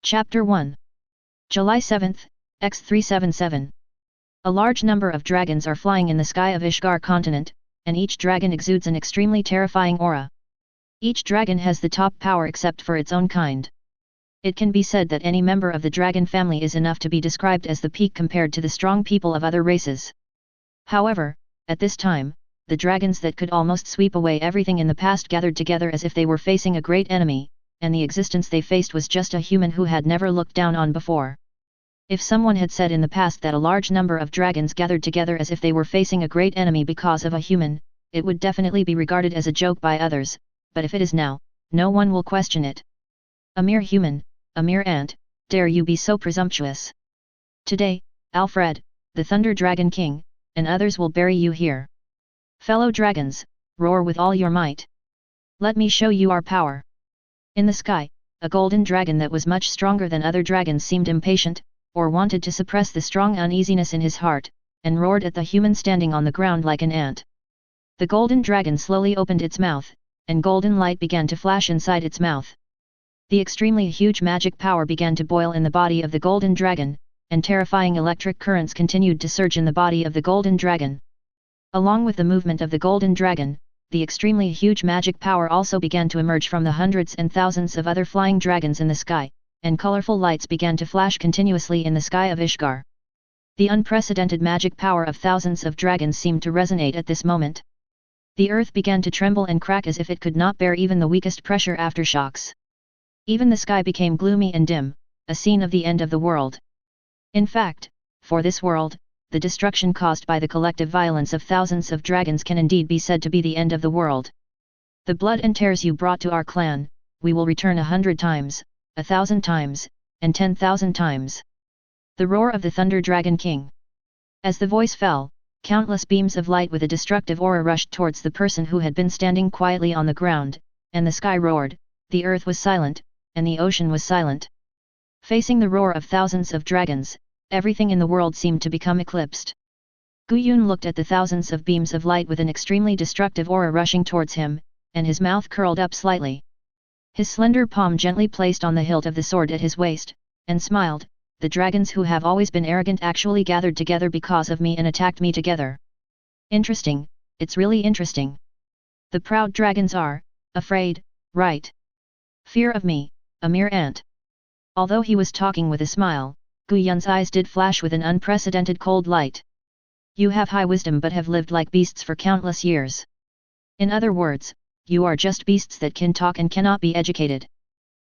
Chapter 1. July 7th, X377. A large number of dragons are flying in the sky of Ishgar continent, and each dragon exudes an extremely terrifying aura. Each dragon has the top power except for its own kind. It can be said that any member of the dragon family is enough to be described as the peak compared to the strong people of other races. However, at this time, the dragons that could almost sweep away everything in the past gathered together as if they were facing a great enemy, and the existence they faced was just a human who had never looked down on before. If someone had said in the past that a large number of dragons gathered together as if they were facing a great enemy because of a human, it would definitely be regarded as a joke by others, but if it is now, no one will question it. A mere human, a mere ant, dare you be so presumptuous? Today, Alfred, the Thunder Dragon King, and others will bury you here. Fellow dragons, roar with all your might. Let me show you our power. In the sky, a golden dragon that was much stronger than other dragons seemed impatient, or wanted to suppress the strong uneasiness in his heart, and roared at the human standing on the ground like an ant. The golden dragon slowly opened its mouth, and golden light began to flash inside its mouth. The extremely huge magic power began to boil in the body of the golden dragon, and terrifying electric currents continued to surge in the body of the golden dragon. Along with the movement of the golden dragon, the extremely huge magic power also began to emerge from the hundreds and thousands of other flying dragons in the sky, and colorful lights began to flash continuously in the sky of Ishgar. The unprecedented magic power of thousands of dragons seemed to resonate at this moment. The earth began to tremble and crack as if it could not bear even the weakest pressure aftershocks. Even the sky became gloomy and dim, a scene of the end of the world. In fact, for this world, the destruction caused by the collective violence of thousands of dragons can indeed be said to be the end of the world. The blood and tears you brought to our clan, we will return 100 times, 1,000 times, and 10,000 times. The roar of the Thunder Dragon King. As the voice fell, countless beams of light with a destructive aura rushed towards the person who had been standing quietly on the ground, and the sky roared, the earth was silent, and the ocean was silent. Facing the roar of thousands of dragons, everything in the world seemed to become eclipsed. Guyun looked at the thousands of beams of light with an extremely destructive aura rushing towards him, and his mouth curled up slightly. His slender palm gently placed on the hilt of the sword at his waist, and smiled. The dragons who have always been arrogant actually gathered together because of me and attacked me together. Interesting, it's really interesting. The proud dragons are afraid, right? Fear of me, a mere ant. Although he was talking with a smile, Guyun's eyes did flash with an unprecedented cold light. You have high wisdom but have lived like beasts for countless years. In other words, you are just beasts that can talk and cannot be educated.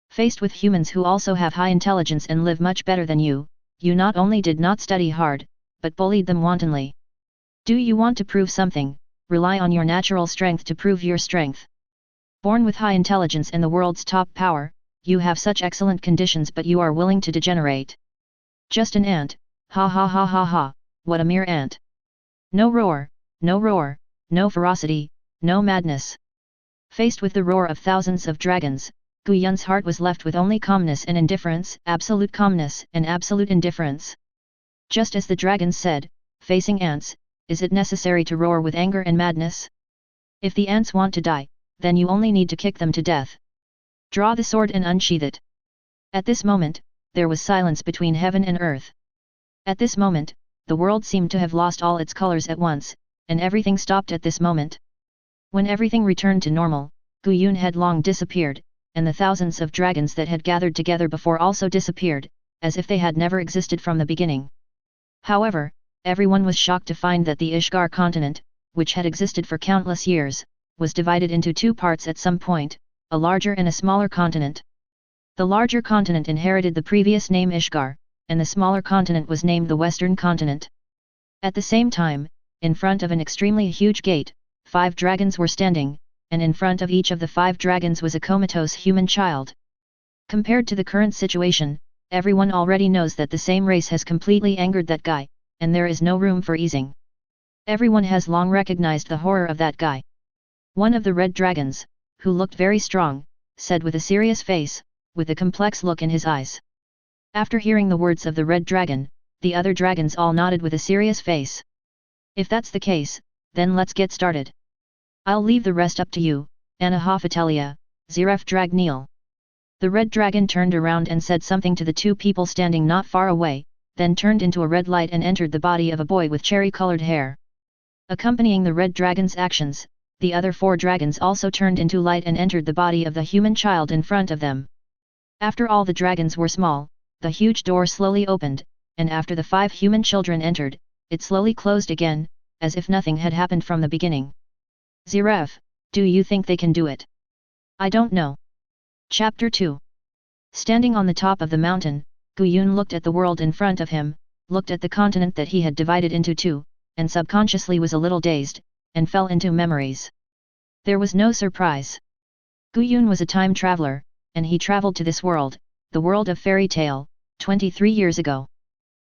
Faced with humans who also have high intelligence and live much better than you not only did not study hard, but bullied them wantonly. Do you want to prove something? Rely on your natural strength to prove your strength. Born with high intelligence and the world's top power, you have such excellent conditions but you are willing to degenerate. Just an ant, ha ha ha ha ha, what a mere ant. No roar, no ferocity, no madness. Faced with the roar of thousands of dragons, Guyun's heart was left with only calmness and indifference, absolute calmness and absolute indifference. Just as the dragons said, facing ants, is it necessary to roar with anger and madness? If the ants want to die, then you only need to kick them to death. Draw the sword and unsheath it. At this moment, there was silence between heaven and earth. At this moment, the world seemed to have lost all its colors at once, and everything stopped at this moment. When everything returned to normal, Guyun had long disappeared, and the thousands of dragons that had gathered together before also disappeared, as if they had never existed from the beginning. However, everyone was shocked to find that the Ishgar continent, which had existed for countless years, was divided into two parts at some point, a larger and a smaller continent. The larger continent inherited the previous name Ishgar, and the smaller continent was named the Western Continent. At the same time, in front of an extremely huge gate, 5 dragons were standing, and in front of each of the 5 dragons was a comatose human child. Compared to the current situation, everyone already knows that the same race has completely angered that guy, and there is no room for easing. Everyone has long recognized the horror of that guy. One of the red dragons, who looked very strong, said with a serious face, with a complex look in his eyes. After hearing the words of the red dragon, the other dragons all nodded with a serious face. If that's the case, then let's get started. I'll leave the rest up to you, Anahafatelia, Zeref Dragneel. The red dragon turned around and said something to the two people standing not far away, then turned into a red light and entered the body of a boy with cherry-colored hair. Accompanying the red dragon's actions, the other 4 dragons also turned into light and entered the body of the human child in front of them. After all the dragons were small, the huge door slowly opened, and after the 5 human children entered, it slowly closed again, as if nothing had happened from the beginning. Zeref, do you think they can do it? I don't know. Chapter 2. Standing on the top of the mountain, Guyun looked at the world in front of him, looked at the continent that he had divided into 2, and subconsciously was a little dazed, and fell into memories. There was no surprise. Guyun was a time traveler, and he traveled to this world, the world of fairy tale, 23 years ago.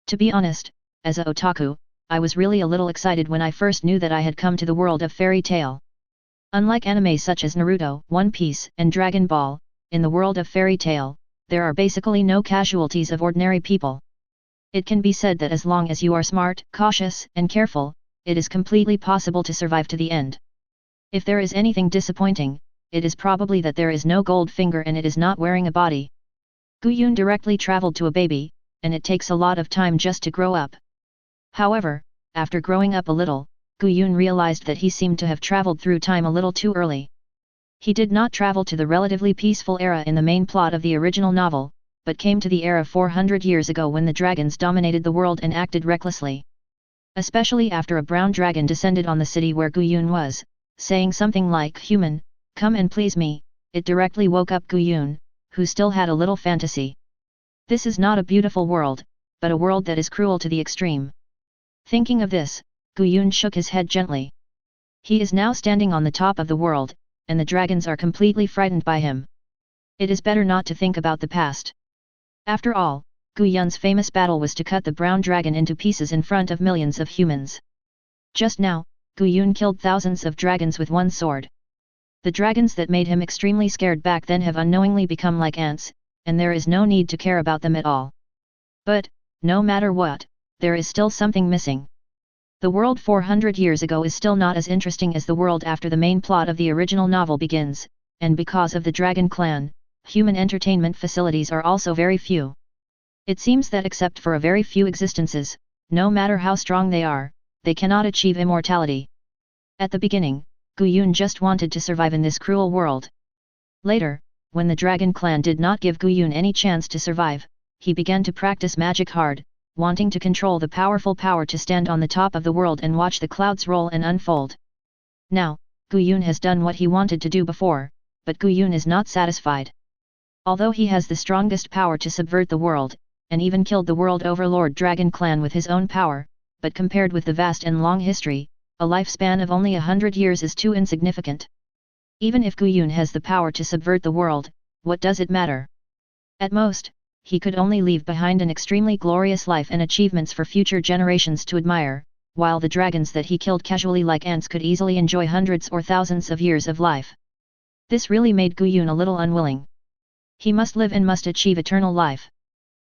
To be honest, as a otaku, I was really a little excited when I first knew that I had come to the world of fairy tale. Unlike anime such as Naruto, One Piece, and Dragon Ball, in the world of fairy tale, there are basically no casualties of ordinary people. It can be said that as long as you are smart, cautious, and careful, it is completely possible to survive to the end. If there is anything disappointing, it is probably that there is no gold finger and it is not wearing a body. Guyun directly traveled to a baby, and it takes a lot of time just to grow up. However, after growing up a little, Guyun realized that he seemed to have traveled through time a little too early. He did not travel to the relatively peaceful era in the main plot of the original novel, but came to the era 400 years ago when the dragons dominated the world and acted recklessly. Especially after a brown dragon descended on the city where Guyun was, saying something like, "Human, come and please me," it directly woke up Guyun, who still had a little fantasy. This is not a beautiful world, but a world that is cruel to the extreme. Thinking of this, Guyun shook his head gently. He is now standing on the top of the world, and the dragons are completely frightened by him. It is better not to think about the past. After all, Guyun's famous battle was to cut the brown dragon into pieces in front of millions of humans. Just now, Guyun killed thousands of dragons with one sword. The dragons that made him extremely scared back then have unknowingly become like ants, and there is no need to care about them at all. But, no matter what, there is still something missing. The world 400 years ago is still not as interesting as the world after the main plot of the original novel begins, and because of the Dragon Clan, human entertainment facilities are also very few. It seems that except for a very few existences, no matter how strong they are, they cannot achieve immortality. At the beginning, Guyun just wanted to survive in this cruel world. Later, when the Dragon Clan did not give Guyun any chance to survive, he began to practice magic hard, wanting to control the powerful power to stand on the top of the world and watch the clouds roll and unfold. Now, Guyun has done what he wanted to do before, but Guyun is not satisfied. Although he has the strongest power to subvert the world, and even killed the world overlord Dragon Clan with his own power, but compared with the vast and long history, a lifespan of only 100 years is too insignificant. Even if Guyun has the power to subvert the world, what does it matter? At most, he could only leave behind an extremely glorious life and achievements for future generations to admire, while the dragons that he killed casually like ants could easily enjoy hundreds or thousands of years of life. This really made Guyun a little unwilling. He must live and must achieve eternal life.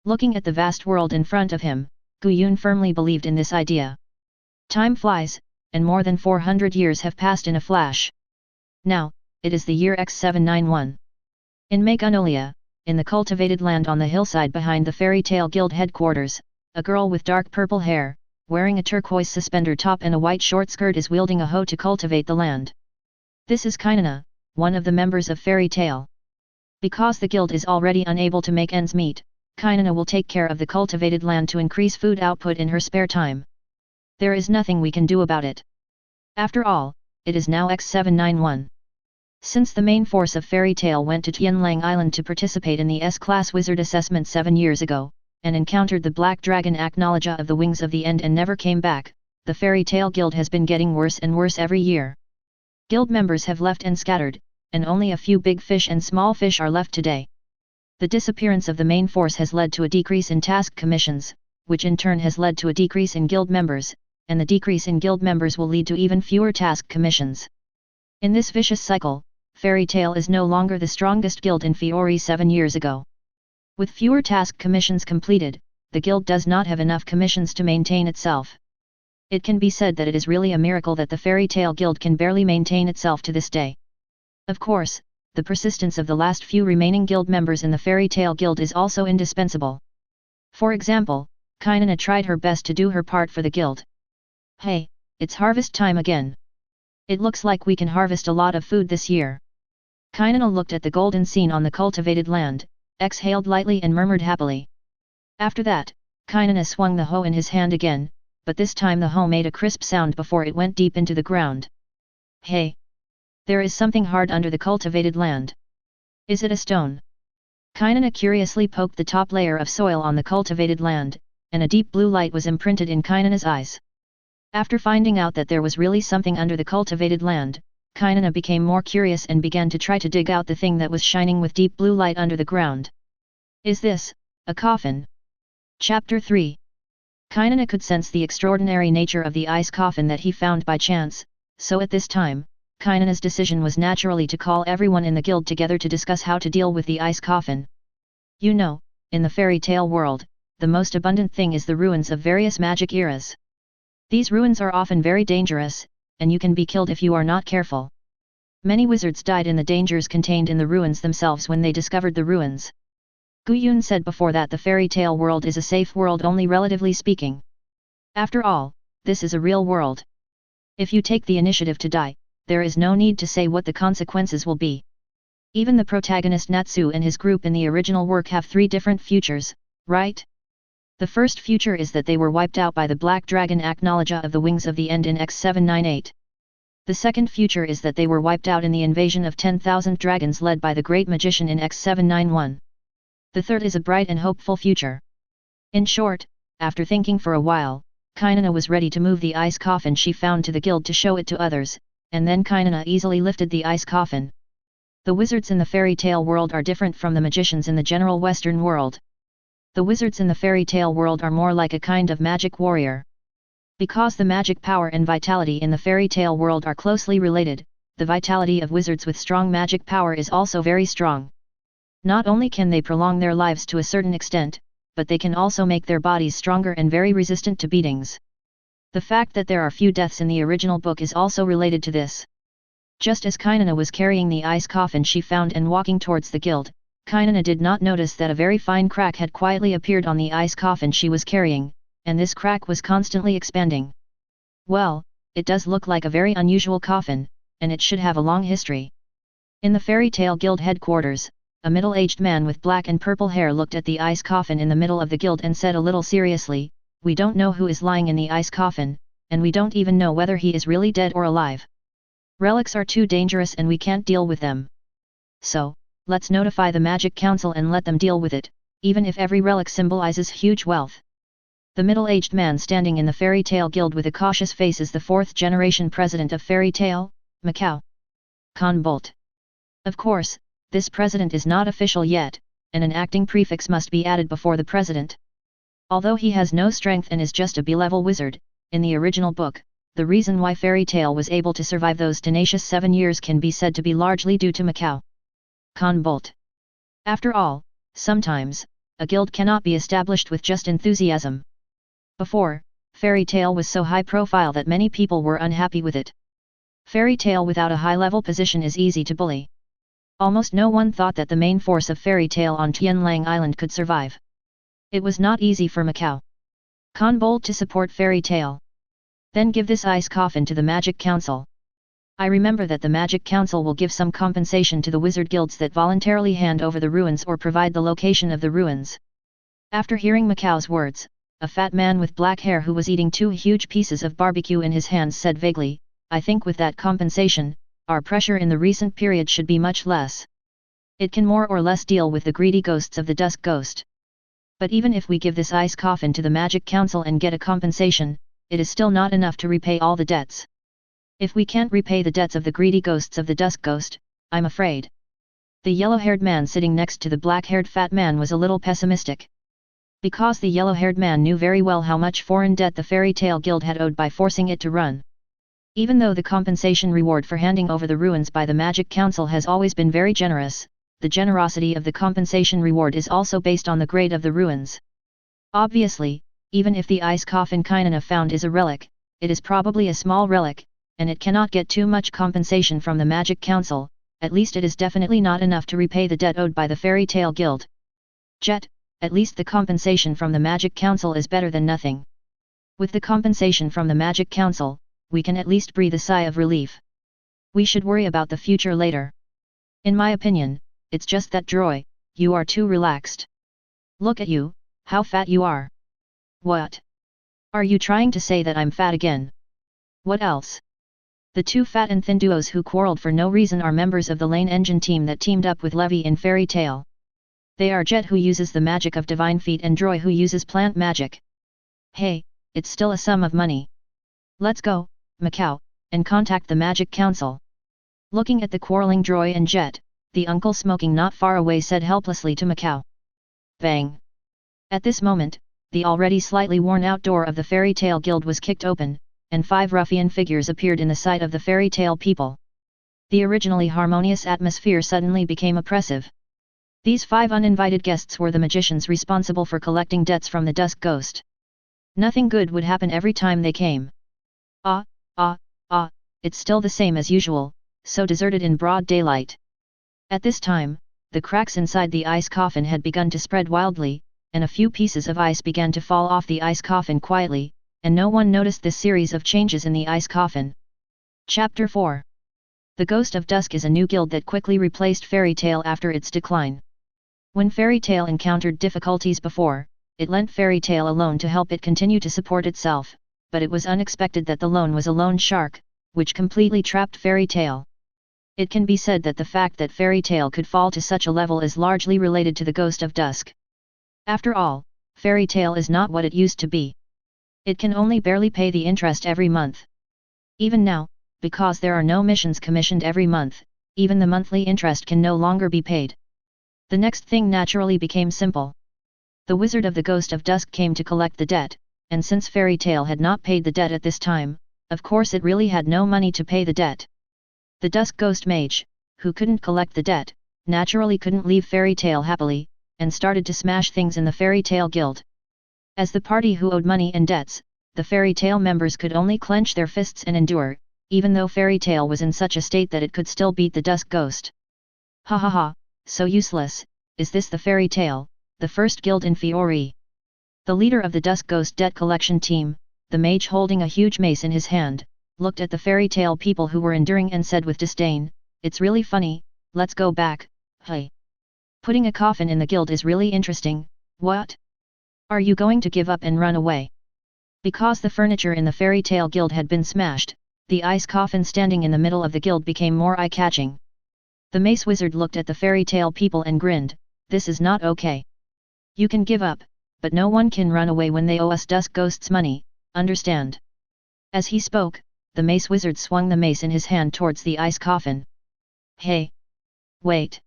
Looking at the vast world in front of him, Guyun firmly believed in this idea. Time flies, and more than 400 years have passed in a flash. Now, it is the year X791. In Magnolia, in the cultivated land on the hillside behind the Fairy Tale Guild headquarters, a girl with dark purple hair, wearing a turquoise suspender top and a white short skirt is wielding a hoe to cultivate the land. This is Kainana, one of the members of Fairy Tale. Because the guild is already unable to make ends meet, Kainana will take care of the cultivated land to increase food output in her spare time. There is nothing we can do about it. After all, it is now X791. Since the main force of Fairy Tale went to Tianlang Island to participate in the S-Class Wizard Assessment 7 years ago, and encountered the Black Dragon Aknologia of the Wings of the End and never came back, the Fairy Tale Guild has been getting worse and worse every year. Guild members have left and scattered, and only a few big fish and small fish are left today. The disappearance of the main force has led to a decrease in task commissions, which in turn has led to a decrease in guild members, and the decrease in guild members will lead to even fewer task commissions. In this vicious cycle, Fairy Tale is no longer the strongest guild in Fiori 7 years ago. With fewer task commissions completed, the guild does not have enough commissions to maintain itself. It can be said that it is really a miracle that the Fairy Tale Guild can barely maintain itself to this day. Of course, the persistence of the last few remaining guild members in the Fairy Tale Guild is also indispensable. For example, Kainana tried her best to do her part for the guild. Hey, it's harvest time again. It looks like we can harvest a lot of food this year. Kainana looked at the golden scene on the cultivated land, exhaled lightly and murmured happily. After that, Kainana swung the hoe in his hand again, but this time the hoe made a crisp sound before it went deep into the ground. Hey! There is something hard under the cultivated land. Is it a stone? Kainana curiously poked the top layer of soil on the cultivated land, and a deep blue light was imprinted in Kainana's eyes. After finding out that there was really something under the cultivated land, Kainana became more curious and began to try to dig out the thing that was shining with deep blue light under the ground. Is this a coffin? Chapter 3. Kainana could sense the extraordinary nature of the ice coffin that he found by chance, so at this time, Kainana's decision was naturally to call everyone in the guild together to discuss how to deal with the ice coffin. You know, in the fairy tale world, the most abundant thing is the ruins of various magic eras. These ruins are often very dangerous, and you can be killed if you are not careful. Many wizards died in the dangers contained in the ruins themselves when they discovered the ruins. Guyun said before that the fairy tale world is a safe world only relatively speaking. After all, this is a real world. If you take the initiative to die, there is no need to say what the consequences will be. Even the protagonist Natsu and his group in the original work have 3 different futures, right? The first future is that they were wiped out by the Black Dragon Acknowledger of the Wings of the End in X798. The second future is that they were wiped out in the invasion of 10,000 dragons led by the Great Magician in X791. The third is a bright and hopeful future. In short, after thinking for a while, Kainana was ready to move the ice coffin she found to the guild to show it to others, and then Kainana easily lifted the ice coffin. The wizards in the fairy tale world are different from the magicians in the general Western world. The wizards in the fairy tale world are more like a kind of magic warrior. Because the magic power and vitality in the fairy tale world are closely related, the vitality of wizards with strong magic power is also very strong. Not only can they prolong their lives to a certain extent, but they can also make their bodies stronger and very resistant to beatings. The fact that there are few deaths in the original book is also related to this. Just as Kainana was carrying the ice coffin she found and walking towards the guild, Kainana did not notice that a very fine crack had quietly appeared on the ice coffin she was carrying, and this crack was constantly expanding. Well, it does look like a very unusual coffin, and it should have a long history. In the Fairy Tale Guild headquarters, a middle-aged man with black and purple hair looked at the ice coffin in the middle of the guild and said a little seriously, "We don't know who is lying in the ice coffin, and we don't even know whether he is really dead or alive. Relics are too dangerous and we can't deal with them. So, let's notify the Magic Council and let them deal with it, even if every relic symbolizes huge wealth." The middle-aged man standing in the Fairy Tale Guild with a cautious face is the 4th-generation president of Fairy Tale, Macau. Con Bolt. Of course, this president is not official yet, and an acting prefix must be added before the president. Although he has no strength and is just a B-level wizard, in the original book, the reason why Fairy Tale was able to survive those tenacious 7 years can be said to be largely due to Macau. Con Bolt. After all, sometimes, a guild cannot be established with just enthusiasm. Before, Fairy Tale was so high profile that many people were unhappy with it. Fairy Tale without a high-level position is easy to bully. Almost no one thought that the main force of Fairy Tale on Tianlang Island could survive. It was not easy for Macau. Con Bolt to support Fairy Tale. Then give this ice coffin to the Magic Council. I remember that the Magic Council will give some compensation to the wizard guilds that voluntarily hand over the ruins or provide the location of the ruins. After hearing Macau's words, a fat man with black hair who was eating 2 huge pieces of barbecue in his hands said vaguely, "I think with that compensation, our pressure in the recent period should be much less. It can more or less deal with the greedy ghosts of the Dusk Ghost. But even if we give this ice coffin to the Magic Council and get a compensation, it is still not enough to repay all the debts. If we can't repay the debts of the greedy ghosts of the Dusk Ghost, I'm afraid." The yellow-haired man sitting next to the black-haired fat man was a little pessimistic. Because the yellow-haired man knew very well how much foreign debt the Fairy Tale Guild had owed by forcing it to run. Even though the compensation reward for handing over the ruins by the Magic Council has always been very generous, the generosity of the compensation reward is also based on the grade of the ruins. Obviously, even if the ice coffin Kainana found is a relic, it is probably a small relic, and it cannot get too much compensation from the Magic Council, at least it is definitely not enough to repay the debt owed by the Fairy Tale Guild. Jet, at least the compensation from the Magic Council is better than nothing. With the compensation from the Magic Council, we can at least breathe a sigh of relief. We should worry about the future later. In my opinion, it's just that Droy, you are too relaxed. Look at you, how fat you are. What? Are you trying to say that I'm fat again? What else? The two fat and thin duos who quarreled for no reason are members of the Lane Engine team that teamed up with Levy in Fairy Tale. They are Jet, who uses the magic of Divine Feet, and Droy, who uses plant magic. Hey, it's still a sum of money. Let's go, Macau, and contact the Magic Council. Looking at the quarreling Droy and Jet, the uncle smoking not far away said helplessly to Macau. Bang! At this moment, the already slightly worn-out door of the Fairy Tale Guild was kicked open, and 5 ruffian figures appeared in the sight of the Fairy Tale people. The originally harmonious atmosphere suddenly became oppressive. These 5 uninvited guests were the magicians responsible for collecting debts from the Dusk Ghost. Nothing good would happen every time they came. It's still the same as usual, so deserted in broad daylight. At this time, the cracks inside the ice coffin had begun to spread wildly, and a few pieces of ice began to fall off the ice coffin quietly, and no one noticed this series of changes in the ice coffin. Chapter 4. The Ghost of Dusk is a new guild that quickly replaced Fairy Tale after its decline. When Fairy Tale encountered difficulties before, it lent Fairy Tale a loan to help it continue to support itself, but it was unexpected that the loan was a loan shark, which completely trapped Fairy Tale. It can be said that the fact that Fairy Tale could fall to such a level is largely related to the Ghost of Dusk. After all, Fairy Tale is not what it used to be. It can only barely pay the interest every month. Even now, because there are no missions commissioned every month, even the monthly interest can no longer be paid. The next thing naturally became simple. The Wizard of the Ghost of Dusk came to collect the debt, and since Fairy Tale had not paid the debt at this time, of course it really had no money to pay the debt. The Dusk Ghost Mage, who couldn't collect the debt, naturally couldn't leave Fairy Tale happily, and started to smash things in the Fairy Tale Guild. As the party who owed money and debts, the Fairy Tale members could only clench their fists and endure, even though Fairy Tale was in such a state that it could still beat the Dusk Ghost. Ha ha ha, so useless, is this the Fairy Tale, the first guild in Fiori? The leader of the Dusk Ghost debt collection team, the mage holding a huge mace in his hand, looked at the Fairy Tale people who were enduring and said with disdain, "It's really funny, let's go back, hey. Putting a coffin in the guild is really interesting, what? Are you going to give up and run away?" Because the furniture in the Fairy Tale Guild had been smashed, the ice coffin standing in the middle of the guild became more eye-catching. The Mace Wizard looked at the Fairy Tale people and grinned, "This is not okay. You can give up, but no one can run away when they owe us Dusk Ghost's money, understand?" As he spoke, the Mace Wizard swung the mace in his hand towards the ice coffin. "Hey! Wait!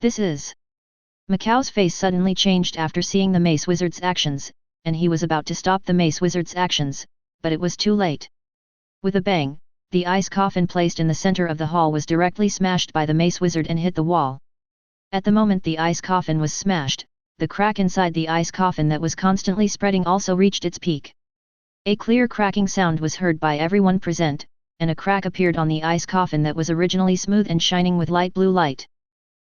This is..." Macau's face suddenly changed after seeing the Mace Wizard's actions, and he was about to stop the Mace Wizard's actions, but it was too late. With a bang, the ice coffin placed in the center of the hall was directly smashed by the Mace Wizard and hit the wall. At the moment the ice coffin was smashed, the crack inside the ice coffin that was constantly spreading also reached its peak. A clear cracking sound was heard by everyone present, and a crack appeared on the ice coffin that was originally smooth and shining with light blue light.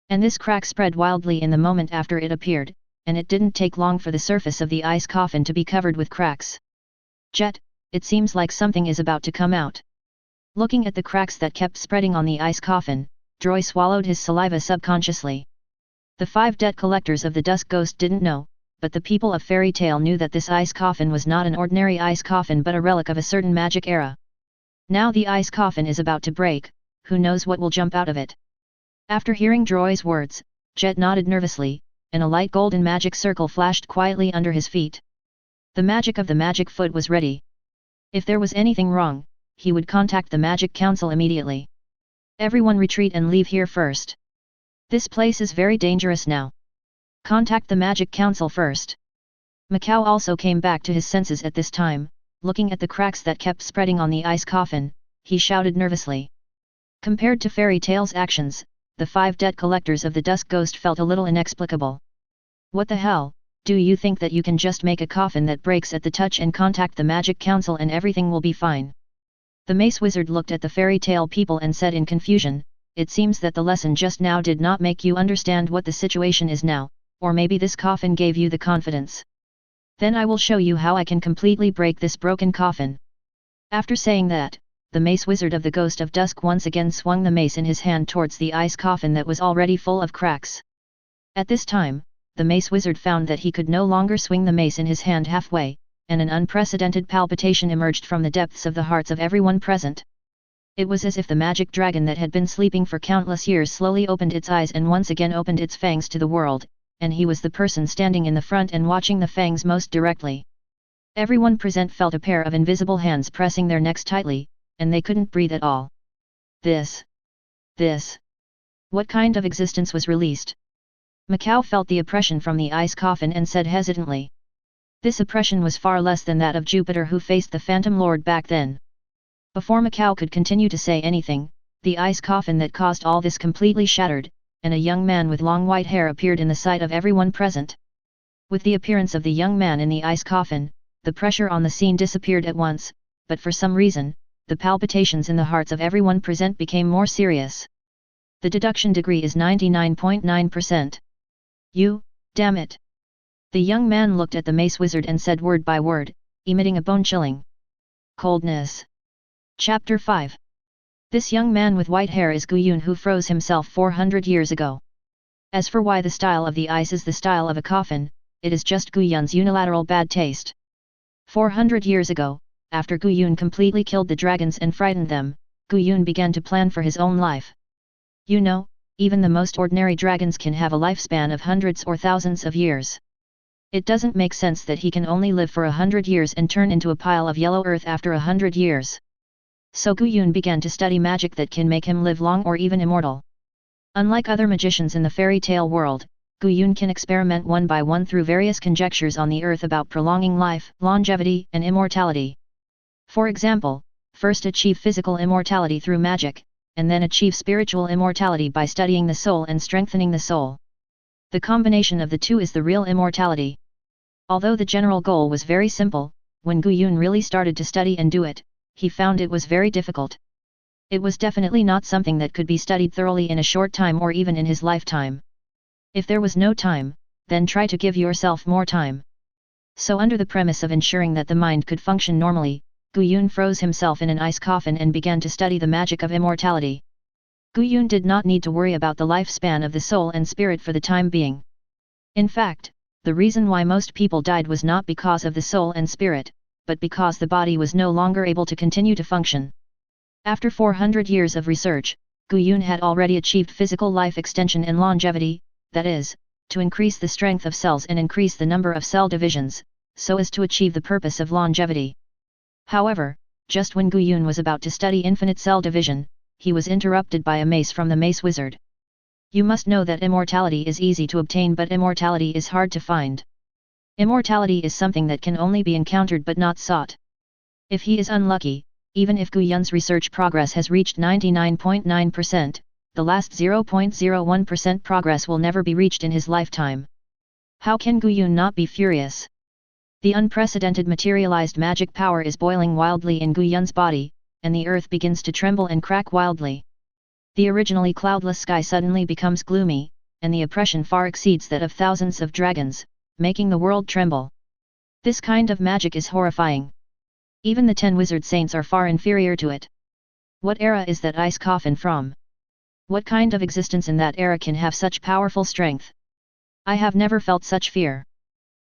And this crack spread wildly in the moment after it appeared, and it didn't take long for the surface of the ice coffin to be covered with cracks. "Jet, it seems like something is about to come out." Looking at the cracks that kept spreading on the ice coffin, Droy swallowed his saliva subconsciously. The 5 debt collectors of the Dusk Ghost didn't know, but the people of Fairy Tale knew that this ice coffin was not an ordinary ice coffin but a relic of a certain magic era. Now the ice coffin is about to break, who knows what will jump out of it. After hearing Droy's words, Jet nodded nervously, and a light golden magic circle flashed quietly under his feet. The magic of the magic foot was ready. If there was anything wrong, he would contact the Magic Council immediately. "Everyone retreat and leave here first. This place is very dangerous now. Contact the Magic Council first." Macau also came back to his senses at this time, looking at the cracks that kept spreading on the ice coffin, he shouted nervously. Compared to Fairy Tale's actions, the 5 debt collectors of the Dusk Ghost felt a little inexplicable. "What the hell, do you think that you can just make a coffin that breaks at the touch and contact the Magic Council and everything will be fine?" The Mace Wizard looked at the Fairy Tale people and said in confusion, it seems that the lesson just now did not make you understand what the situation is now, or maybe this coffin gave you the confidence. Then I will show you how I can completely break this broken coffin. After saying that, the mace wizard of the Ghost of Dusk once again swung the mace in his hand towards the ice coffin that was already full of cracks. At this time, the mace wizard found that he could no longer swing the mace in his hand halfway, and an unprecedented palpitation emerged from the depths of the hearts of everyone present. It was as if the magic dragon that had been sleeping for countless years slowly opened its eyes and once again opened its fangs to the world, and he was the person standing in the front and watching the fangs most directly. Everyone present felt a pair of invisible hands pressing their necks tightly, and they couldn't breathe at all. This. What kind of existence was released? Macau felt the oppression from the ice coffin and said hesitantly. This oppression was far less than that of Jupiter who faced the Phantom Lord back then. Before Macau could continue to say anything, the ice coffin that caused all this completely shattered, and a young man with long white hair appeared in the sight of everyone present. With the appearance of the young man in the ice coffin, the pressure on the scene disappeared at once, but for some reason, the palpitations in the hearts of everyone present became more serious. The deduction degree is 99.9%. You, damn it! The young man looked at the mace wizard and said word by word, emitting a bone-chilling coldness. Chapter 5. This young man with white hair is Gu Yun, who froze himself 400 years ago. As for why the style of the ice is the style of a coffin, it is just Gu Yun's unilateral bad taste. 400 years ago, after Gu Yun completely killed the dragons and frightened them, Gu Yun began to plan for his own life. You know, even the most ordinary dragons can have a lifespan of hundreds or thousands of years. It doesn't make sense that he can only live for 100 years and turn into a pile of yellow earth after 100 years. So Gu Yun began to study magic that can make him live long or even immortal. Unlike other magicians in the fairy tale world, Gu Yun can experiment one by one through various conjectures on the earth about prolonging life, longevity, and immortality. For example, first achieve physical immortality through magic, and then achieve spiritual immortality by studying the soul and strengthening the soul. The combination of the two is the real immortality. Although the general goal was very simple, when Gu Yun really started to study and do it, he found it was very difficult. It was definitely not something that could be studied thoroughly in a short time or even in his lifetime. If there was no time, then try to give yourself more time. So under the premise of ensuring that the mind could function normally, Gu Yun froze himself in an ice coffin and began to study the magic of immortality. Gu Yun did not need to worry about the lifespan of the soul and spirit for the time being. In fact, the reason why most people died was not because of the soul and spirit, but because the body was no longer able to continue to function. After 400 years of research, Gu Yun had already achieved physical life extension and longevity, that is, to increase the strength of cells and increase the number of cell divisions, so as to achieve the purpose of longevity. However, just when Gu Yun was about to study infinite cell division, he was interrupted by a mace from the mace wizard. You must know that immortality is easy to obtain, but immortality is hard to find. Immortality is something that can only be encountered but not sought. If he is unlucky, even if Gu Yun's research progress has reached 99.9%, the last 0.01% progress will never be reached in his lifetime. How can Gu Yun not be furious? The unprecedented materialized magic power is boiling wildly in Gu Yun's body, and the earth begins to tremble and crack wildly. The originally cloudless sky suddenly becomes gloomy, and the oppression far exceeds that of thousands of dragons, making the world tremble. This kind of magic is horrifying. Even the 10 wizard saints are far inferior to it. What era is that ice coffin from? What kind of existence in that era can have such powerful strength? I have never felt such fear.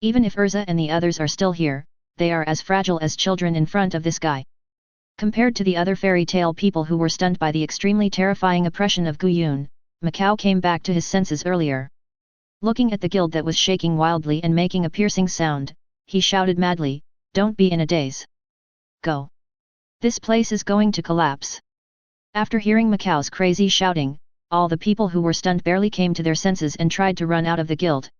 Even if Urza and the others are still here, they are as fragile as children in front of this guy. Compared to the other fairy tale people who were stunned by the extremely terrifying oppression of Gu Yun, Macau came back to his senses earlier. Looking at the guild that was shaking wildly and making a piercing sound, he shouted madly, "Don't be in a daze. Go. This place is going to collapse." After hearing Macau's crazy shouting, all the people who were stunned barely came to their senses and tried to run out of the guild.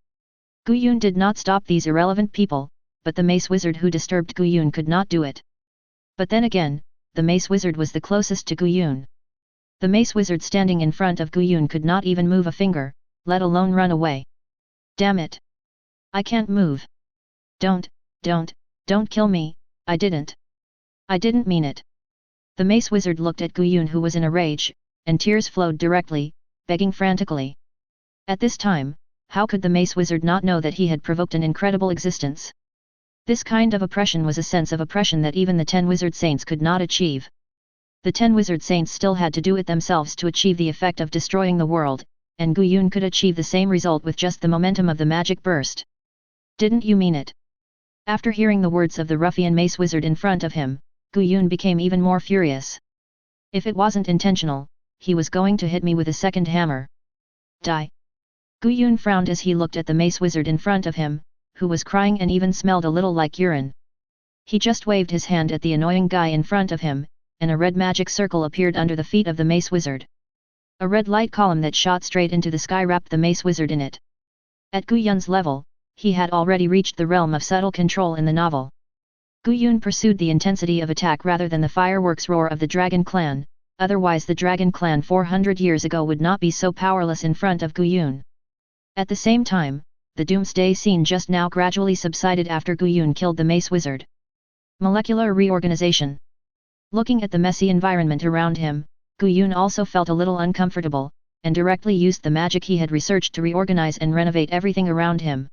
Gu Yun did not stop these irrelevant people, but the mace wizard who disturbed Gu Yun could not do it. But then again, the mace wizard was the closest to Gu Yun. The mace wizard standing in front of Gu Yun could not even move a finger, let alone run away. Damn it! I can't move. Don't kill me, I didn't mean it. The mace wizard looked at Gu Yun, who was in a rage, and tears flowed directly, begging frantically. At this time, how could the mace wizard not know that he had provoked an incredible existence? This kind of oppression was a sense of oppression that even the 10 wizard saints could not achieve. The 10 wizard saints still had to do it themselves to achieve the effect of destroying the world, and Gu Yun could achieve the same result with just the momentum of the magic burst. Didn't you mean it? After hearing the words of the ruffian mace wizard in front of him, Gu Yun became even more furious. If it wasn't intentional, he was going to hit me with a second hammer. Die! Gu Yun frowned as he looked at the mace wizard in front of him, who was crying and even smelled a little like urine. He just waved his hand at the annoying guy in front of him, and a red magic circle appeared under the feet of the mace wizard. A red light column that shot straight into the sky wrapped the mace wizard in it. At Gu Yun's level, he had already reached the realm of subtle control in the novel. Gu Yun pursued the intensity of attack rather than the fireworks roar of the Dragon Clan, otherwise the Dragon Clan 400 years ago would not be so powerless in front of Gu Yun. At the same time, the doomsday scene just now gradually subsided after Gu Yun killed the mace wizard. Molecular reorganization. Looking at the messy environment around him, Gu Yun also felt a little uncomfortable, and directly used the magic he had researched to reorganize and renovate everything around him.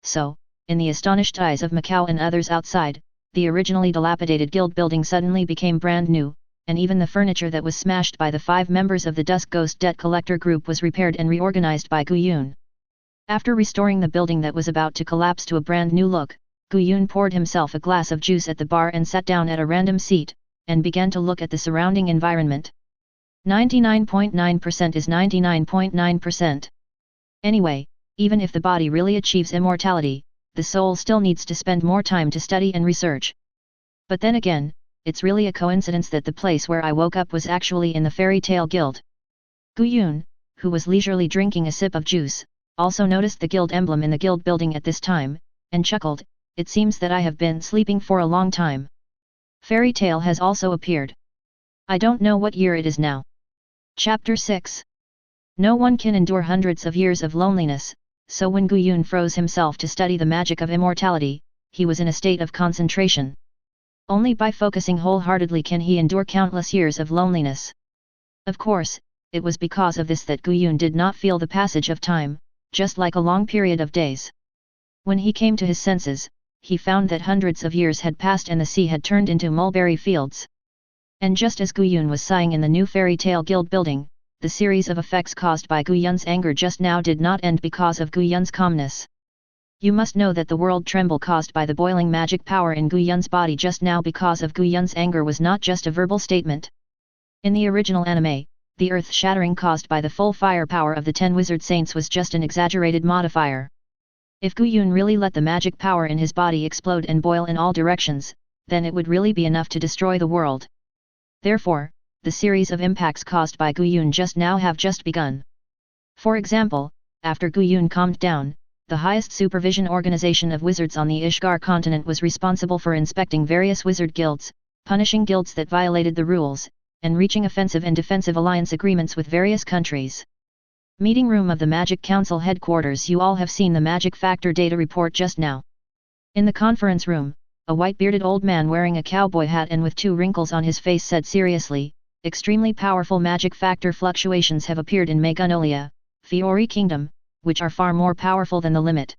So, in the astonished eyes of Macau and others outside, the originally dilapidated guild building suddenly became brand new, and even the furniture that was smashed by the 5 members of the Dusk Ghost Debt Collector group was repaired and reorganized by Gu Yun. After restoring the building that was about to collapse to a brand new look, Gu Yun poured himself a glass of juice at the bar and sat down at a random seat, and began to look at the surrounding environment. 99.9% is 99.9%. Anyway, even if the body really achieves immortality, the soul still needs to spend more time to study and research. But then again, it's really a coincidence that the place where I woke up was actually in the Fairy Tale Guild. Gu Yun, who was leisurely drinking a sip of juice, also noticed the guild emblem in the guild building at this time, and chuckled, "It seems that I have been sleeping for a long time. Fairy Tale has also appeared. I don't know what year it is now." Chapter 6. No one can endure hundreds of years of loneliness, so when Gu Yun froze himself to study the magic of immortality, he was in a state of concentration. Only by focusing wholeheartedly can he endure countless years of loneliness. Of course, it was because of this that Gu Yun did not feel the passage of time, just like a long period of days. When he came to his senses, he found that hundreds of years had passed and the sea had turned into mulberry fields. And just as Gu Yun was sighing in the new Fairy Tale Guild building, the series of effects caused by Gu Yun's anger just now did not end because of Gu Yun's calmness. You must know that the world tremble caused by the boiling magic power in Gu Yun's body just now because of Gu Yun's anger was not just a verbal statement. In the original anime, the earth shattering caused by the full firepower of the 10 wizard saints was just an exaggerated modifier. If Gu Yun really let the magic power in his body explode and boil in all directions, then it would really be enough to destroy the world. Therefore, the series of impacts caused by Gu Yun just now have just begun. For example, after Gu Yun calmed down, the highest supervision organization of wizards on the Ishgar continent was responsible for inspecting various wizard guilds, punishing guilds that violated the rules, and reaching offensive and defensive alliance agreements with various countries. Meeting room of the Magic Council headquarters. You all have seen the magic factor data report just now. In the conference room, a white-bearded old man wearing a cowboy hat and with 2 wrinkles on his face said seriously, "Extremely powerful magic factor fluctuations have appeared in Magnolia, Fiori Kingdom, which are far more powerful than the limit."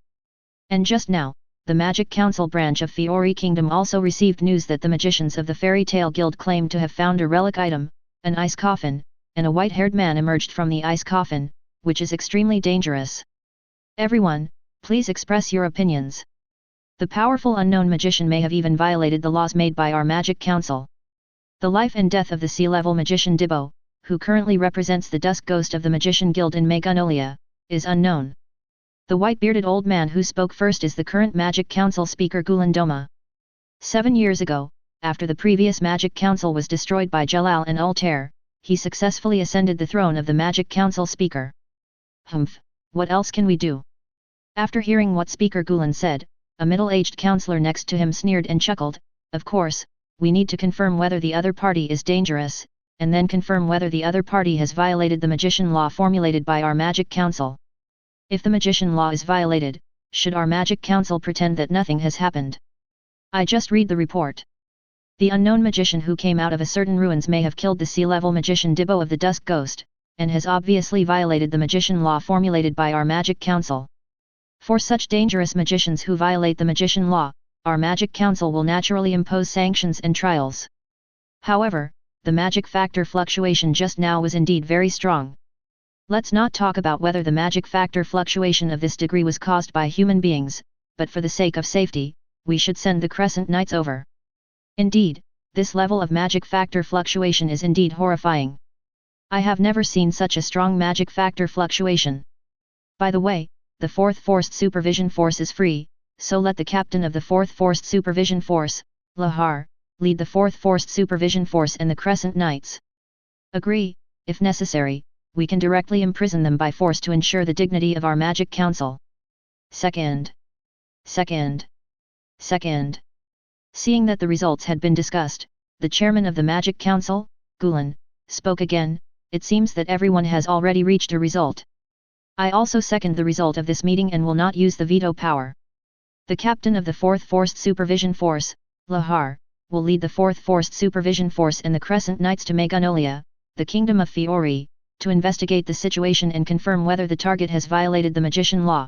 And just now, the Magic Council branch of Fiori Kingdom also received news that the magicians of the Fairy Tale Guild claimed to have found a relic item, an ice coffin, and a white-haired man emerged from the ice coffin, which is extremely dangerous. Everyone, please express your opinions. The powerful unknown magician may have even violated the laws made by our Magic Council. The life and death of the sea-level magician Dibbo, who currently represents the Dusk Ghost of the Magician Guild in Magnolia, is unknown. The white-bearded old man who spoke first is the current Magic Council speaker Gulandoma. 7 years ago, after the previous Magic Council was destroyed by Jalal and Altair, he successfully ascended the throne of the Magic Council speaker. Humph, what else can we do? After hearing what Speaker Gulan said, a middle-aged counselor next to him sneered and chuckled, "Of course, we need to confirm whether the other party is dangerous, and then confirm whether the other party has violated the magician law formulated by our Magic Council. If the magician law is violated, should our Magic Council pretend that nothing has happened? I just read the report. The unknown magician who came out of a certain ruins may have killed the sea-level magician Dibbo of the Dusk Ghost, and has obviously violated the magician law formulated by our Magic Council. For such dangerous magicians who violate the magician law, our Magic Council will naturally impose sanctions and trials. However, the magic factor fluctuation just now was indeed very strong. Let's not talk about whether the magic factor fluctuation of this degree was caused by human beings, but for the sake of safety, we should send the Crescent Knights over. Indeed, this level of magic factor fluctuation is indeed horrifying. I have never seen such a strong magic factor fluctuation. By the way, the 4th Forced Supervision Force is free, so let the captain of the 4th Forced Supervision Force, Lahar, lead the 4th Forced Supervision Force and the Crescent Knights. Agree, if necessary, we can directly imprison them by force to ensure the dignity of our Magic Council. Second. Seeing that the results had been discussed, the chairman of the Magic Council, Gulen, spoke again. It seems that everyone has already reached a result. I also second the result of this meeting and will not use the veto power. The captain of the 4th Forced Supervision Force, Lahar, will lead the 4th Forced Supervision Force and the Crescent Knights to Magnolia, the Kingdom of Fiori, to investigate the situation and confirm whether the target has violated the magician law.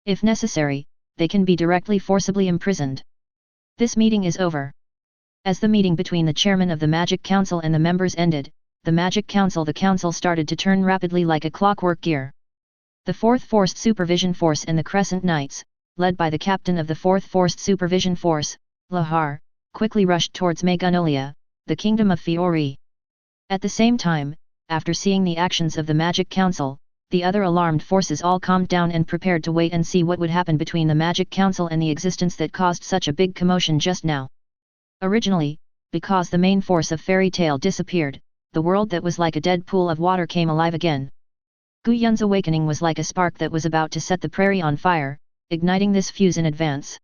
If necessary, they can be directly forcibly imprisoned. This meeting is over. As the meeting between the chairman of the Magic Council and the members ended, the Magic Council started to turn rapidly like a clockwork gear. The 4th Forced Supervision Force and the Crescent Knights, led by the captain of the 4th Forced Supervision Force, Lahar, quickly rushed towards Magnolia, the Kingdom of Fiori. At the same time, after seeing the actions of the Magic Council, the other alarmed forces all calmed down and prepared to wait and see what would happen between the Magic Council and the existence that caused such a big commotion just now. Originally, because the main force of Fairy Tail disappeared, the world that was like a dead pool of water came alive again. Gu Yun's awakening was like a spark that was about to set the prairie on fire, igniting this fuse in advance.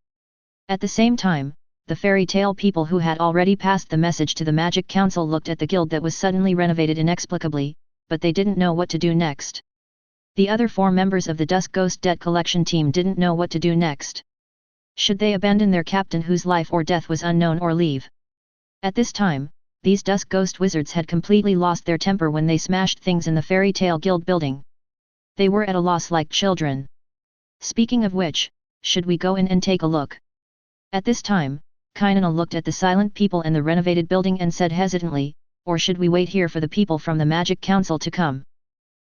At the same time, the Fairy Tail people who had already passed the message to the Magic Council looked at the guild that was suddenly renovated inexplicably, but they didn't know what to do next. The other 4 members of the Dusk Ghost debt collection team didn't know what to do next. Should they abandon their captain whose life or death was unknown or leave? At this time, these Dusk Ghost wizards had completely lost their temper when they smashed things in the Fairy Tail Guild building. They were at a loss like children. Speaking of which, should we go in and take a look? At this time, Kainana looked at the silent people and the renovated building and said hesitantly, or should we wait here for the people from the Magic Council to come?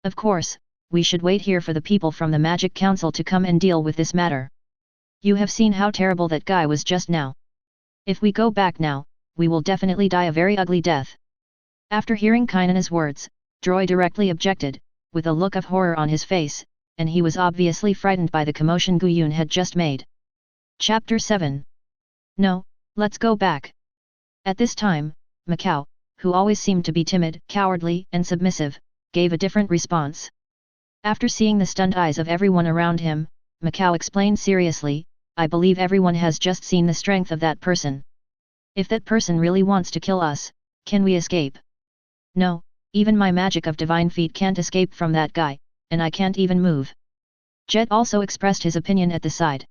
Of course, we should wait here for the people from the Magic Council to come and deal with this matter. You have seen how terrible that guy was just now. If we go back now, we will definitely die a very ugly death. After hearing Kainana's words, Droy directly objected, with a look of horror on his face, and he was obviously frightened by the commotion Gu Yun had just made. Chapter 7. No, let's go back. At this time, Macau, who always seemed to be timid, cowardly, and submissive, gave a different response. After seeing the stunned eyes of everyone around him, Macau explained seriously, I believe everyone has just seen the strength of that person. If that person really wants to kill us, can we escape? No, even my magic of divine feet can't escape from that guy, and I can't even move. Jet also expressed his opinion at the side.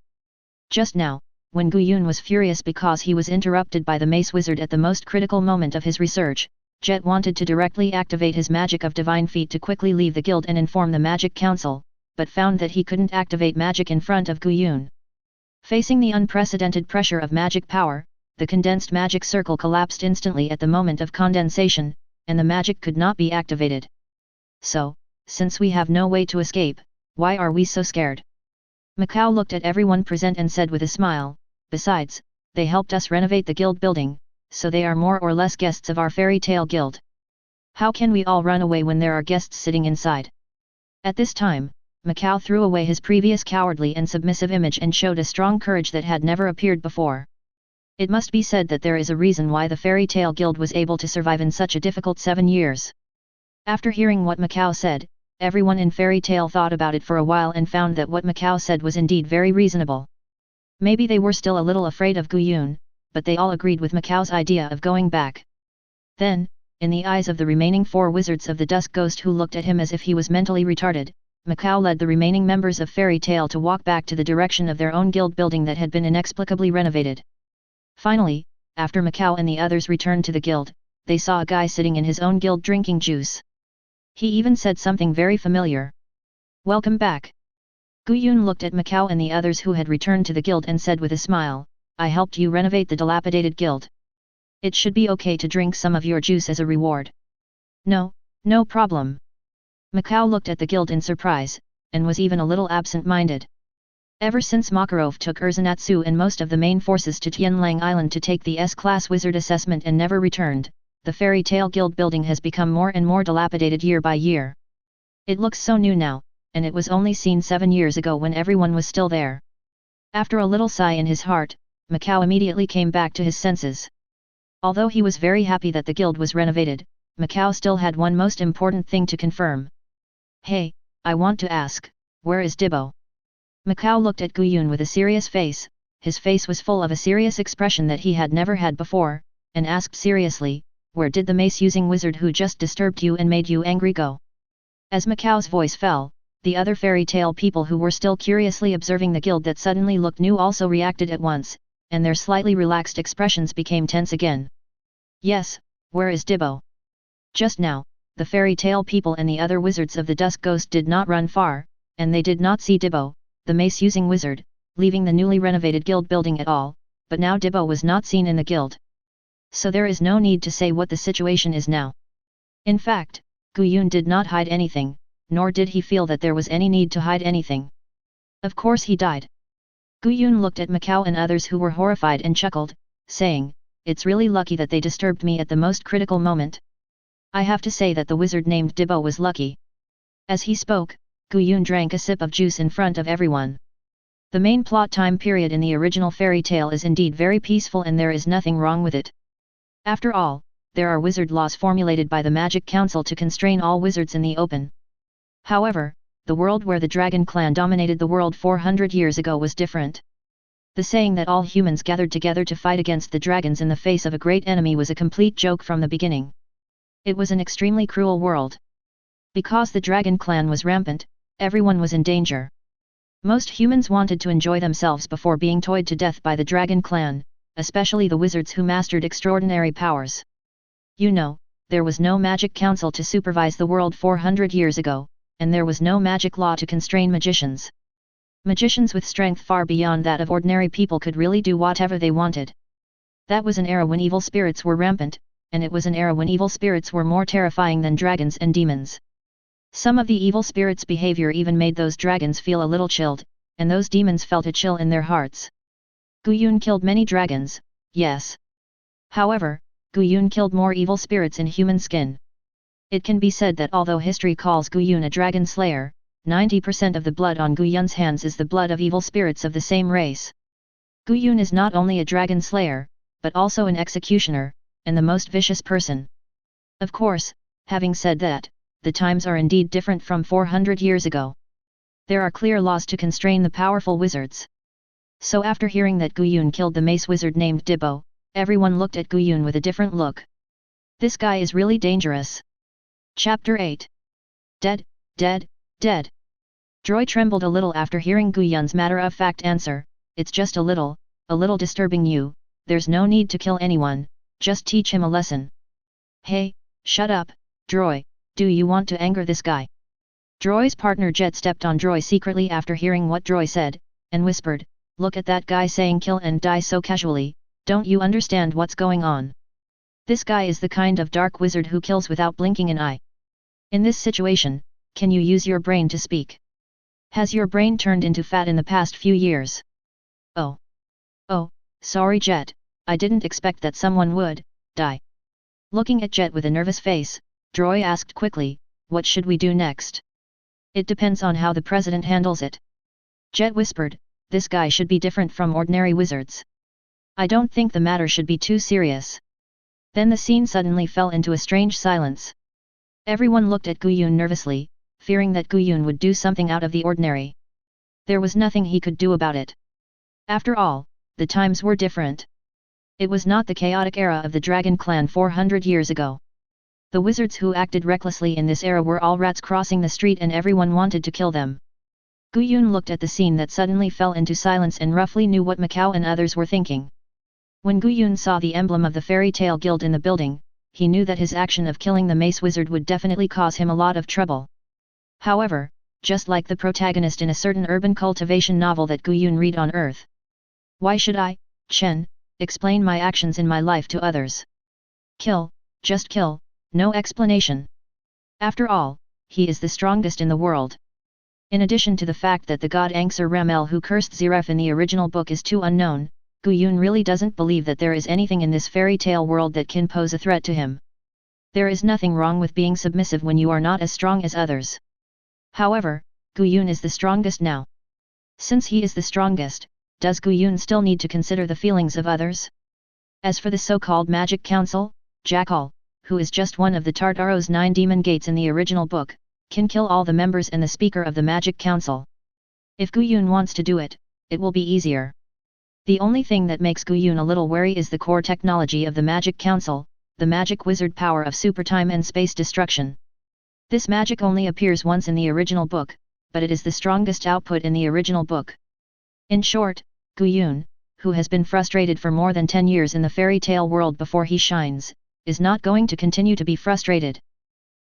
Just now, when Gu Yun was furious because he was interrupted by the mace wizard at the most critical moment of his research, Jet wanted to directly activate his magic of divine feet to quickly leave the guild and inform the Magic Council, but found that he couldn't activate magic in front of Gu Yun. Facing the unprecedented pressure of magic power, the condensed magic circle collapsed instantly at the moment of condensation, and the magic could not be activated. So, since we have no way to escape, why are we so scared? Macau looked at everyone present and said with a smile, besides, they helped us renovate the guild building, so they are more or less guests of our Fairy Tail Guild. How can we all run away when there are guests sitting inside? At this time, Macau threw away his previous cowardly and submissive image and showed a strong courage that had never appeared before. It must be said that there is a reason why the Fairy Tail Guild was able to survive in such a difficult 7 years. After hearing what Macau said, everyone in Fairy Tail thought about it for a while and found that what Macau said was indeed very reasonable. Maybe they were still a little afraid of Gu Yun, but they all agreed with Macau's idea of going back. Then, in the eyes of the remaining 4 wizards of the Dusk Ghost who looked at him as if he was mentally retarded, Macau led the remaining members of Fairy Tail to walk back to the direction of their own guild building that had been inexplicably renovated. Finally, after Macau and the others returned to the guild, they saw a guy sitting in his own guild drinking juice. He even said something very familiar. "Welcome back." Gu Yun looked at Macau and the others who had returned to the guild and said with a smile, "I helped you renovate the dilapidated guild. It should be okay to drink some of your juice as a reward." "No, no problem." Macau looked at the guild in surprise, and was even a little absent-minded. Ever since Makarov took Urzanatsu and most of the main forces to Tianlang Island to take the S-class wizard assessment and never returned, the fairy tale guild building has become more and more dilapidated year by year. It looks so new now, and it was only seen 7 years ago when everyone was still there. After a little sigh in his heart, Macau immediately came back to his senses. Although he was very happy that the guild was renovated, Macau still had one most important thing to confirm. "Hey, I want to ask, where is Dibbo?" Macau looked at Gu Yun with a serious face, his face was full of a serious expression that he had never had before, and asked seriously, "Where did the mace-using wizard who just disturbed you and made you angry go?" As Macau's voice fell, the other fairy tale people who were still curiously observing the guild that suddenly looked new also reacted at once, and their slightly relaxed expressions became tense again. "Yes, where is Dibbo?" Just now, the fairy tale people and the other wizards of the Dusk Ghost did not run far, and they did not see Dibbo, the mace-using wizard, leaving the newly renovated guild building at all, but now Dibbo was not seen in the guild. So there is no need to say what the situation is now. In fact, Gu Yun did not hide anything, nor did he feel that there was any need to hide anything. Of course he died. Gu Yun looked at Macau and others who were horrified and chuckled, saying, "It's really lucky that they disturbed me at the most critical moment. I have to say that the wizard named Dibbo was lucky." As he spoke, Gu Yun drank a sip of juice in front of everyone. The main plot time period in the original fairy tale is indeed very peaceful and there is nothing wrong with it. After all, there are wizard laws formulated by the Magic Council to constrain all wizards in the open. However, the world where the Dragon Clan dominated the world 400 years ago was different. The saying that all humans gathered together to fight against the dragons in the face of a great enemy was a complete joke from the beginning. It was an extremely cruel world. Because the Dragon Clan was rampant, everyone was in danger. Most humans wanted to enjoy themselves before being toyed to death by the Dragon Clan, especially the wizards who mastered extraordinary powers. You know, there was no magic council to supervise the world 400 years ago, and there was no magic law to constrain magicians. Magicians with strength far beyond that of ordinary people could really do whatever they wanted. That was an era when evil spirits were rampant, and it was an era when evil spirits were more terrifying than dragons and demons. Some of the evil spirits' behavior even made those dragons feel a little chilled, and those demons felt a chill in their hearts. Gu Yun killed many dragons, yes. However, Gu Yun killed more evil spirits in human skin. It can be said that although history calls Gu Yun a dragon slayer, 90% of the blood on Gu Yun's hands is the blood of evil spirits of the same race. Gu Yun is not only a dragon slayer, but also an executioner, and the most vicious person. Of course, having said that, the times are indeed different from 400 years ago. There are clear laws to constrain the powerful wizards. So after hearing that Gu Yun killed the mace wizard named Dibbo, everyone looked at Gu Yun with a different look. This guy is really dangerous. Chapter 8. Dead, dead, dead. Joy trembled a little after hearing Gu Yun's matter-of-fact answer, "It's just a little disturbing you, there's no need to kill anyone, just teach him a lesson." "Hey, shut up, Droy, do you want to anger this guy?" Droy's partner Jet stepped on Droy secretly after hearing what Droy said, and whispered, "Look at that guy saying kill and die so casually, don't you understand what's going on? This guy is the kind of dark wizard who kills without blinking an eye. In this situation, can you use your brain to speak? Has your brain turned into fat in the past few years?" Oh, sorry Jet, I didn't expect that someone would die." Looking at Jet with a nervous face, Droy asked quickly, "What should we do next?" "It depends on how the president handles it." Jet whispered, "This guy should be different from ordinary wizards. I don't think the matter should be too serious." Then the scene suddenly fell into a strange silence. Everyone looked at Gu Yun nervously, fearing that Gu Yun would do something out of the ordinary. There was nothing he could do about it. After all, the times were different. It was not the chaotic era of the Dragon Clan 400 years ago. The wizards who acted recklessly in this era were all rats crossing the street and everyone wanted to kill them. Gu Yun looked at the scene that suddenly fell into silence and roughly knew what Macau and others were thinking. When Guyun saw the emblem of the fairy tale guild in the building, he knew that his action of killing the mace wizard would definitely cause him a lot of trouble. However, just like the protagonist in a certain urban cultivation novel that Guyun read on Earth. Why should I, Chen, explain my actions in my life to others? Kill, just kill, no explanation. After all, he is the strongest in the world. In addition to the fact that the god Angsur Ramel who cursed Zeref in the original book is too unknown, Guyun really doesn't believe that there is anything in this fairy tale world that can pose a threat to him. There is nothing wrong with being submissive when you are not as strong as others. However, Guyun is the strongest now. Since he is the strongest, does Guyun still need to consider the feelings of others? As for the so-called Magic Council, Jackal, who is just one of the Tartaro's 9 demon gates in the original book, can kill all the members and the speaker of the Magic Council. If Guyun wants to do it, it will be easier. The only thing that makes Guyun a little wary is the core technology of the Magic Council, the magic wizard power of supertime and space destruction. This magic only appears once in the original book, but it is the strongest output in the original book. In short, Guyun, who has been frustrated for more than 10 years in the fairy tale world before he shines, is not going to continue to be frustrated.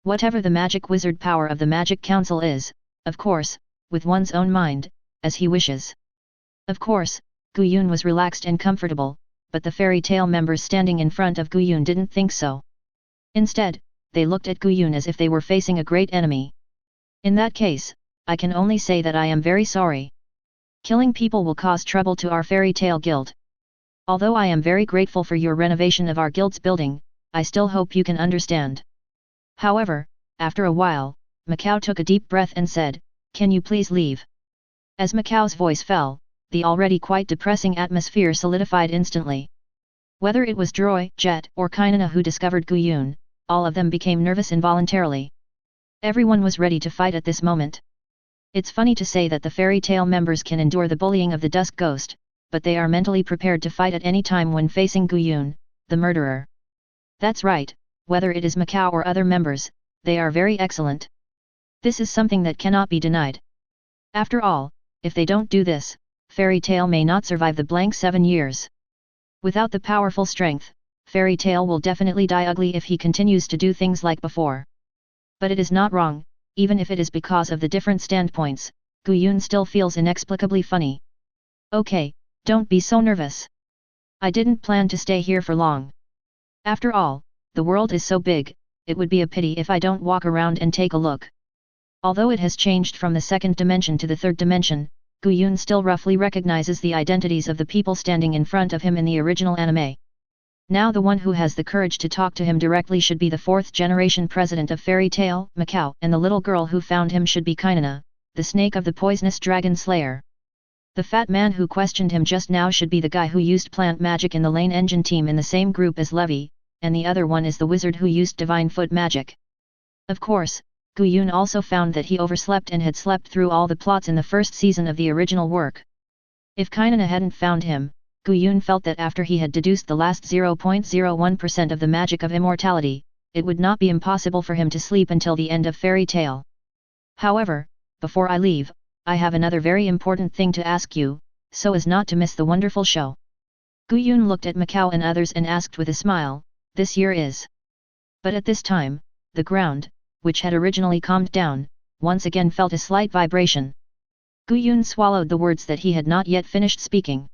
Whatever the magic wizard power of the Magic Council is, of course, with one's own mind, as he wishes. Of course, Guyun was relaxed and comfortable, but the fairy tale members standing in front of Guyun didn't think so. Instead, they looked at Guyun as if they were facing a great enemy. In that case, I can only say that I am very sorry. Killing people will cause trouble to our fairy tale guild. Although I am very grateful for your renovation of our guild's building, I still hope you can understand. However, after a while, Macau took a deep breath and said, "Can you please leave?" As Macau's voice fell, the already quite depressing atmosphere solidified instantly. Whether it was Droy, Jet, or Kainana who discovered Guyun, all of them became nervous involuntarily. Everyone was ready to fight at this moment. It's funny to say that the fairy tale members can endure the bullying of the Dusk Ghost, but they are mentally prepared to fight at any time when facing Guyun, the murderer. That's right, whether it is Macau or other members, they are very excellent. This is something that cannot be denied. After all, if they don't do this, Fairy Tail may not survive the blank 7 years. Without the powerful strength, Fairy Tail will definitely die ugly if he continues to do things like before. But it is not wrong, even if it is because of the different standpoints, Guyun still feels inexplicably funny. Okay, don't be so nervous. I didn't plan to stay here for long. After all, the world is so big, it would be a pity if I don't walk around and take a look. Although it has changed from the 2nd dimension to the 3rd dimension, Guyun still roughly recognizes the identities of the people standing in front of him in the original anime. Now the one who has the courage to talk to him directly should be the 4th generation president of Fairy Tail, Macau, and the little girl who found him should be Kainana, the snake of the poisonous dragon slayer. The fat man who questioned him just now should be the guy who used plant magic in the Lane Engine team in the same group as Levy, and the other one is the wizard who used divine foot magic. Of course, Guyun also found that he overslept and had slept through all the plots in the 1st season of the original work. If Kainana hadn't found him, Guyun felt that after he had deduced the last 0.01% of the magic of immortality, it would not be impossible for him to sleep until the end of Fairy Tail. However, before I leave, I have another very important thing to ask you, so as not to miss the wonderful show. Guyun looked at Macau and others and asked with a smile, "This year is?" But at this time, the ground, which had originally calmed down, once again felt a slight vibration. Guyun swallowed the words that he had not yet finished speaking.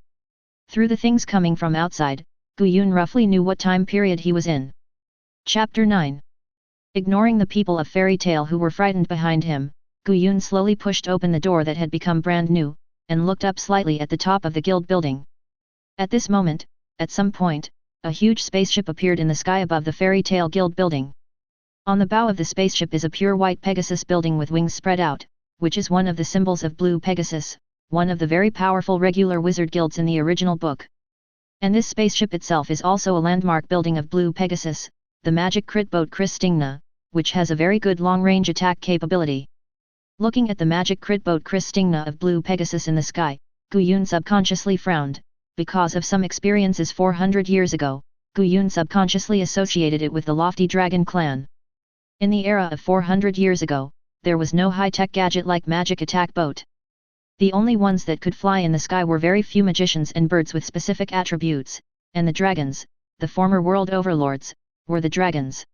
Through the things coming from outside, Guyun roughly knew what time period he was in. Chapter 9. Ignoring the people of Fairy Tail who were frightened behind him, Guyun slowly pushed open the door that had become brand new, and looked up slightly at the top of the guild building. At this moment, at some point, a huge spaceship appeared in the sky above the Fairy Tail Guild building. On the bow of the spaceship is a pure white Pegasus building with wings spread out, which is one of the symbols of Blue Pegasus, one of the very powerful regular wizard guilds in the original book. And this spaceship itself is also a landmark building of Blue Pegasus, the magic crit boat Christina, which has a very good long-range attack capability. Looking at the magic crit boat Christina of Blue Pegasus in the sky, Guyun subconsciously frowned. Because of some experiences 400 years ago, Guyun subconsciously associated it with the lofty dragon clan. In the era of 400 years ago, there was no high-tech gadget like magic attack boat. The only ones that could fly in the sky were very few magicians and birds with specific attributes, and the dragons, the former world overlords, were the dragons.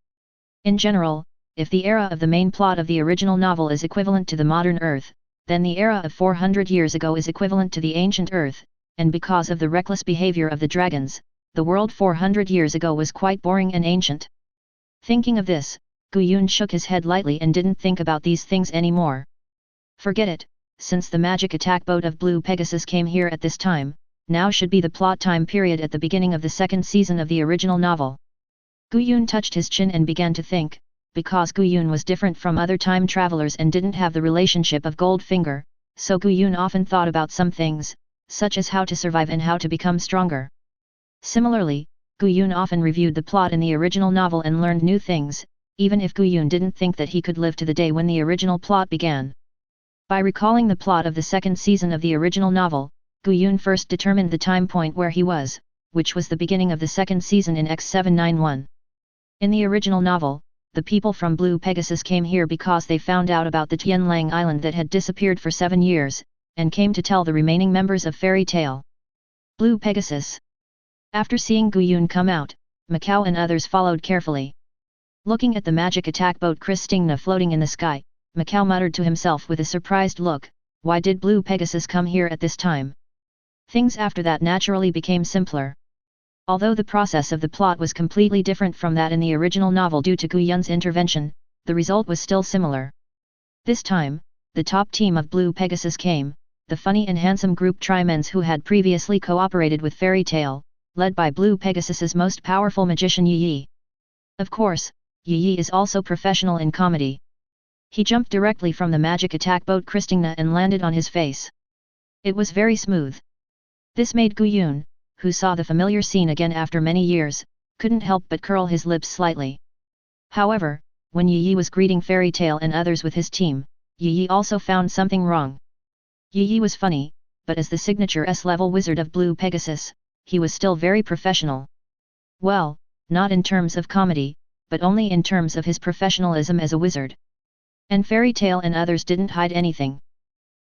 In general, if the era of the main plot of the original novel is equivalent to the modern Earth, then the era of 400 years ago is equivalent to the ancient Earth, and because of the reckless behavior of the dragons, the world 400 years ago was quite boring and ancient. Thinking of this, Gu-yun shook his head lightly and didn't think about these things anymore. Forget it, since the magic attack boat of Blue Pegasus came here at this time, now should be the plot time period at the beginning of the second season of the original novel. Gu-yun touched his chin and began to think, because Gu-yun was different from other time travelers and didn't have the relationship of Goldfinger, so Gu-yun often thought about some things, such as how to survive and how to become stronger. Similarly, Gu-yun often reviewed the plot in the original novel and learned new things, even if Gu-yun didn't think that he could live to the day when the original plot began. By recalling the plot of the second season of the original novel, Gu-yun first determined the time point where he was, which was the beginning of the second season in X791. In the original novel, the people from Blue Pegasus came here because they found out about the Tianlang Island that had disappeared for 7 years, and came to tell the remaining members of Fairy Tail. Blue Pegasus. After seeing Gu-yun come out, Macau and others followed carefully. Looking at the magic attack boat Christina floating in the sky, Macau muttered to himself with a surprised look, why did Blue Pegasus come here at this time? Things after that naturally became simpler. Although the process of the plot was completely different from that in the original novel due to Gu-yun's intervention, the result was still similar. This time, the top team of Blue Pegasus came, the funny and handsome group Trimens who had previously cooperated with Fairy Tail, led by Blue Pegasus's most powerful magician Yi Yi. Of course, Yi Yi is also professional in comedy. He jumped directly from the magic attack boat Christina and landed on his face. It was very smooth. This made Gu-yun, who saw the familiar scene again after many years, couldn't help but curl his lips slightly. However, when Yi Yi was greeting Fairy Tail and others with his team, Yi Yi also found something wrong. Yi Yi was funny, but as the signature S-level wizard of Blue Pegasus, he was still very professional. Well, not in terms of comedy, but only in terms of his professionalism as a wizard. And Fairy Tail and others didn't hide anything.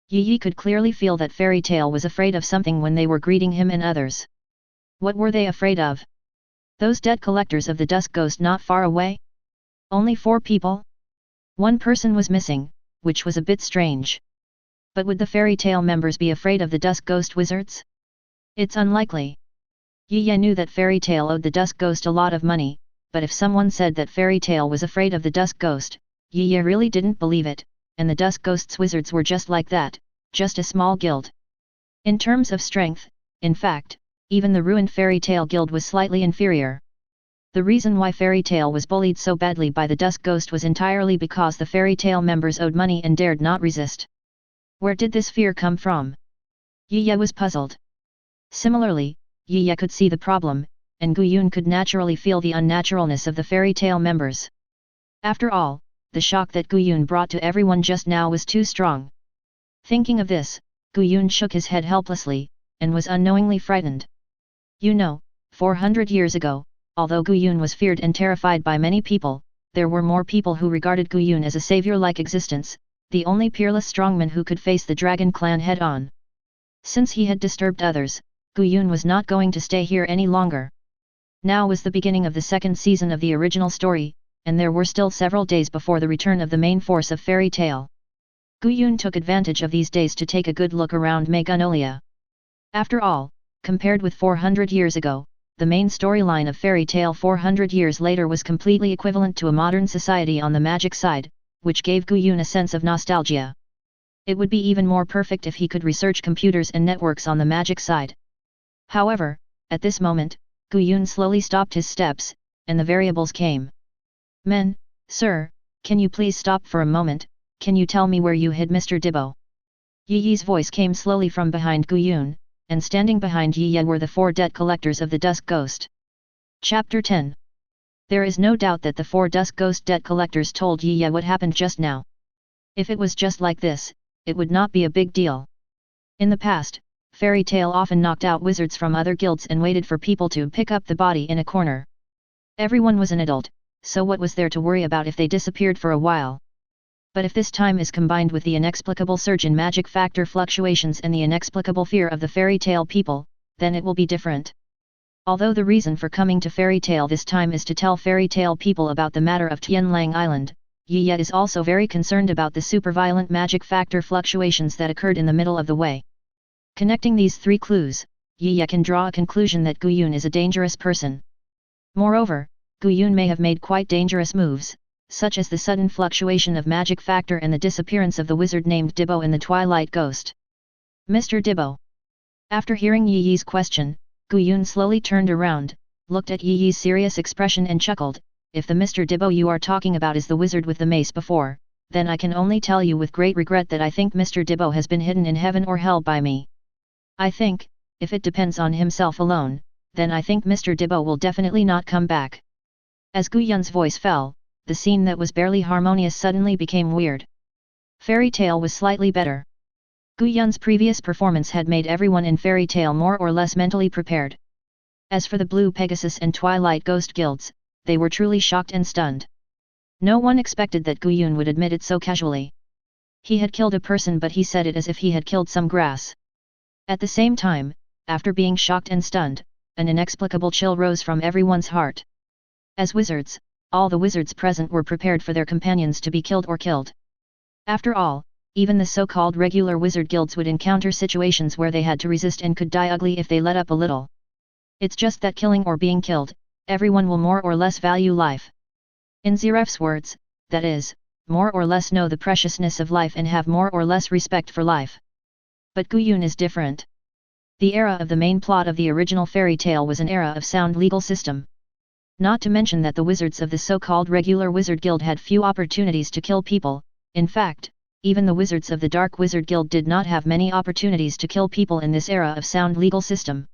Yi Yi could clearly feel that Fairy Tail was afraid of something when they were greeting him and others. What were they afraid of? Those dead collectors of the Dusk Ghost not far away? Only 4 people? 1 person was missing, which was a bit strange. But would the Fairy Tail members be afraid of the Dusk Ghost wizards? It's unlikely. Yi Yi knew that Fairy Tail owed the Dusk Ghost a lot of money, but if someone said that Fairy Tail was afraid of the Dusk Ghost, Yi Yi really didn't believe it, and the Dusk Ghost's wizards were just like that, just a small guild. In terms of strength, in fact, even the ruined Fairy Tail guild was slightly inferior. The reason why Fairy Tail was bullied so badly by the Dusk Ghost was entirely because the Fairy Tail members owed money and dared not resist. Where did this fear come from? Yi Yi was puzzled. Similarly, Yi Yi could see the problem, and Gu-yun could naturally feel the unnaturalness of the Fairy Tail members. After all, the shock that Gu-yun brought to everyone just now was too strong. Thinking of this, Gu-yun shook his head helplessly, and was unknowingly frightened. 400 years ago, although Gu-yun was feared and terrified by many people, there were more people who regarded Gu-yun as a savior-like existence, the only peerless strongman who could face the Dragon Clan head-on. Since he had disturbed others, Gu-yun was not going to stay here any longer. Now was the beginning of the second season of the original story, and there were still several days before the return of the main force of Fairy Tail. Gu-yun took advantage of these days to take a good look around Magnolia. After all, compared with 400 years ago, the main storyline of Fairy Tail 400 years later was completely equivalent to a modern society on the magic side, which gave Gu-yun a sense of nostalgia. It would be even more perfect if he could research computers and networks on the magic side. However, at this moment, Gu-yun slowly stopped his steps, and the variables came. Men, sir, can you please stop for a moment, can you tell me where you hid Mr. Dibbo? Yi Yi's voice came slowly from behind Gu-yun, and standing behind Yi Yi were the 4 debt collectors of the Dusk Ghost. Chapter 10. There is no doubt that the 4 Dusk Ghost debt collectors told Yi Yi what happened just now. If it was just like this, it would not be a big deal. In the past, Fairy Tail often knocked out wizards from other guilds and waited for people to pick up the body in a corner. Everyone was an adult, so what was there to worry about if they disappeared for a while? But if this time is combined with the inexplicable surge in magic factor fluctuations and the inexplicable fear of the Fairy Tail people, then it will be different. Although the reason for coming to Fairy Tale this time is to tell Fairy Tale people about the matter of Tianlang Island, Yi is also very concerned about the super-violent magic factor fluctuations that occurred in the middle of the way. Connecting these three clues, Yi can draw a conclusion that Guyun is a dangerous person. Moreover, Guyun may have made quite dangerous moves, such as the sudden fluctuation of magic factor and the disappearance of the wizard named Dibbo in the Twilight Ghost. Mr. Dibbo. After hearing Yi's question, Guyun slowly turned around, looked at Yi's serious expression and chuckled, "If the Mr. Dibbo you are talking about is the wizard with the mace before, then I can only tell you with great regret that I think Mr. Dibbo has been hidden in heaven or hell by me. I think, if it depends on himself alone, then I think Mr. Dibbo will definitely not come back." As Guyun's voice fell, the scene that was barely harmonious suddenly became weird. Fairy Tale was slightly better. Guyun's previous performance had made everyone in Fairy Tale more or less mentally prepared. As for the Blue Pegasus and Twilight Ghost guilds, they were truly shocked and stunned. No one expected that Guyun would admit it so casually. He had killed a person, but he said it as if he had killed some grass. At the same time, after being shocked and stunned, an inexplicable chill rose from everyone's heart. As wizards, all the wizards present were prepared for their companions to be killed or killed. After all, even the so-called regular wizard guilds would encounter situations where they had to resist and could die ugly if they let up a little. It's just that killing or being killed, everyone will more or less value life. In Zeref's words, that is, more or less know the preciousness of life and have more or less respect for life. But Guyun is different. The era of the main plot of the original Fairy Tale was an era of sound legal system. Not to mention that the wizards of the so-called regular wizard guild had few opportunities to kill people. In fact, even the wizards of the Dark Wizard Guild did not have many opportunities to kill people in this era of sound legal system.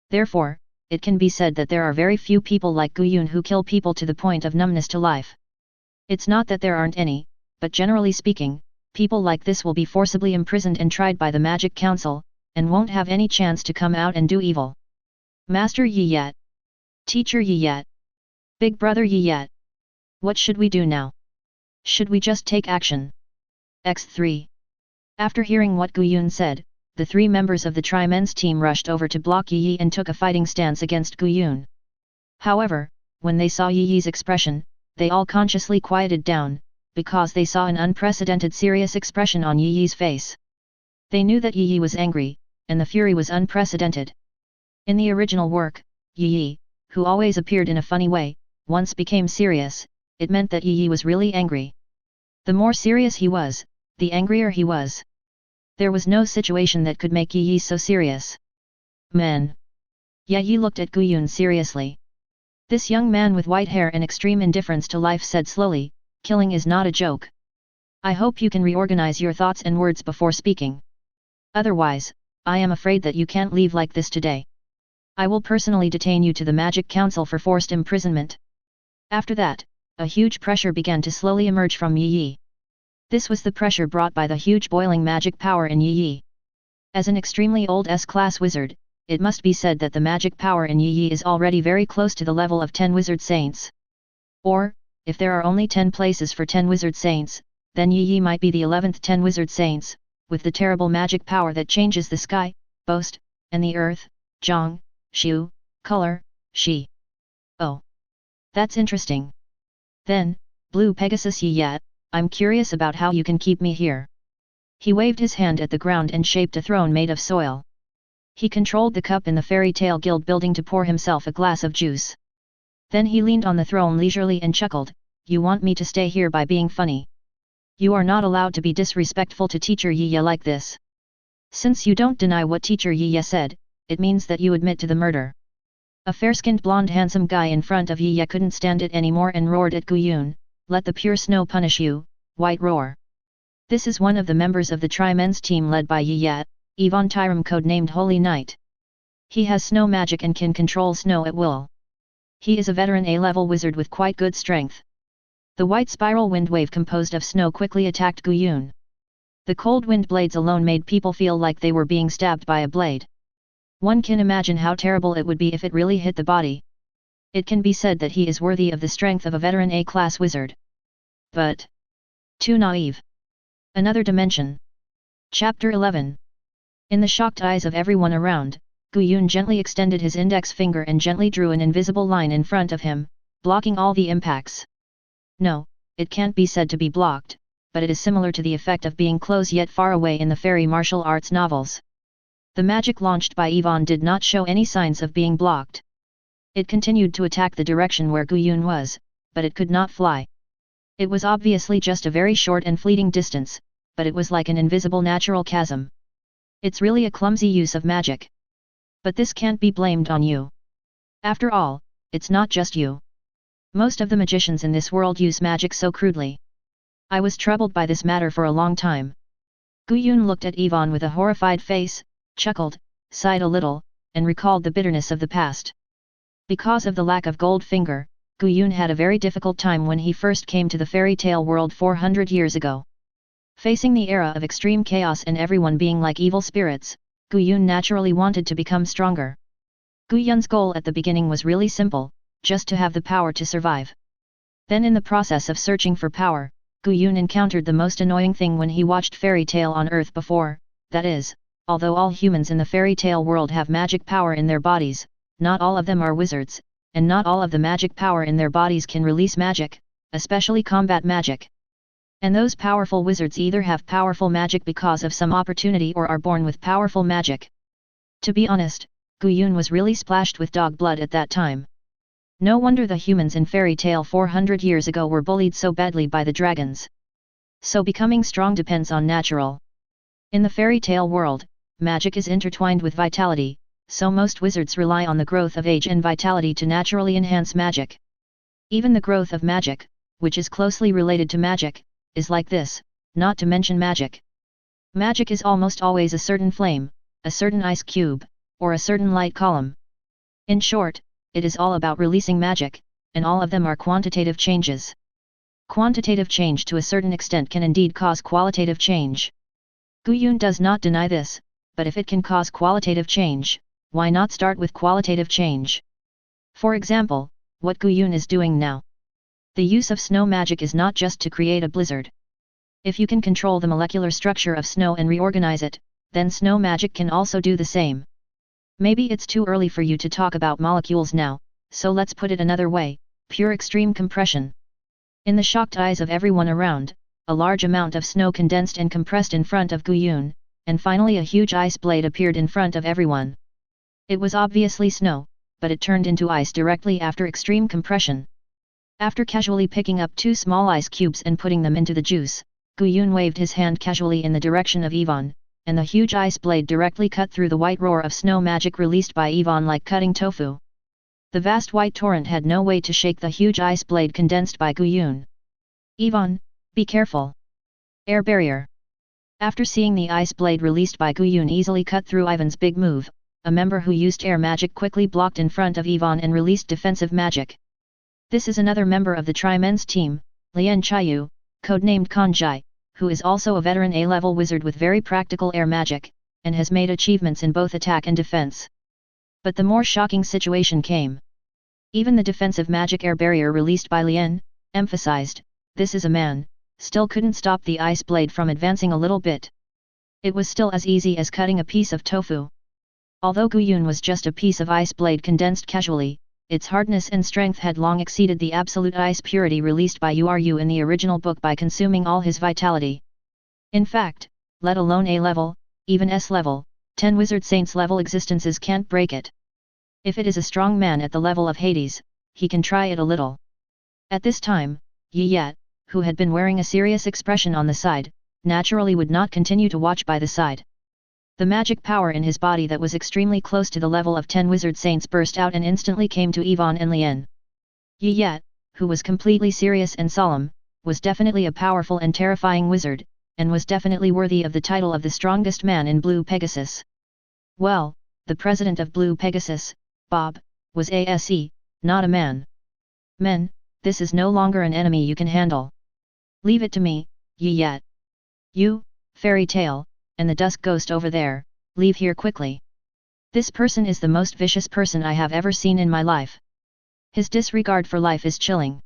Therefore, it can be said that there are very few people like Guyun who kill people to the point of numbness to life. It's not that there aren't any, but generally speaking, people like this will be forcibly imprisoned and tried by the Magic Council, and won't have any chance to come out and do evil. Master Yi. Teacher Yi. Big Brother Yi. What should we do now? Should we just take action? X3. After hearing what Guyun said, the three members of the Tri-Men's team rushed over to block Yi and took a fighting stance against Guyun. However, when they saw Yi's expression, they all consciously quieted down, because they saw an unprecedented serious expression on Yi's face. They knew that Yi was angry, and the fury was unprecedented. In the original work, Yi, who always appeared in a funny way, once became serious. It meant that Yi was really angry. The more serious he was, the angrier he was. There was no situation that could make Yi so serious. "Men." Yi looked at Guyun seriously. This young man with white hair and extreme indifference to life said slowly, "Killing is not a joke. I hope you can reorganize your thoughts and words before speaking. Otherwise, I am afraid that you can't leave like this today. I will personally detain you to the Magic Council for forced imprisonment." After that, a huge pressure began to slowly emerge from Yi. This was the pressure brought by the huge boiling magic power in Yi. As an extremely old S-class wizard, it must be said that the magic power in Yi is already very close to the level of 10 wizard saints. Or, if there are only 10 places for 10 wizard saints, then Yi might be the 11th 10 wizard saints, with the terrible magic power that changes the sky, boast, and the earth, Zhang, Shu, color, Shi. Oh. That's interesting. Then, Blue Pegasus Yi, I'm curious about how you can keep me here. He waved his hand at the ground and shaped a throne made of soil. He controlled the cup in the Fairy Tale Guild building to pour himself a glass of juice. Then he leaned on the throne leisurely and chuckled, "You want me to stay here by being funny? You are not allowed to be disrespectful to Teacher Yi like this. Since you don't deny what Teacher Yi said, it means that you admit to the murder." A fair-skinned blonde handsome guy in front of Yi couldn't stand it anymore and roared at Guyun, "Let the pure snow punish you, white roar." This is one of the members of the Tri-Men's team led by Yi, Yvonne Tyram codenamed Holy Knight. He has snow magic and can control snow at will. He is a veteran A-level wizard with quite good strength. The white spiral wind wave composed of snow quickly attacked Guyun. The cold wind blades alone made people feel like they were being stabbed by a blade. One can imagine how terrible it would be if it really hit the body. It can be said that he is worthy of the strength of a veteran A-class wizard. But too naive. Another dimension. Chapter 11. In the shocked eyes of everyone around, Gu Yun gently extended his index finger and gently drew an invisible line in front of him, blocking all the impacts. No, it can't be said to be blocked, but it is similar to the effect of being close yet far away in the fairy martial arts novels. The magic launched by Yvonne did not show any signs of being blocked. It continued to attack the direction where Gu Yun was, but it could not fly. It was obviously just a very short and fleeting distance, but it was like an invisible natural chasm. It's really a clumsy use of magic. But this can't be blamed on you. After all, it's not just you. Most of the magicians in this world use magic so crudely. I was troubled by this matter for a long time. Gu Yun looked at Yvonne with a horrified face, chuckled, sighed a little, and recalled the bitterness of the past. Because of the lack of gold finger, Gu Yun had a very difficult time when he first came to the fairy tale world 400 years ago. Facing the era of extreme chaos and everyone being like evil spirits, Gu Yun naturally wanted to become stronger. Gu Yun's goal at the beginning was really simple, just to have the power to survive. Then in the process of searching for power, Gu Yun encountered the most annoying thing when he watched fairy tale on Earth before, that is, although all humans in the fairy tale world have magic power in their bodies, not all of them are wizards, and not all of the magic power in their bodies can release magic, especially combat magic. And those powerful wizards either have powerful magic because of some opportunity or are born with powerful magic. To be honest, Gu Yun was really splashed with dog blood at that time. No wonder the humans in fairy tale 400 years ago were bullied so badly by the dragons. So becoming strong depends on natural. In the fairy tale world, magic is intertwined with vitality, so most wizards rely on the growth of age and vitality to naturally enhance magic. Even the growth of magic, which is closely related to magic, is like this, not to mention magic. Magic is almost always a certain flame, a certain ice cube, or a certain light column. In short, it is all about releasing magic, and all of them are quantitative changes. Quantitative change to a certain extent can indeed cause qualitative change. Gu Yun does not deny this, but if it can cause qualitative change, why not start with qualitative change? For example, what Gu Yun is doing now. The use of snow magic is not just to create a blizzard. If you can control the molecular structure of snow and reorganize it, then snow magic can also do the same. Maybe it's too early for you to talk about molecules now, so let's put it another way, pure extreme compression. In the shocked eyes of everyone around, a large amount of snow condensed and compressed in front of Gu Yun, and finally a huge ice blade appeared in front of everyone. It was obviously snow, but it turned into ice directly after extreme compression. After casually picking up 2 small ice cubes and putting them into the juice, Gu Yun waved his hand casually in the direction of Yvonne, and the huge ice blade directly cut through the white roar of snow magic released by Yvonne like cutting tofu. The vast white torrent had no way to shake the huge ice blade condensed by Gu Yun. Yvonne, be careful. Air barrier. After seeing the ice blade released by Gu Yun easily cut through Ivan's big move, a member who used air magic quickly blocked in front of Yvonne and released defensive magic. This is another member of the Tri-Men's team, Lian Chiyu, codenamed Kanjai, who is also a veteran A-level wizard with very practical air magic, and has made achievements in both attack and defense. But the more shocking situation came. Even the defensive magic air barrier released by Lian, emphasized, this is a man, still couldn't stop the ice blade from advancing a little bit. It was still as easy as cutting a piece of tofu. Although Gu Yun was just a piece of ice blade condensed casually, its hardness and strength had long exceeded the absolute ice purity released by Uru in the original book by consuming all his vitality. In fact, let alone A-level, even S-level, 10 wizard saints level existences can't break it. If it is a strong man at the level of Hades, he can try it a little. At this time, Yi Yat, who had been wearing a serious expression on the side, naturally would not continue to watch by the side. The magic power in his body that was extremely close to the level of 10 wizard saints burst out and instantly came to Yvonne and Lian. Yi Yat, who was completely serious and solemn, was definitely a powerful and terrifying wizard, and was definitely worthy of the title of the strongest man in Blue Pegasus. Well, the president of Blue Pegasus, Bob, was ASE, not a man. Men, this is no longer an enemy you can handle. Leave it to me, Yi Yat. You, fairy tale, and the dusk ghost over there, leave here quickly. This person is the most vicious person I have ever seen in my life. His disregard for life is chilling.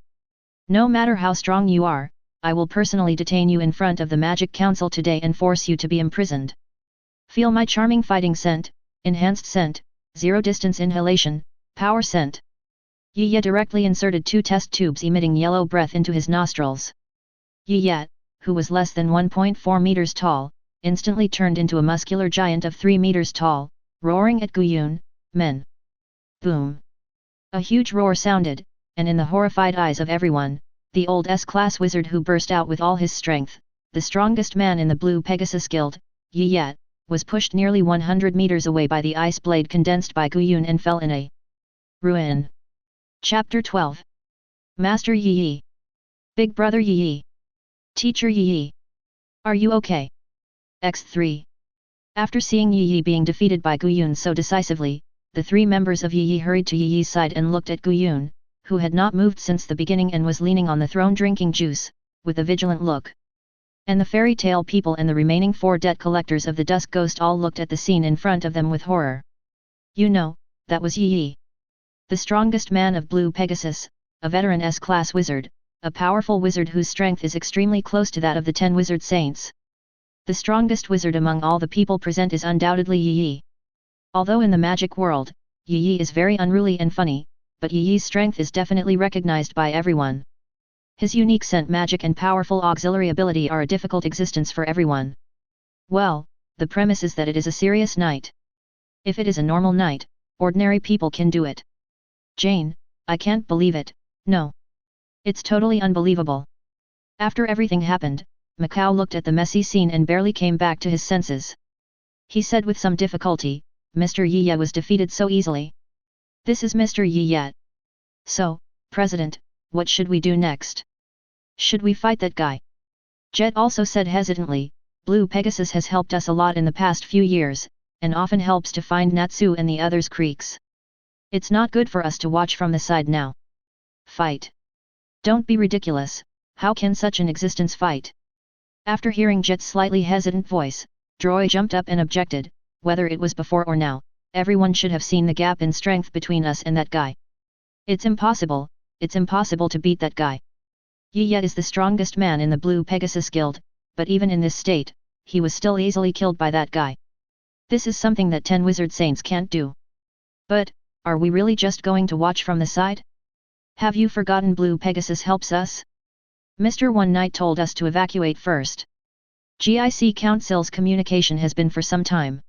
No matter how strong you are, I will personally detain you in front of the Magic Council today and force you to be imprisoned. Feel my charming fighting scent, enhanced scent, 0 distance inhalation, power scent. Yi directly inserted 2 test tubes emitting yellow breath into his nostrils. Yi, who was less than 1.4 meters tall, instantly turned into a muscular giant of 3 meters tall, roaring at Guyun, "Men!" Boom! A huge roar sounded, and in the horrified eyes of everyone, the old S-class wizard who burst out with all his strength, the strongest man in the Blue Pegasus Guild, Yi, was pushed nearly 100 meters away by the ice blade condensed by Guyun and fell in a ruin. Chapter 12. Master Yi. Big Brother Yi. Teacher Yi. Are you okay? X3. After seeing Yi being defeated by Guyun so decisively, the 3 members of Yi hurried to Yi's side and looked at Guyun, who had not moved since the beginning and was leaning on the throne drinking juice, with a vigilant look. And the fairy tale people and the remaining 4 debt collectors of the Dusk Ghost all looked at the scene in front of them with horror. You know, that was Yi. The strongest man of Blue Pegasus, a veteran S-class wizard, a powerful wizard whose strength is extremely close to that of the 10 wizard saints. The strongest wizard among all the people present is undoubtedly Yi. Although in the magic world, Yi is very unruly and funny, but Yi's strength is definitely recognized by everyone. His unique scent magic and powerful auxiliary ability are a difficult existence for everyone. Well, the premise is that it is a serious night. If it is a normal night, ordinary people can do it. Jane, I can't believe it, no. It's totally unbelievable. After everything happened, Macau looked at the messy scene and barely came back to his senses. He said with some difficulty, Mr. Yi was defeated so easily. This is Mr. Yi. So, President, what should we do next? Should we fight that guy? Jet also said hesitantly, Blue Pegasus has helped us a lot in the past few years, and often helps to find Natsu and the others' creeks. It's not good for us to watch from the side now. Fight. Don't be ridiculous, how can such an existence fight? After hearing Jet's slightly hesitant voice, Droy jumped up and objected, whether it was before or now, everyone should have seen the gap in strength between us and that guy. It's impossible to beat that guy. Yi is the strongest man in the Blue Pegasus Guild, but even in this state, he was still easily killed by that guy. This is something that 10 wizard saints can't do. But, are we really just going to watch from the side? Have you forgotten Blue Pegasus helps us? Mr. One Knight told us to evacuate first. GIC Council's communication has been for some time.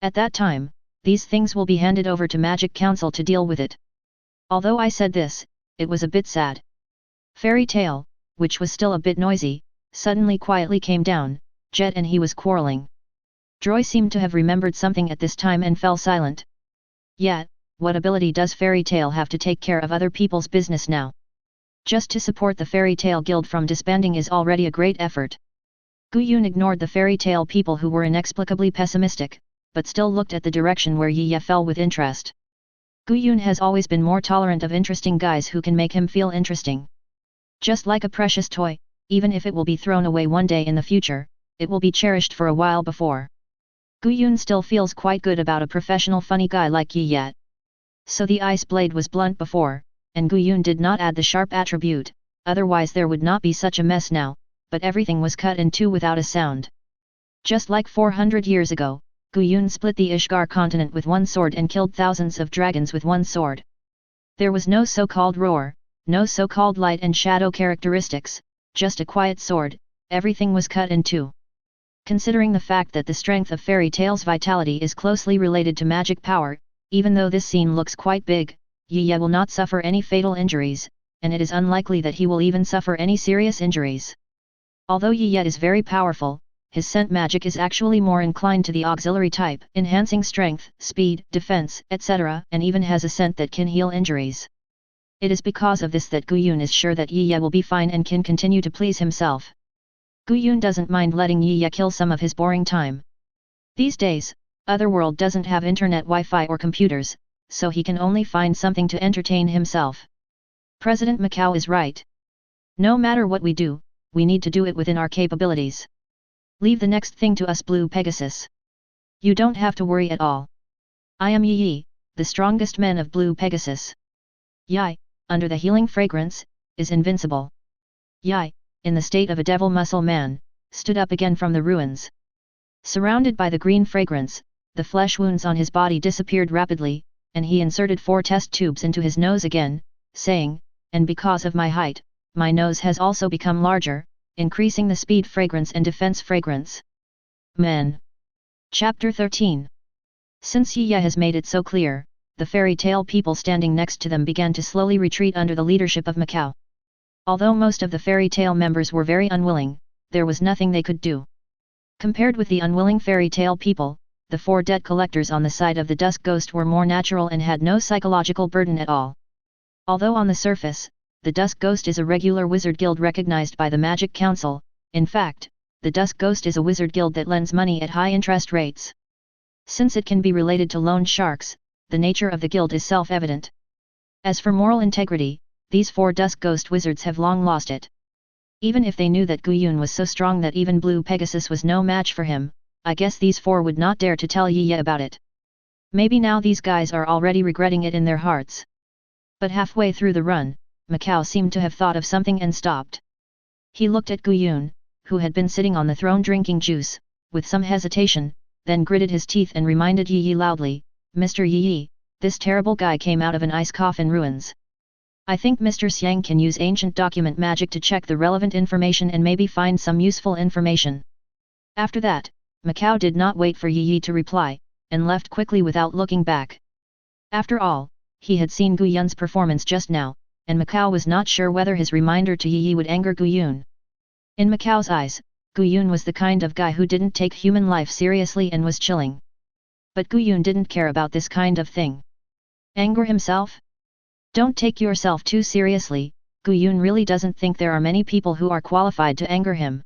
At that time, these things will be handed over to Magic Council to deal with it. Although I said this, it was a bit sad. Fairy Tale, which was still a bit noisy, suddenly quietly came down, Jet and he was quarreling. Droy seemed to have remembered something at this time and fell silent. Yet, what ability does Fairy Tale have to take care of other people's business now? Just to support the Fairy Tale Guild from disbanding is already a great effort. Guyun ignored the Fairy Tale people who were inexplicably pessimistic, but still looked at the direction where Yi fell with interest. Guyun has always been more tolerant of interesting guys who can make him feel interesting. Just like a precious toy, even if it will be thrown away one day in the future, it will be cherished for a while before. Guyun still feels quite good about a professional funny guy like Yi yet. So the ice blade was blunt before, and Guyun did not add the sharp attribute, otherwise there would not be such a mess now, but everything was cut in two without a sound. Just like 400 years ago, Guyun split the Ishgar continent with one sword and killed thousands of dragons with one sword. There was no so-called roar, no so-called light and shadow characteristics, just a quiet sword, everything was cut in two. Considering the fact that the strength of Fairy Tale's vitality is closely related to magic power, even though this scene looks quite big, Yi will not suffer any fatal injuries, and it is unlikely that he will even suffer any serious injuries. Although Yi is very powerful, his scent magic is actually more inclined to the auxiliary type, enhancing strength, speed, defense, etc., and even has a scent that can heal injuries. It is because of this that Guyun is sure that Yi will be fine and can continue to please himself. Guyun doesn't mind letting Yi kill some of his boring time. These days, Otherworld doesn't have internet Wi-Fi or computers, so he can only find something to entertain himself. President Macau is right. No matter what we do, we need to do it within our capabilities. Leave the next thing to us, Blue Pegasus. You don't have to worry at all. I am Yi, the strongest man of Blue Pegasus. Yi, under the healing fragrance, is invincible. Yi, in the state of a devil muscle man, stood up again from the ruins. Surrounded by the green fragrance, the flesh wounds on his body disappeared rapidly, and he inserted 4 test tubes into his nose again, saying, "And because of my height, my nose has also become larger, increasing the speed fragrance and defense fragrance." Men. Chapter 13. Since Yi has made it so clear, the fairy tale people standing next to them began to slowly retreat under the leadership of Macau. Although most of the fairy tale members were very unwilling, there was nothing they could do. Compared with the unwilling fairy tale people, the 4 debt collectors on the side of the Dusk Ghost were more natural and had no psychological burden at all. Although on the surface, the Dusk Ghost is a regular wizard guild recognized by the Magic Council, in fact, the Dusk Ghost is a wizard guild that lends money at high interest rates. Since it can be related to loan sharks, the nature of the guild is self-evident. As for moral integrity, these 4 Dusk Ghost wizards have long lost it. Even if they knew that Guyun was so strong that even Blue Pegasus was no match for him, I guess these 4 would not dare to tell Yi about it. Maybe now these guys are already regretting it in their hearts. But halfway through the run, Macau seemed to have thought of something and stopped. He looked at Guyun, who had been sitting on the throne drinking juice, with some hesitation, then gritted his teeth and reminded Yi loudly, "Mr. Yi, this terrible guy came out of an ice coffin ruins. I think Mr. Xiang can use ancient document magic to check the relevant information and maybe find some useful information." After that, Macau did not wait for Yi to reply, and left quickly without looking back. After all, he had seen Guyun's performance just now, and Macau was not sure whether his reminder to Yi would anger Guyun. In Macau's eyes, Guyun was the kind of guy who didn't take human life seriously and was chilling. But Guyun didn't care about this kind of thing. Anger himself? Don't take yourself too seriously, Guyun really doesn't think there are many people who are qualified to anger him.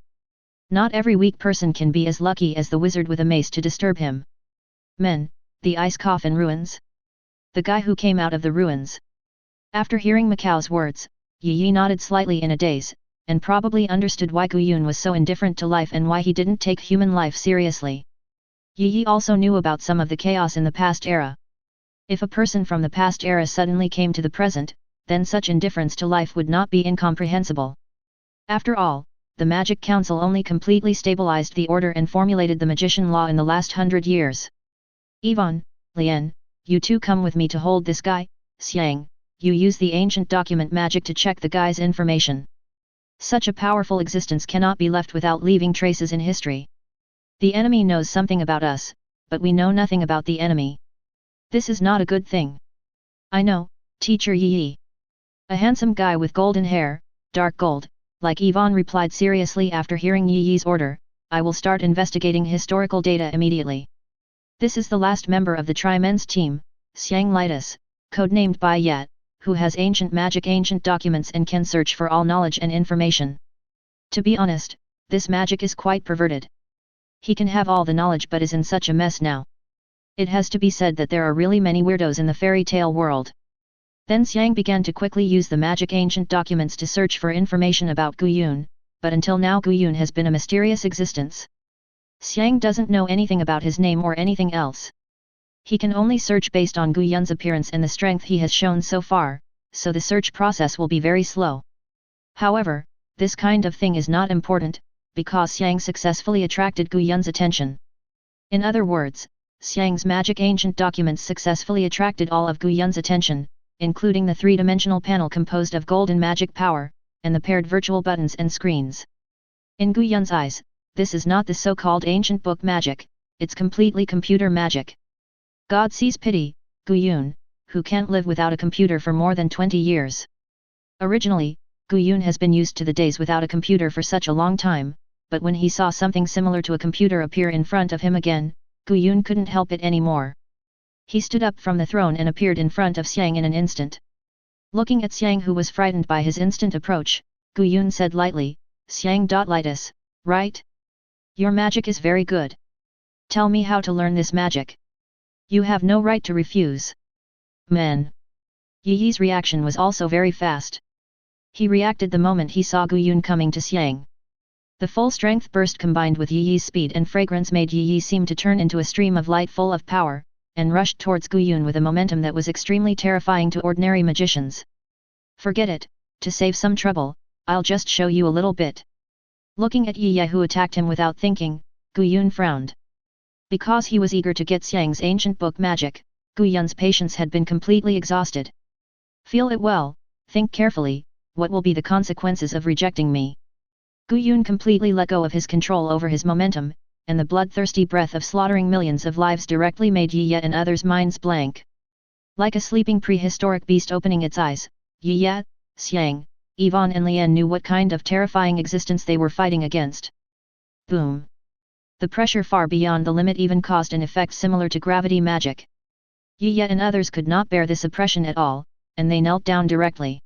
Not every weak person can be as lucky as the wizard with a mace to disturb him. Men, the ice coffin ruins? The guy who came out of the ruins. After hearing Macau's words, Yi nodded slightly in a daze, and probably understood why Guyun was so indifferent to life and why he didn't take human life seriously. Yi also knew about some of the chaos in the past era. If a person from the past era suddenly came to the present, then such indifference to life would not be incomprehensible. After all, the Magic Council only completely stabilized the order and formulated the magician law in the last 100 years. Yvonne, Lian, you two come with me to hold this guy. Xiang, you use the ancient document magic to check the guy's information. Such a powerful existence cannot be left without leaving traces in history. The enemy knows something about us, but we know nothing about the enemy. This is not a good thing. I know, Teacher Yi. A handsome guy with golden hair, dark gold, like Yvonne replied seriously after hearing Yi's order, I will start investigating historical data immediately. This is the last member of the Tri-Men's team, Xiang Litus, codenamed Bai Yat, who has ancient documents and can search for all knowledge and information. To be honest, this magic is quite perverted. He can have all the knowledge but is in such a mess now. It has to be said that there are really many weirdos in the fairy tale world. Then Xiang began to quickly use the magic ancient documents to search for information about Guyun, but until now Guyun has been a mysterious existence. Xiang doesn't know anything about his name or anything else. He can only search based on Guyun's appearance and the strength he has shown so far, so the search process will be very slow. However, this kind of thing is not important, because Xiang successfully attracted Guyun's attention. In other words, Xiang's magic ancient documents successfully attracted all of Guyun's attention, including the three-dimensional panel composed of golden magic power, and the paired virtual buttons and screens. In Guyun's eyes, this is not the so-called ancient book magic, it's completely computer magic. God sees pity, Guyun, who can't live without a computer for more than 20 years. Originally, Guyun has been used to the days without a computer for such a long time, but when he saw something similar to a computer appear in front of him again, Guyun couldn't help it anymore. He stood up from the throne and appeared in front of Xiang in an instant. Looking at Xiang, who was frightened by his instant approach, Guyun said lightly, Xiang.Litus, right? Your magic is very good. Tell me how to learn this magic. You have no right to refuse. Men. Yi's reaction was also very fast. He reacted the moment he saw Guyun coming to Xiang. The full strength burst combined with Yi's speed and fragrance made Yi seem to turn into a stream of light full of power, and rushed towards Guyun with a momentum that was extremely terrifying to ordinary magicians. Forget it, to save some trouble, I'll just show you a little bit. Looking at Yi who attacked him without thinking, Guyun frowned. Because he was eager to get Xiang's ancient book magic, Gu Yun's patience had been completely exhausted. Feel it well, think carefully, what will be the consequences of rejecting me? Gu Yun completely let go of his control over his momentum, and the bloodthirsty breath of slaughtering millions of lives directly made Yi Ye and others' minds blank. Like a sleeping prehistoric beast opening its eyes, Yi Ye, Xiang, Yvonne and Lian knew what kind of terrifying existence they were fighting against. Boom! The pressure far beyond the limit even caused an effect similar to gravity magic. Yi Ye and others could not bear this oppression at all, and they knelt down directly.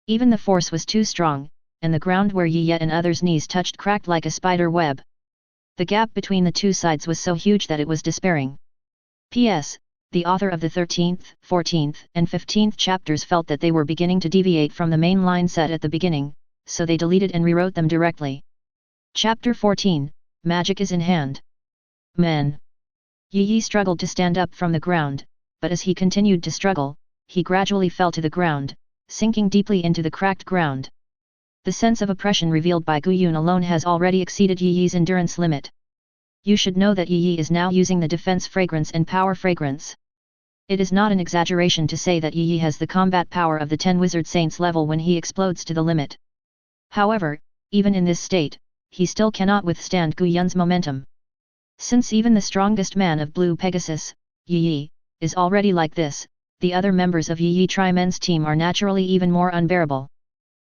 Even the force was too strong, and the ground where Yi Ye and others' knees touched cracked like a spider web. The gap between the two sides was so huge that it was despairing. P.S. The author of the 13th, 14th, and 15th chapters felt that they were beginning to deviate from the main line set at the beginning, so they deleted and rewrote them directly. Chapter 14, Magic is in Hand. Men. Yi Ye struggled to stand up from the ground, but as he continued to struggle, he gradually fell to the ground, sinking deeply into the cracked ground. The sense of oppression revealed by Gu Yun alone has already exceeded Yi Ye's endurance limit. You should know that Yi Ye is now using the defense fragrance and power fragrance. It is not an exaggeration to say that Yi Ye has the combat power of the 10 wizard saints level when he explodes to the limit. However, even in this state, he still cannot withstand Gu Yun's momentum. Since even the strongest man of Blue Pegasus, Yi Ye, is already like this, the other members of Yi Ye Tri-Men's team are naturally even more unbearable.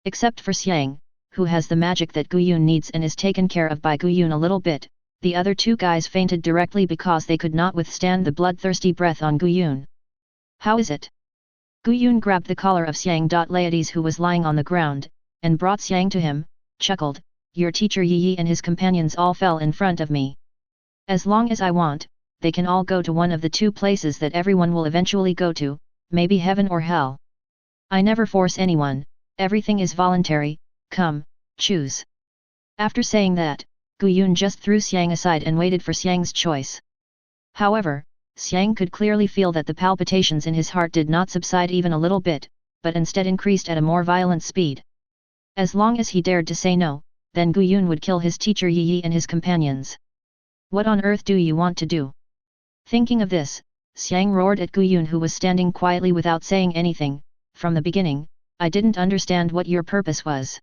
Except for Xiang, who has the magic that Gu Yun needs and is taken care of by Gu Yun a little bit, the other two guys fainted directly because they could not withstand the bloodthirsty breath on Gu Yun. How is it? Gu Yun grabbed the collar of Xiang. Laertes, who was lying on the ground, and brought Xiang to him, chuckled, your teacher Yi Ye and his companions all fell in front of me. As long as I want, they can all go to one of the two places that everyone will eventually go to, maybe heaven or hell. I never force anyone, everything is voluntary, come, choose. After saying that, Gu Yun just threw Xiang aside and waited for Xiang's choice. However, Xiang could clearly feel that the palpitations in his heart did not subside even a little bit, but instead increased at a more violent speed. As long as he dared to say no, then Gu Yun would kill his teacher Yi Ye and his companions. What on earth do you want to do? Thinking of this, Xiang roared at Gu Yun, who was standing quietly without saying anything. From the beginning, I didn't understand what your purpose was.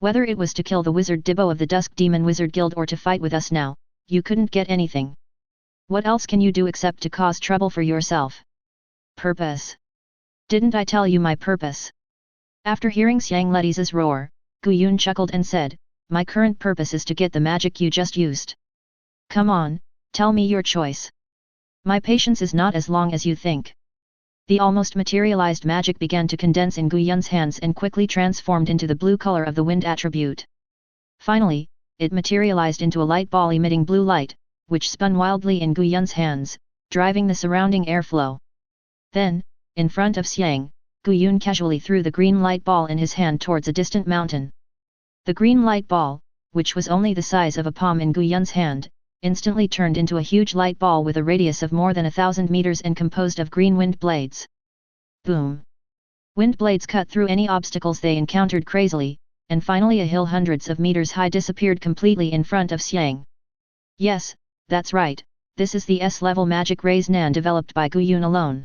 Whether it was to kill the wizard Dibbo of the Dusk Demon Wizard Guild or to fight with us now, you couldn't get anything. What else can you do except to cause trouble for yourself? Purpose? Didn't I tell you my purpose? After hearing Xiang Letti's roar, Gu Yun chuckled and said, my current purpose is to get the magic you just used. Come on, tell me your choice. My patience is not as long as you think. The almost materialized magic began to condense in Gu Yun's hands and quickly transformed into the blue color of the wind attribute. Finally, it materialized into a light ball emitting blue light, which spun wildly in Gu Yun's hands, driving the surrounding airflow. Then, in front of Xiang, Gu Yun casually threw the green light ball in his hand towards a distant mountain. The green light ball, which was only the size of a palm in Gu Yun's hand, instantly turned into a huge light ball with a radius of more than 1,000 meters and composed of green wind blades. Boom! Wind blades cut through any obstacles they encountered crazily, and finally a hill hundreds of meters high disappeared completely in front of Xiang. Yes, that's right, this is the S-level magic Raise Nan developed by Gu Yun alone.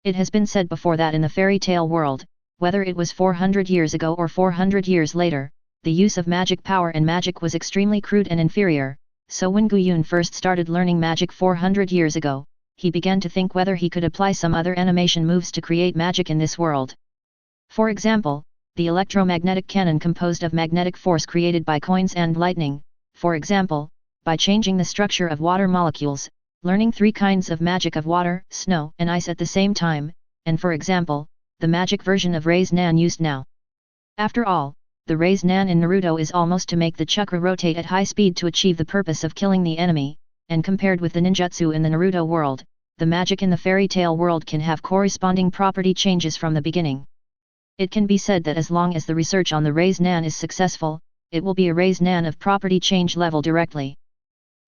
It has been said before that in the fairy tale world, whether it was 400 years ago or 400 years later, the use of magic power and magic was extremely crude and inferior. So when Gu Yun first started learning magic 400 years ago, he began to think whether he could apply some other animation moves to create magic in this world. For example, the electromagnetic cannon composed of magnetic force created by coins and lightning, for example, by changing the structure of water molecules, learning 3 kinds of magic of water, snow and ice at the same time, and for example, the magic version of Raise Nan used now. After all, the Raise Nan in Naruto is almost to make the chakra rotate at high speed to achieve the purpose of killing the enemy, and compared with the ninjutsu in the Naruto world, the magic in the fairy tale world can have corresponding property changes from the beginning. It can be said that as long as the research on the Raise Nan is successful, it will be a Raise Nan of property change level directly.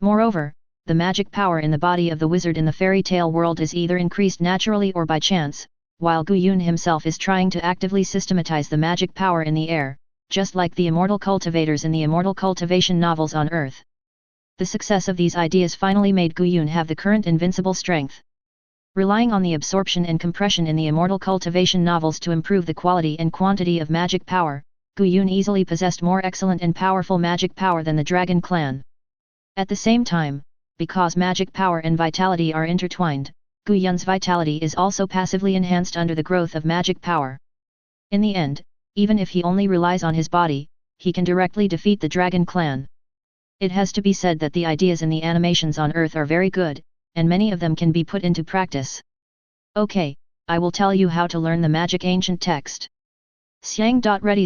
Moreover, the magic power in the body of the wizard in the fairy tale world is either increased naturally or by chance, while Gu Yun himself is trying to actively systematize the magic power in the air, just like the immortal cultivators in the immortal cultivation novels on Earth. The success of these ideas finally made Gu Yun have the current invincible strength. Relying on the absorption and compression in the immortal cultivation novels to improve the quality and quantity of magic power, Gu Yun easily possessed more excellent and powerful magic power than the Dragon Clan. At the same time, because magic power and vitality are intertwined, Gu Yun's vitality is also passively enhanced under the growth of magic power. In the end, even if he only relies on his body, he can directly defeat the Dragon Clan. It has to be said that the ideas in the animations on Earth are very good, and many of them can be put into practice. Okay, I will tell you how to learn the magic ancient text. Xiang.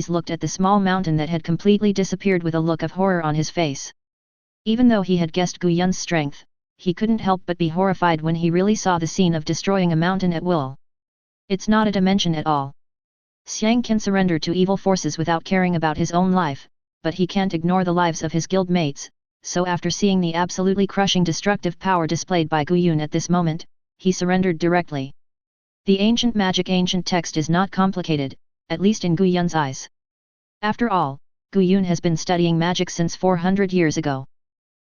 Looked at the small mountain that had completely disappeared with a look of horror on his face. Even though he had guessed Gu Yun's strength, he couldn't help but be horrified when he really saw the scene of destroying a mountain at will. It's not a dimension at all. Xiang can surrender to evil forces without caring about his own life, but he can't ignore the lives of his guild mates, so after seeing the absolutely crushing destructive power displayed by Gu Yun at this moment, he surrendered directly. The ancient magic ancient text is not complicated, at least in Gu Yun's eyes. After all, Gu Yun has been studying magic since 400 years ago.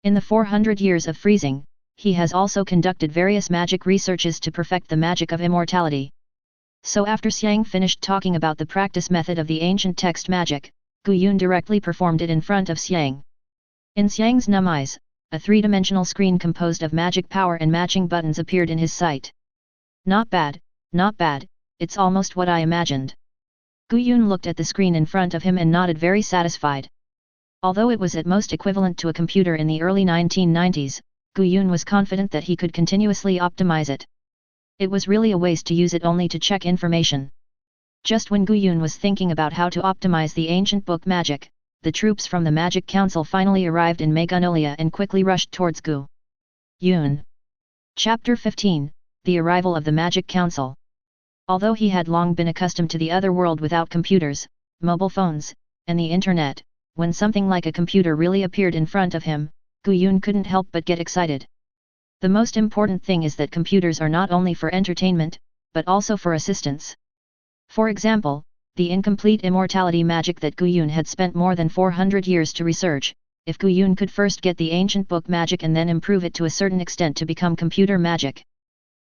In the 400 years of freezing, he has also conducted various magic researches to perfect the magic of immortality. So after Xiang finished talking about the practice method of the ancient text magic, Gu Yun directly performed it in front of Xiang. In Xiang's numb eyes, a three-dimensional screen composed of magic power and matching buttons appeared in his sight. Not bad, it's almost what I imagined. Gu Yun looked at the screen in front of him and nodded very satisfied. Although it was at most equivalent to a computer in the early 1990s, Gu Yun was confident that he could continuously optimize it. It was really a waste to use it only to check information. Just when Gu Yun was thinking about how to optimize the ancient book magic, the troops from the Magic Council finally arrived in Magnolia and quickly rushed towards Gu Yun. Chapter 15, The Arrival of the Magic Council. Although he had long been accustomed to the other world without computers, mobile phones, and the internet, when something like a computer really appeared in front of him, Gu Yun couldn't help but get excited. The most important thing is that computers are not only for entertainment, but also for assistance. For example, the incomplete immortality magic that Gu Yun had spent more than 400 years to research, if Gu Yun could first get the ancient book magic and then improve it to a certain extent to become computer magic.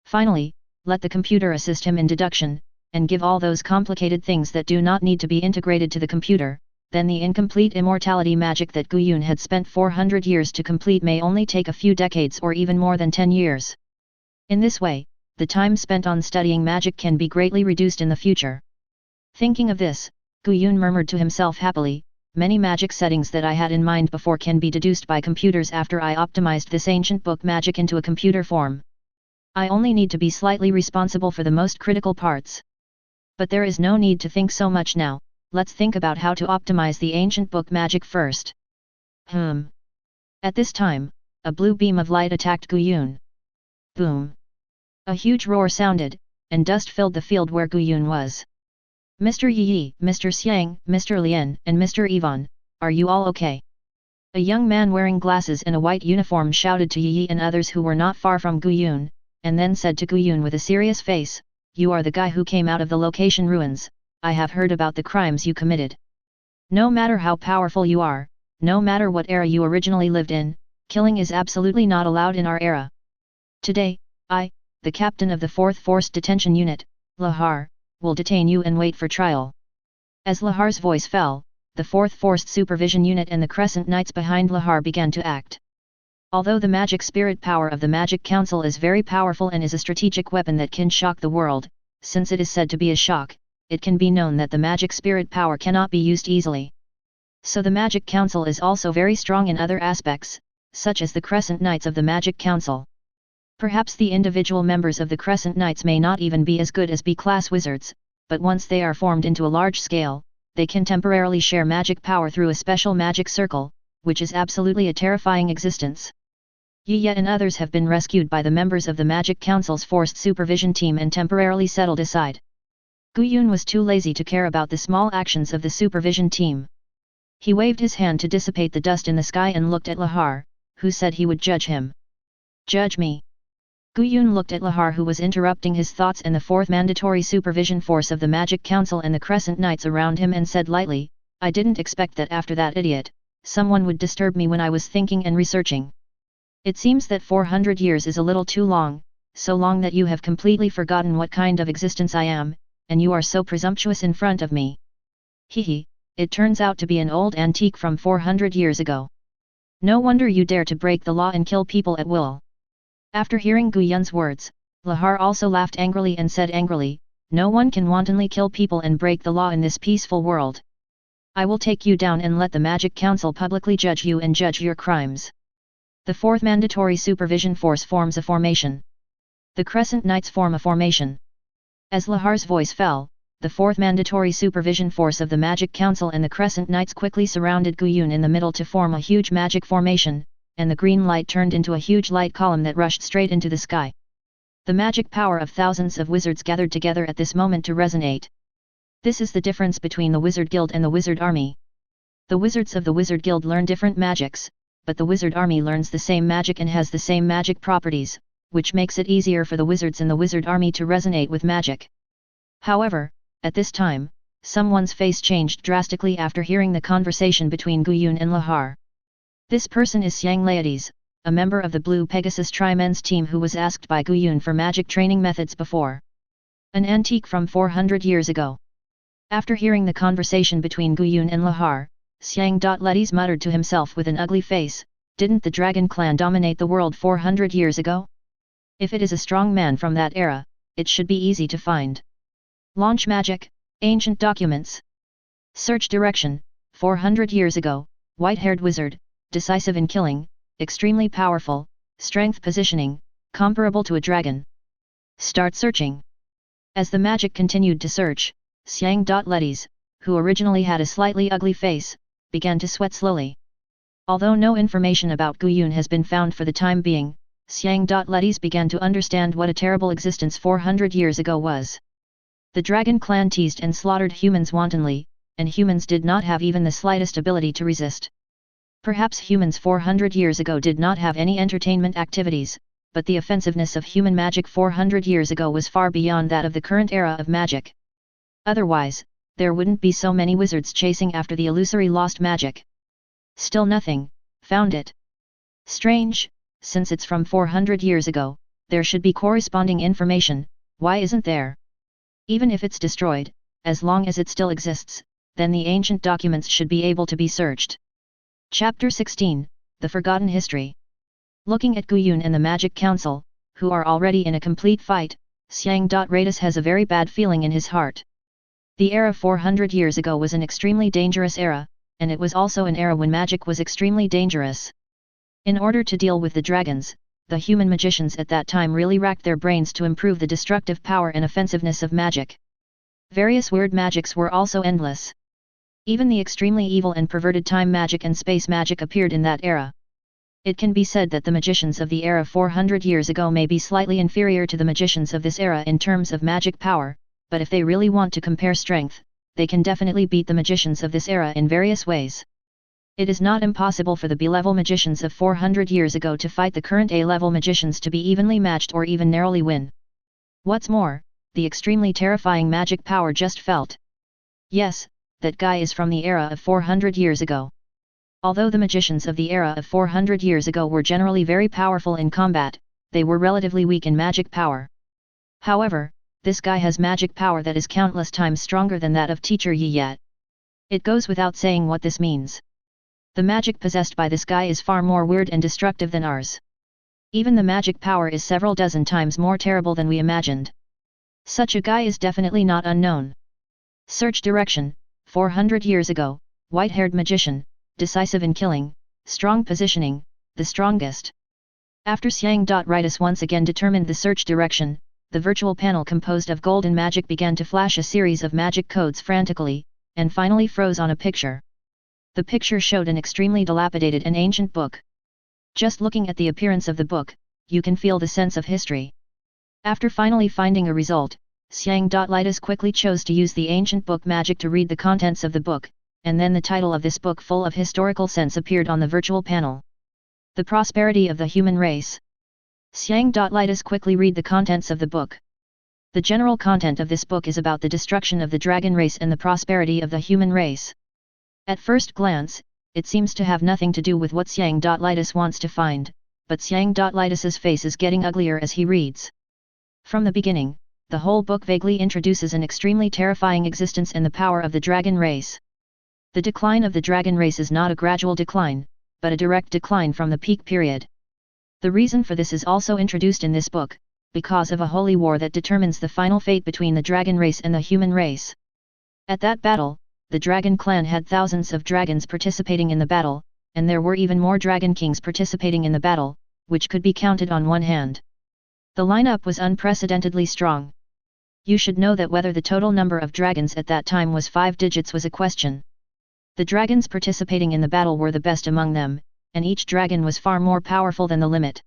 Finally, let the computer assist him in deduction, and give all those complicated things that do not need to be integrated to the computer, then the incomplete immortality magic that Gu Yun had spent 400 years to complete may only take a few decades or even more than 10 years. In this way, the time spent on studying magic can be greatly reduced in the future. Thinking of this, Gu Yun murmured to himself happily, many magic settings that I had in mind before can be deduced by computers after I optimized this ancient book magic into a computer form. I only need to be slightly responsible for the most critical parts. But there is no need to think so much now. Let's think about how to optimize the ancient book magic first. At this time, a blue beam of light attacked Gu Yun. Boom! A huge roar sounded, and dust filled the field where Gu Yun was. Mr. Yi, Mr. Xiang, Mr. Lian, and Mr. Yvonne, are you all okay? A young man wearing glasses and a white uniform shouted to Yi and others who were not far from Gu Yun, and then said to Gu Yun with a serious face, "You are the guy who came out of the location ruins. I have heard about the crimes you committed. No matter how powerful you are, no matter what era you originally lived in, killing is absolutely not allowed in our era. Today, I, the captain of the 4th Forced Detention Unit, Lahar, will detain you and wait for trial." As Lahar's voice fell, the 4th Forced Supervision Unit and the Crescent Knights behind Lahar began to act. Although the magic spirit power of the Magic Council is very powerful and is a strategic weapon that can shock the world, since it is said to be a shock, it can be known that the magic spirit power cannot be used easily. So the Magic Council is also very strong in other aspects, such as the Crescent Knights of the Magic Council. Perhaps the individual members of the Crescent Knights may not even be as good as B-class wizards, but once they are formed into a large scale, they can temporarily share magic power through a special magic circle, which is absolutely a terrifying existence. Yi and others have been rescued by the members of the Magic Council's forced supervision team and temporarily settled aside. Gu Yun was too lazy to care about the small actions of the supervision team. He waved his hand to dissipate the dust in the sky and looked at Lahar, who said he would judge him. "Judge me." Gu Yun looked at Lahar, who was interrupting his thoughts, and the 4th mandatory supervision force of the Magic Council and the Crescent Knights around him, and said lightly, "I didn't expect that after that idiot, someone would disturb me when I was thinking and researching. It seems that 400 years is a little too long, so long that you have completely forgotten what kind of existence I am, and you are so presumptuous in front of me. Hehe, it turns out to be an old antique from 400 years ago. No wonder you dare to break the law and kill people at will. After hearing Gu Yun's words, Lahar also laughed angrily and said angrily, no one can wantonly kill people and break the law in this peaceful world. I will take you down and let the Magic Council publicly judge you and judge your crimes. The fourth mandatory supervision force forms a formation. The Crescent Knights form a formation. As Lahar's voice fell, the fourth mandatory supervision force of the Magic Council and the Crescent Knights quickly surrounded Gu Yun in the middle to form a huge magic formation, and the green light turned into a huge light column that rushed straight into the sky. The magic power of thousands of wizards gathered together at this moment to resonate. This is the difference between the Wizard Guild and the Wizard Army. The wizards of the Wizard Guild learn different magics, but the Wizard Army learns the same magic and has the same magic properties, which makes it easier for the wizards in the Wizard Army to resonate with magic. However, at this time, someone's face changed drastically after hearing the conversation between Gu Yun and Lahar. This person is Xiang Laertes, a member of the Blue Pegasus Tri-Men's team who was asked by Gu Yun for magic training methods before. An antique from 400 years ago. After hearing the conversation between Gu Yun and Lahar, Xiang Laertes muttered to himself with an ugly face, didn't the Dragon Clan dominate the world 400 years ago? If it is a strong man from that era, it should be easy to find. Launch magic, ancient documents. Search direction, 400 years ago, white-haired wizard, decisive in killing, extremely powerful, strength positioning, comparable to a dragon. Start searching. As the magic continued to search, Xiang Laertes, who originally had a slightly ugly face, began to sweat slowly. Although no information about Gu Yun has been found for the time being, Xiang Laertes began to understand what a terrible existence 400 years ago was. The Dragon Clan teased and slaughtered humans wantonly, and humans did not have even the slightest ability to resist. Perhaps humans 400 years ago did not have any entertainment activities, but the offensiveness of human magic 400 years ago was far beyond that of the current era of magic. Otherwise, there wouldn't be so many wizards chasing after the illusory lost magic. Still nothing, found it. Strange, since it's from 400 years ago, there should be corresponding information, why isn't there? Even if it's destroyed, as long as it still exists, then the ancient documents should be able to be searched. Chapter 16, The Forgotten History. Looking at Gu Yun and the Magic Council, who are already in a complete fight, Xiang Laertes has a very bad feeling in his heart. The era 400 years ago was an extremely dangerous era, and it was also an era when magic was extremely dangerous. In order to deal with the dragons, the human magicians at that time really racked their brains to improve the destructive power and offensiveness of magic. Various weird magics were also endless. Even the extremely evil and perverted time magic and space magic appeared in that era. It can be said that the magicians of the era 400 years ago may be slightly inferior to the magicians of this era in terms of magic power, but if they really want to compare strength, they can definitely beat the magicians of this era in various ways. It is not impossible for the B-level magicians of 400 years ago to fight the current A-level magicians to be evenly matched or even narrowly win. What's more, the extremely terrifying magic power just felt. Yes, that guy is from the era of 400 years ago. Although the magicians of the era of 400 years ago were generally very powerful in combat, they were relatively weak in magic power. However, this guy has magic power that is countless times stronger than that of Teacher Yi Yat. It goes without saying what this means. The magic possessed by this guy is far more weird and destructive than ours. Even the magic power is several dozen times more terrible than we imagined. Such a guy is definitely not unknown. Search direction, 400 years ago, white-haired magician, decisive in killing, strong positioning, the strongest. After Xiang Laertes once again determined the search direction, the virtual panel composed of golden magic began to flash a series of magic codes frantically, and finally froze on a picture. The picture showed an extremely dilapidated and ancient book. Just looking at the appearance of the book, you can feel the sense of history. After finally finding a result, Xiang Laertes quickly chose to use the ancient book magic to read the contents of the book, and then the title of this book full of historical sense appeared on the virtual panel. The Prosperity of the Human Race. Xiang Laertes quickly read the contents of the book. The general content of this book is about the destruction of the dragon race and the prosperity of the human race. At first glance, it seems to have nothing to do with what Lightus wants to find, but Lightus's face is getting uglier as he reads. From the beginning, the whole book vaguely introduces an extremely terrifying existence and the power of the dragon race. The decline of the dragon race is not a gradual decline, but a direct decline from the peak period. The reason for this is also introduced in this book, because of a holy war that determines the final fate between the dragon race and the human race. At that battle, the dragon clan had thousands of dragons participating in the battle, and there were even more dragon kings participating in the battle, which could be counted on one hand. The lineup was unprecedentedly strong. You should know that whether the total number of dragons at that time was 5 digits was a question. The dragons participating in the battle were the best among them, and each dragon was far more powerful than the limit.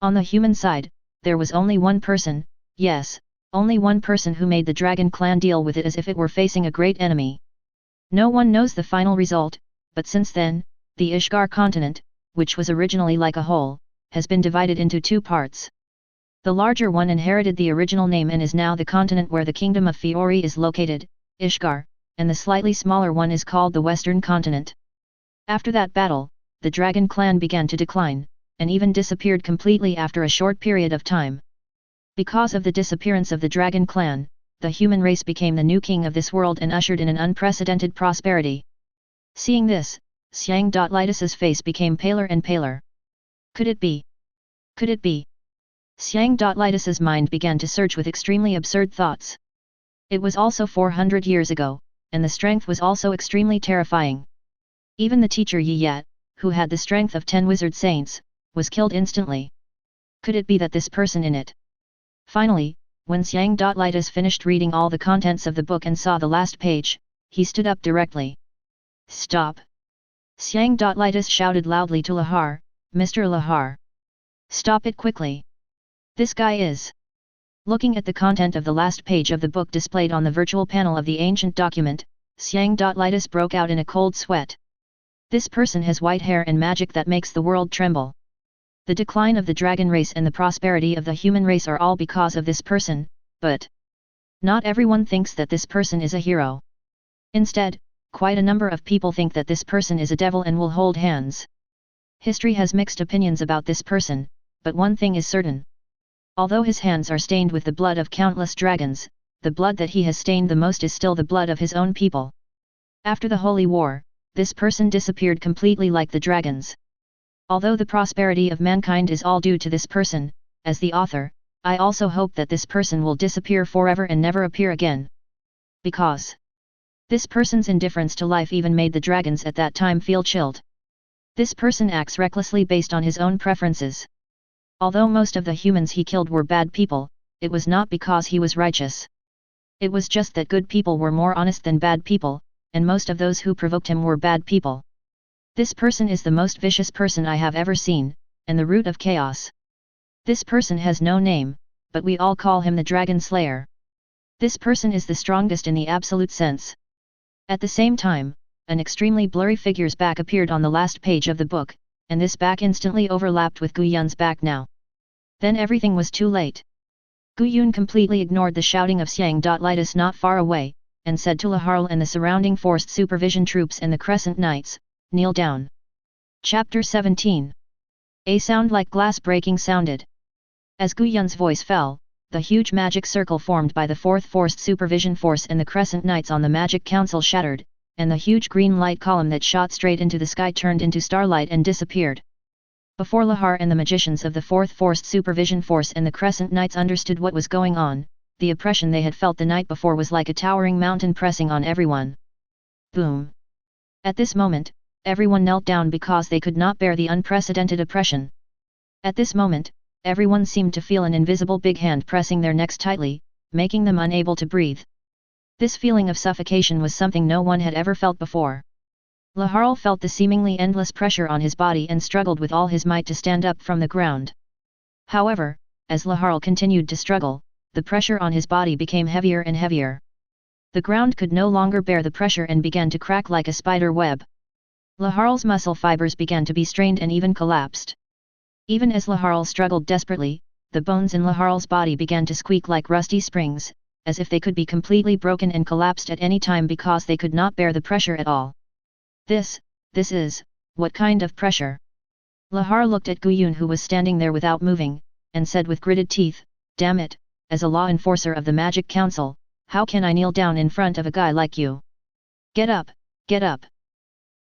On the human side, there was only one person, yes, only one person who made the dragon clan deal with it as if it were facing a great enemy. No one knows the final result, but since then, the Ishgar continent, which was originally like a whole, has been divided into 2 parts. The larger one inherited the original name and is now the continent where the kingdom of Fiori is located, Ishgar, and the slightly smaller one is called the Western continent. After that battle, the dragon clan began to decline, and even disappeared completely after a short period of time. Because of the disappearance of the dragon clan, the human race became the new king of this world and ushered in an unprecedented prosperity. Seeing this, Lightus's face became paler and paler. Could it be? Could it be? Lightus's mind began to search with extremely absurd thoughts. It was also 400 years ago, and the strength was also extremely terrifying. Even the teacher Yiyat, who had the strength of 10 wizard saints, was killed instantly. Could it be that this person in it? Finally, when Lightus finished reading all the contents of the book and saw the last page, he stood up directly. Stop! Lightus shouted loudly to Lahar, Mr. Lahar. Stop it quickly. This guy is... Looking at the content of the last page of the book displayed on the virtual panel of the ancient document, Lightus broke out in a cold sweat. This person has white hair and magic that makes the world tremble. The decline of the dragon race and the prosperity of the human race are all because of this person, but not everyone thinks that this person is a hero. Instead, quite a number of people think that this person is a devil and will hold hands. History has mixed opinions about this person, but one thing is certain. Although his hands are stained with the blood of countless dragons, the blood that he has stained the most is still the blood of his own people. After the Holy War, this person disappeared completely like the dragons. Although the prosperity of mankind is all due to this person, as the author, I also hope that this person will disappear forever and never appear again. Because this person's indifference to life even made the dragons at that time feel chilled. This person acts recklessly based on his own preferences. Although most of the humans he killed were bad people, it was not because he was righteous. It was just that good people were more honest than bad people, and most of those who provoked him were bad people. This person is the most vicious person I have ever seen, and the root of chaos. This person has no name, but we all call him the Dragon Slayer. This person is the strongest in the absolute sense. At the same time, an extremely blurry figure's back appeared on the last page of the book, and this back instantly overlapped with Guyun's back now. Then everything was too late. Guyun completely ignored the shouting of Lightus not far away, and said to Laharl and the surrounding forced supervision troops and the Crescent Knights, kneel down. Chapter 17. A sound like glass breaking sounded. As Guyun's voice fell, the huge magic circle formed by the 4th Forced Supervision Force and the Crescent Knights on the Magic Council shattered, and the huge green light column that shot straight into the sky turned into starlight and disappeared. Before Lahar and the magicians of the 4th Forced Supervision Force and the Crescent Knights understood what was going on, the oppression they had felt the night before was like a towering mountain pressing on everyone. Boom! At this moment, everyone knelt down because they could not bear the unprecedented oppression. At this moment, everyone seemed to feel an invisible big hand pressing their necks tightly, making them unable to breathe. This feeling of suffocation was something no one had ever felt before. Laharl felt the seemingly endless pressure on his body and struggled with all his might to stand up from the ground. However, as Laharl continued to struggle, the pressure on his body became heavier and heavier. The ground could no longer bear the pressure and began to crack like a spider web. Laharl's muscle fibers began to be strained and even collapsed. Even as Laharl struggled desperately, the bones in Laharl's body began to squeak like rusty springs, as if they could be completely broken and collapsed at any time because they could not bear the pressure at all. This, this is, what kind of pressure? Lahar looked at Guyun who was standing there without moving, and said with gritted teeth, damn it, as a law enforcer of the Magic Council, how can I kneel down in front of a guy like you? Get up, get up.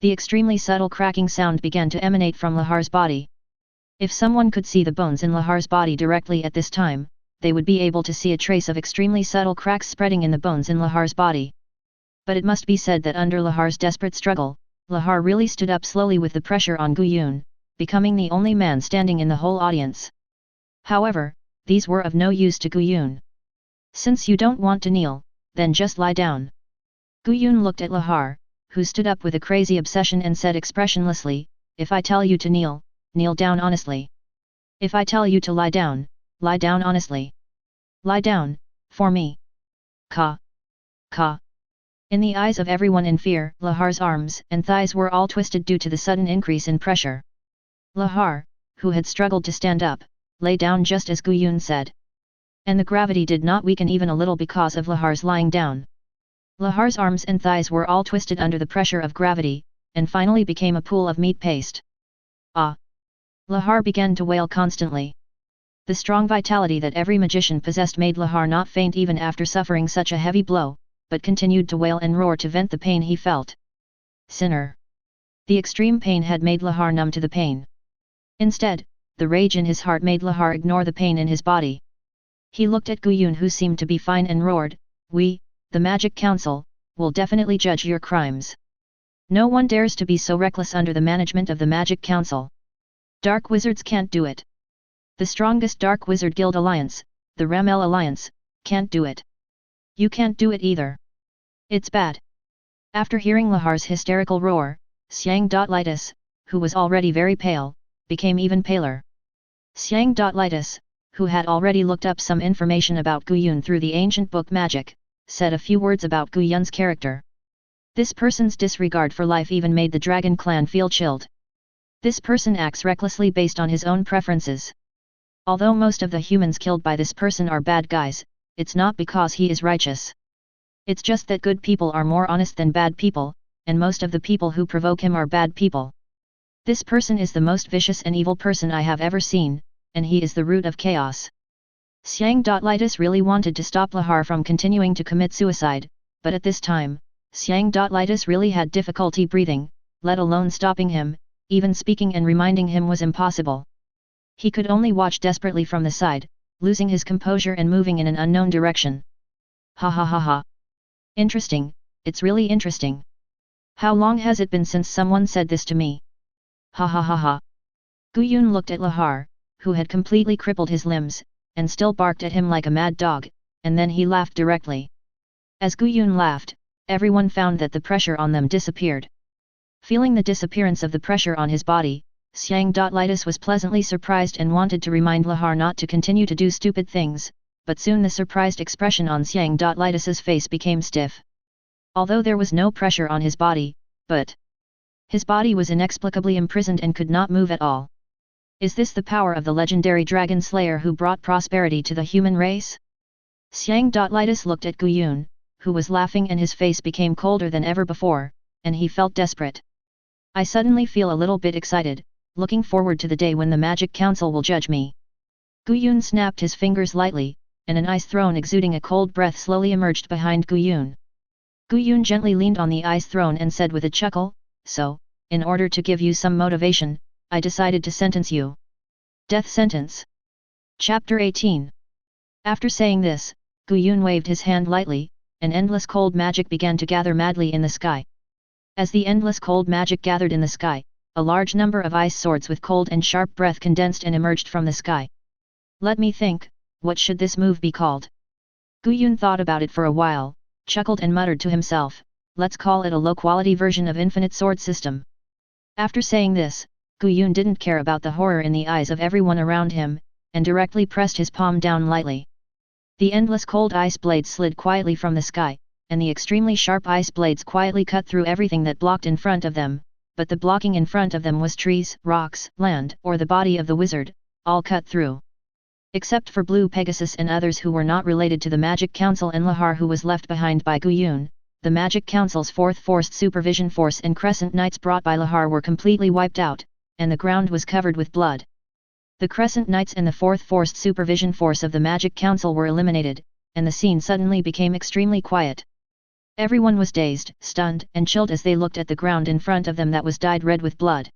The extremely subtle cracking sound began to emanate from Lahar's body. If someone could see the bones in Lahar's body directly at this time, they would be able to see a trace of extremely subtle cracks spreading in the bones in Lahar's body. But it must be said that under Lahar's desperate struggle, Lahar really stood up slowly with the pressure on Guyun, becoming the only man standing in the whole audience. However, these were of no use to Guyun. Since you don't want to kneel, then just lie down. Guyun looked at Lahar, who stood up with a crazy obsession and said expressionlessly, if I tell you to kneel, kneel down honestly. If I tell you to lie down honestly. Lie down, for me. Ka. Ka. In the eyes of everyone in fear, Lahar's arms and thighs were all twisted due to the sudden increase in pressure. Lahar, who had struggled to stand up, lay down just as Guyun said. And the gravity did not weaken even a little because of Lahar's lying down. Lahar's arms and thighs were all twisted under the pressure of gravity, and finally became a pool of meat paste. Ah! Lahar began to wail constantly. The strong vitality that every magician possessed made Lahar not faint even after suffering such a heavy blow, but continued to wail and roar to vent the pain he felt. Sinner! The extreme pain had made Lahar numb to the pain. Instead, the rage in his heart made Lahar ignore the pain in his body. He looked at Guyun who seemed to be fine and roared, we, the Magic Council, will definitely judge your crimes. No one dares to be so reckless under the management of the Magic Council. Dark wizards can't do it. The strongest Dark Wizard Guild Alliance, the Ramel Alliance, can't do it. You can't do it either. It's bad. After hearing Lahar's hysterical roar, Xiang.Litus, who was already very pale, became even paler. Xiang.Litus, who had already looked up some information about Guyun through the ancient book Magic, said a few words about Guyun's character. This person's disregard for life even made the Dragon Clan feel chilled. This person acts recklessly based on his own preferences. Although most of the humans killed by this person are bad guys, it's not because he is righteous. It's just that good people are more honest than bad people, and most of the people who provoke him are bad people. This person is the most vicious and evil person I have ever seen, and he is the root of chaos. Xiang.Litus really wanted to stop Lahar from continuing to commit suicide, but at this time, Xiang.Litus really had difficulty breathing, let alone stopping him, even speaking and reminding him was impossible. He could only watch desperately from the side, losing his composure and moving in an unknown direction. Ha ha ha ha. Interesting, it's really interesting. How long has it been since someone said this to me? Ha ha ha ha. Guyun looked at Lahar, who had completely crippled his limbs, and still barked at him like a mad dog, and then he laughed directly. As Guyun laughed, everyone found that the pressure on them disappeared. Feeling the disappearance of the pressure on his body, Xiang.Litus was pleasantly surprised and wanted to remind Lahar not to continue to do stupid things, but soon the surprised expression on Xiang.Litus's face became stiff. Although there was no pressure on his body, but his body was inexplicably imprisoned and could not move at all. Is this the power of the legendary dragon slayer who brought prosperity to the human race? Xiang.Litus looked at Guyun, who was laughing, and his face became colder than ever before, and he felt desperate. I suddenly feel a little bit excited, looking forward to the day when the Magic Council will judge me. Guyun snapped his fingers lightly, and an ice throne exuding a cold breath slowly emerged behind Guyun. Guyun gently leaned on the ice throne and said with a chuckle, so, in order to give you some motivation, I decided to sentence you. Death sentence. Chapter 18. After saying this, Guyun waved his hand lightly, and endless cold magic began to gather madly in the sky. As the endless cold magic gathered in the sky, a large number of ice swords with cold and sharp breath condensed and emerged from the sky. Let me think, what should this move be called? Guyun thought about it for a while, chuckled and muttered to himself, let's call it a low-quality version of Infinite Sword System. After saying this, Guyun didn't care about the horror in the eyes of everyone around him, and directly pressed his palm down lightly. The endless cold ice blades slid quietly from the sky, and the extremely sharp ice blades quietly cut through everything that blocked in front of them, but the blocking in front of them was trees, rocks, land, or the body of the wizard, all cut through. Except for Blue Pegasus and others who were not related to the Magic Council and Lahar who was left behind by Guyun, the Magic Council's 4th Forced Supervision Force and Crescent Knights brought by Lahar were completely wiped out, and the ground was covered with blood. The Crescent Knights and the 4th Forced Supervision Force of the Magic Council were eliminated, and the scene suddenly became extremely quiet. Everyone was dazed, stunned, and chilled as they looked at the ground in front of them that was dyed red with blood.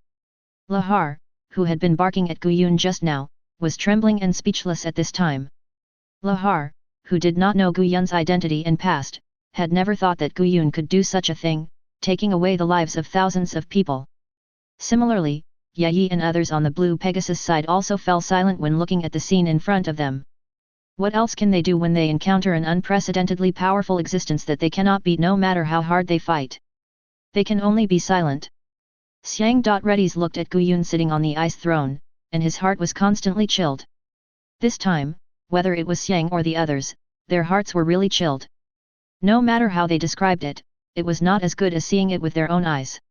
Lahar, who had been barking at Guyun just now, was trembling and speechless at this time. Lahar, who did not know Guyun's identity and past, had never thought that Guyun could do such a thing, taking away the lives of thousands of people. Similarly, Yayi and others on the Blue Pegasus side also fell silent when looking at the scene in front of them. What else can they do when they encounter an unprecedentedly powerful existence that they cannot beat no matter how hard they fight? They can only be silent. Xiang Reddies looked at Guyun sitting on the ice throne, and his heart was constantly chilled. This time, whether it was Xiang or the others, their hearts were really chilled. No matter how they described it, it was not as good as seeing it with their own eyes.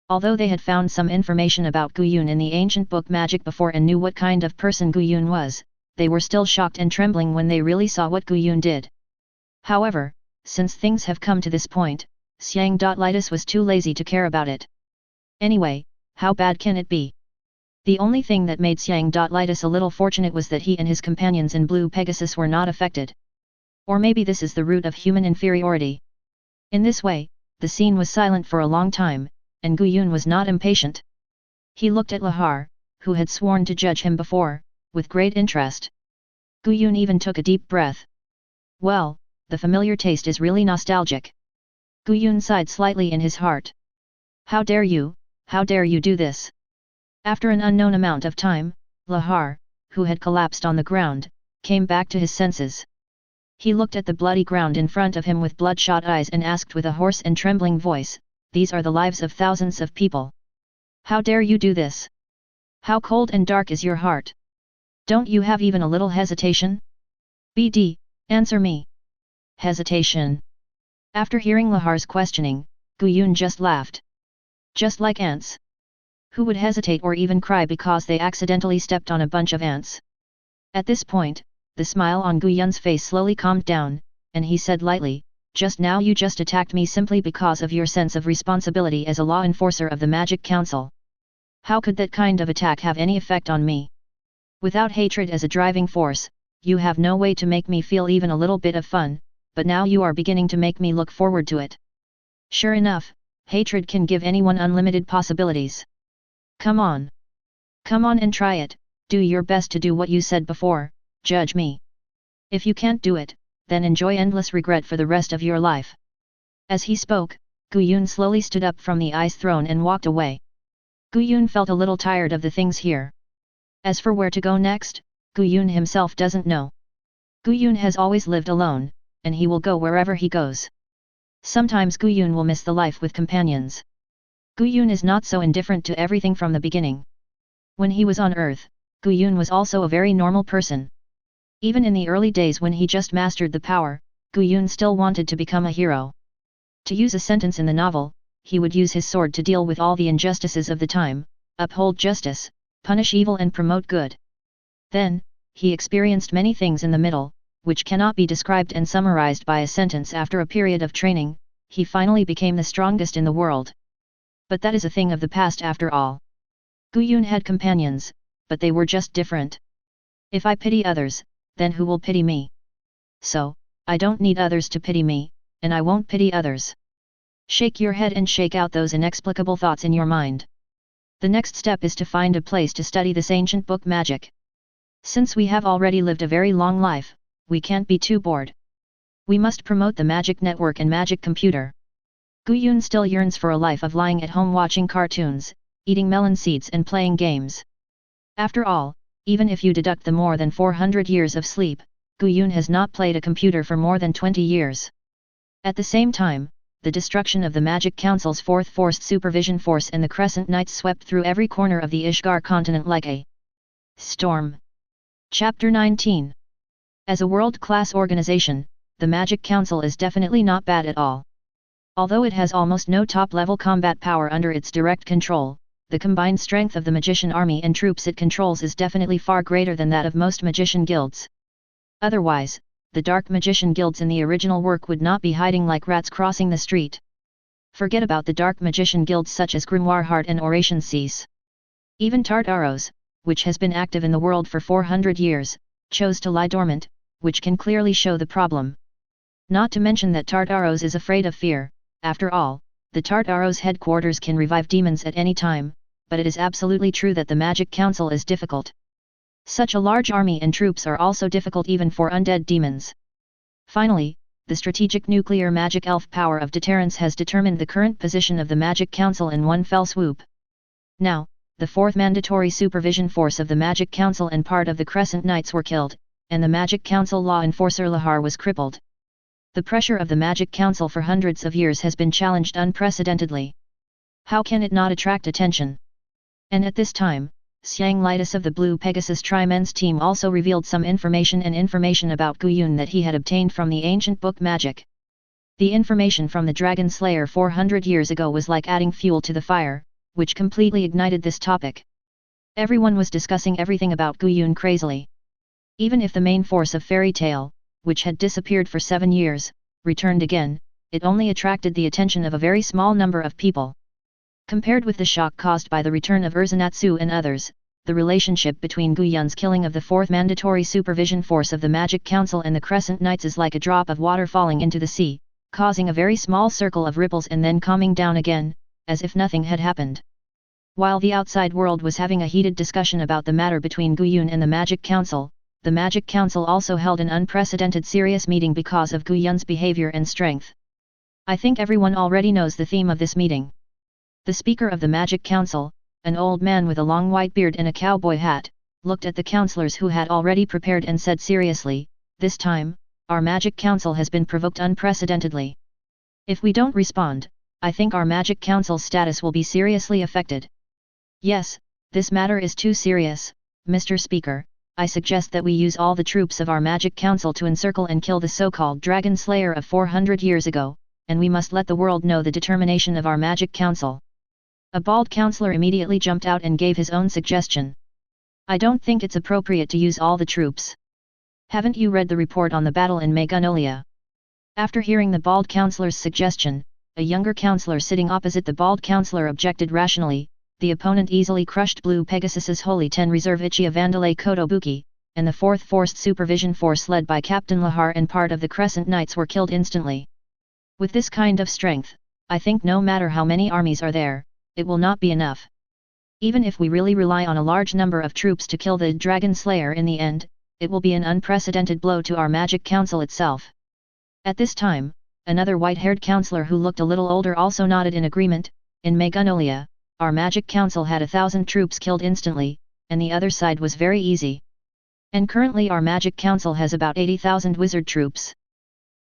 Although they had found some information about Guyun in the ancient book Magic before and knew what kind of person Guyun was, they were still shocked and trembling when they really saw what Guyun did. However, since things have come to this point, Xiang Litus was too lazy to care about it. Anyway, how bad can it be? The only thing that made Xiang Litus a little fortunate was that he and his companions in Blue Pegasus were not affected. Or maybe this is the root of human inferiority. In this way, the scene was silent for a long time, and Guyun was not impatient. He looked at Lahar, who had sworn to judge him before, with great interest. Guyun even took a deep breath. Well, the familiar taste is really nostalgic. Guyun sighed slightly in his heart. How dare you do this? After an unknown amount of time, Lahar, who had collapsed on the ground, came back to his senses. He looked at the bloody ground in front of him with bloodshot eyes and asked with a hoarse and trembling voice, "These are the lives of thousands of people. How dare you do this? How cold and dark is your heart? Don't you have even a little hesitation? BD, answer me." Hesitation. After hearing Lahar's questioning, Guyun just laughed. Just like ants. Who would hesitate or even cry because they accidentally stepped on a bunch of ants? At this point, the smile on Guyun's face slowly calmed down, and he said lightly, "Just now you just attacked me simply because of your sense of responsibility as a law enforcer of the Magic Council. How could that kind of attack have any effect on me? Without hatred as a driving force, you have no way to make me feel even a little bit of fun, but now you are beginning to make me look forward to it. Sure enough, hatred can give anyone unlimited possibilities. Come on. Come on and try it, do your best to do what you said before, judge me. If you can't do it, then enjoy endless regret for the rest of your life." As he spoke, Guyun slowly stood up from the ice throne and walked away. Guyun felt a little tired of the things here. As for where to go next, Guyun himself doesn't know. Guyun has always lived alone, and he will go wherever he goes. Sometimes Guyun will miss the life with companions. Guyun is not so indifferent to everything from the beginning. When he was on Earth, Guyun was also a very normal person. Even in the early days when he just mastered the power, Guyun still wanted to become a hero. To use a sentence in the novel, he would use his sword to deal with all the injustices of the time, uphold justice, punish evil and promote good. Then, he experienced many things in the middle, which cannot be described and summarized by a sentence. After a period of training, he finally became the strongest in the world. But that is a thing of the past after all. Guyun had companions, but they were just different. If I pity others, then who will pity me? So, I don't need others to pity me, and I won't pity others. Shake your head and shake out those inexplicable thoughts in your mind. The next step is to find a place to study this ancient book Magic. Since we have already lived a very long life, we can't be too bored. We must promote the Magic Network and Magic Computer. Guyun still yearns for a life of lying at home watching cartoons, eating melon seeds and playing games. After all, even if you deduct the more than 400 years of sleep, Guyun has not played a computer for more than 20 years. At the same time, the destruction of the Magic Council's 4th Forced Supervision Force and the Crescent Knights swept through every corner of the Ishgar continent like a storm. Chapter 19. As a world-class organization, the Magic Council is definitely not bad at all. Although it has almost no top-level combat power under its direct control, the combined strength of the magician army and troops it controls is definitely far greater than that of most magician guilds. Otherwise, the dark magician guilds in the original work would not be hiding like rats crossing the street. Forget about the dark magician guilds such as Grimoire Heart and Oration Cease. Even Tartaros, which has been active in the world for 400 years, chose to lie dormant, which can clearly show the problem. Not to mention that Tartaros is afraid of fear. After all, the Tartaros headquarters can revive demons at any time, but it is absolutely true that the Magic Council is difficult. Such a large army and troops are also difficult even for undead demons. Finally, the strategic nuclear magic elf power of deterrence has determined the current position of the Magic Council in one fell swoop. Now, the fourth mandatory supervision force of the Magic Council and part of the Crescent Knights were killed, and the Magic Council law enforcer Lahar was crippled. The pressure of the Magic Council for hundreds of years has been challenged unprecedentedly. How can it not attract attention? And at this time, Xiang Litus of the Blue Pegasus Trimen's team also revealed some information about Guyun that he had obtained from the ancient book Magic. The information from the Dragon Slayer 400 years ago was like adding fuel to the fire, which completely ignited this topic. Everyone was discussing everything about Guyun crazily. Even if the main force of Fairy Tail, which had disappeared for 7 years, returned again, it only attracted the attention of a very small number of people. Compared with the shock caused by the return of Urzanatsu and others, the relationship between Guyun's killing of the fourth mandatory supervision force of the Magic Council and the Crescent Knights is like a drop of water falling into the sea, causing a very small circle of ripples and then calming down again, as if nothing had happened. While the outside world was having a heated discussion about the matter between Guyun and the Magic Council, the Magic Council also held an unprecedented serious meeting because of Guyun's behavior and strength. I think everyone already knows the theme of this meeting. The speaker of the Magic Council, an old man with a long white beard and a cowboy hat, looked at the councillors who had already prepared and said seriously, "This time, our Magic Council has been provoked unprecedentedly. If we don't respond, I think our Magic Council's status will be seriously affected. Yes, this matter is too serious, Mr. Speaker. I suggest that we use all the troops of our Magic Council to encircle and kill the so-called Dragon Slayer of 400 years ago, and we must let the world know the determination of our Magic Council." A bald councillor immediately jumped out and gave his own suggestion. "I don't think it's appropriate to use all the troops. Haven't you read the report on the battle in Magnolia?" After hearing the bald councillor's suggestion, a younger councillor sitting opposite the bald councillor objected rationally. The opponent easily crushed Blue Pegasus's Holy 10 Reserve Ichiya Vandalay Kotobuki, and the 4th Forced Supervision Force led by Captain Lahar and part of the Crescent Knights were killed instantly. With this kind of strength, I think no matter how many armies are there, it will not be enough. Even if we really rely on a large number of troops to kill the Dragon Slayer in the end, it will be an unprecedented blow to our Magic Council itself. At this time, another white-haired councillor who looked a little older also nodded in agreement. In Magnolia, our Magic Council had 1,000 troops killed instantly, and the other side was very easy. And currently our Magic Council has about 80,000 wizard troops.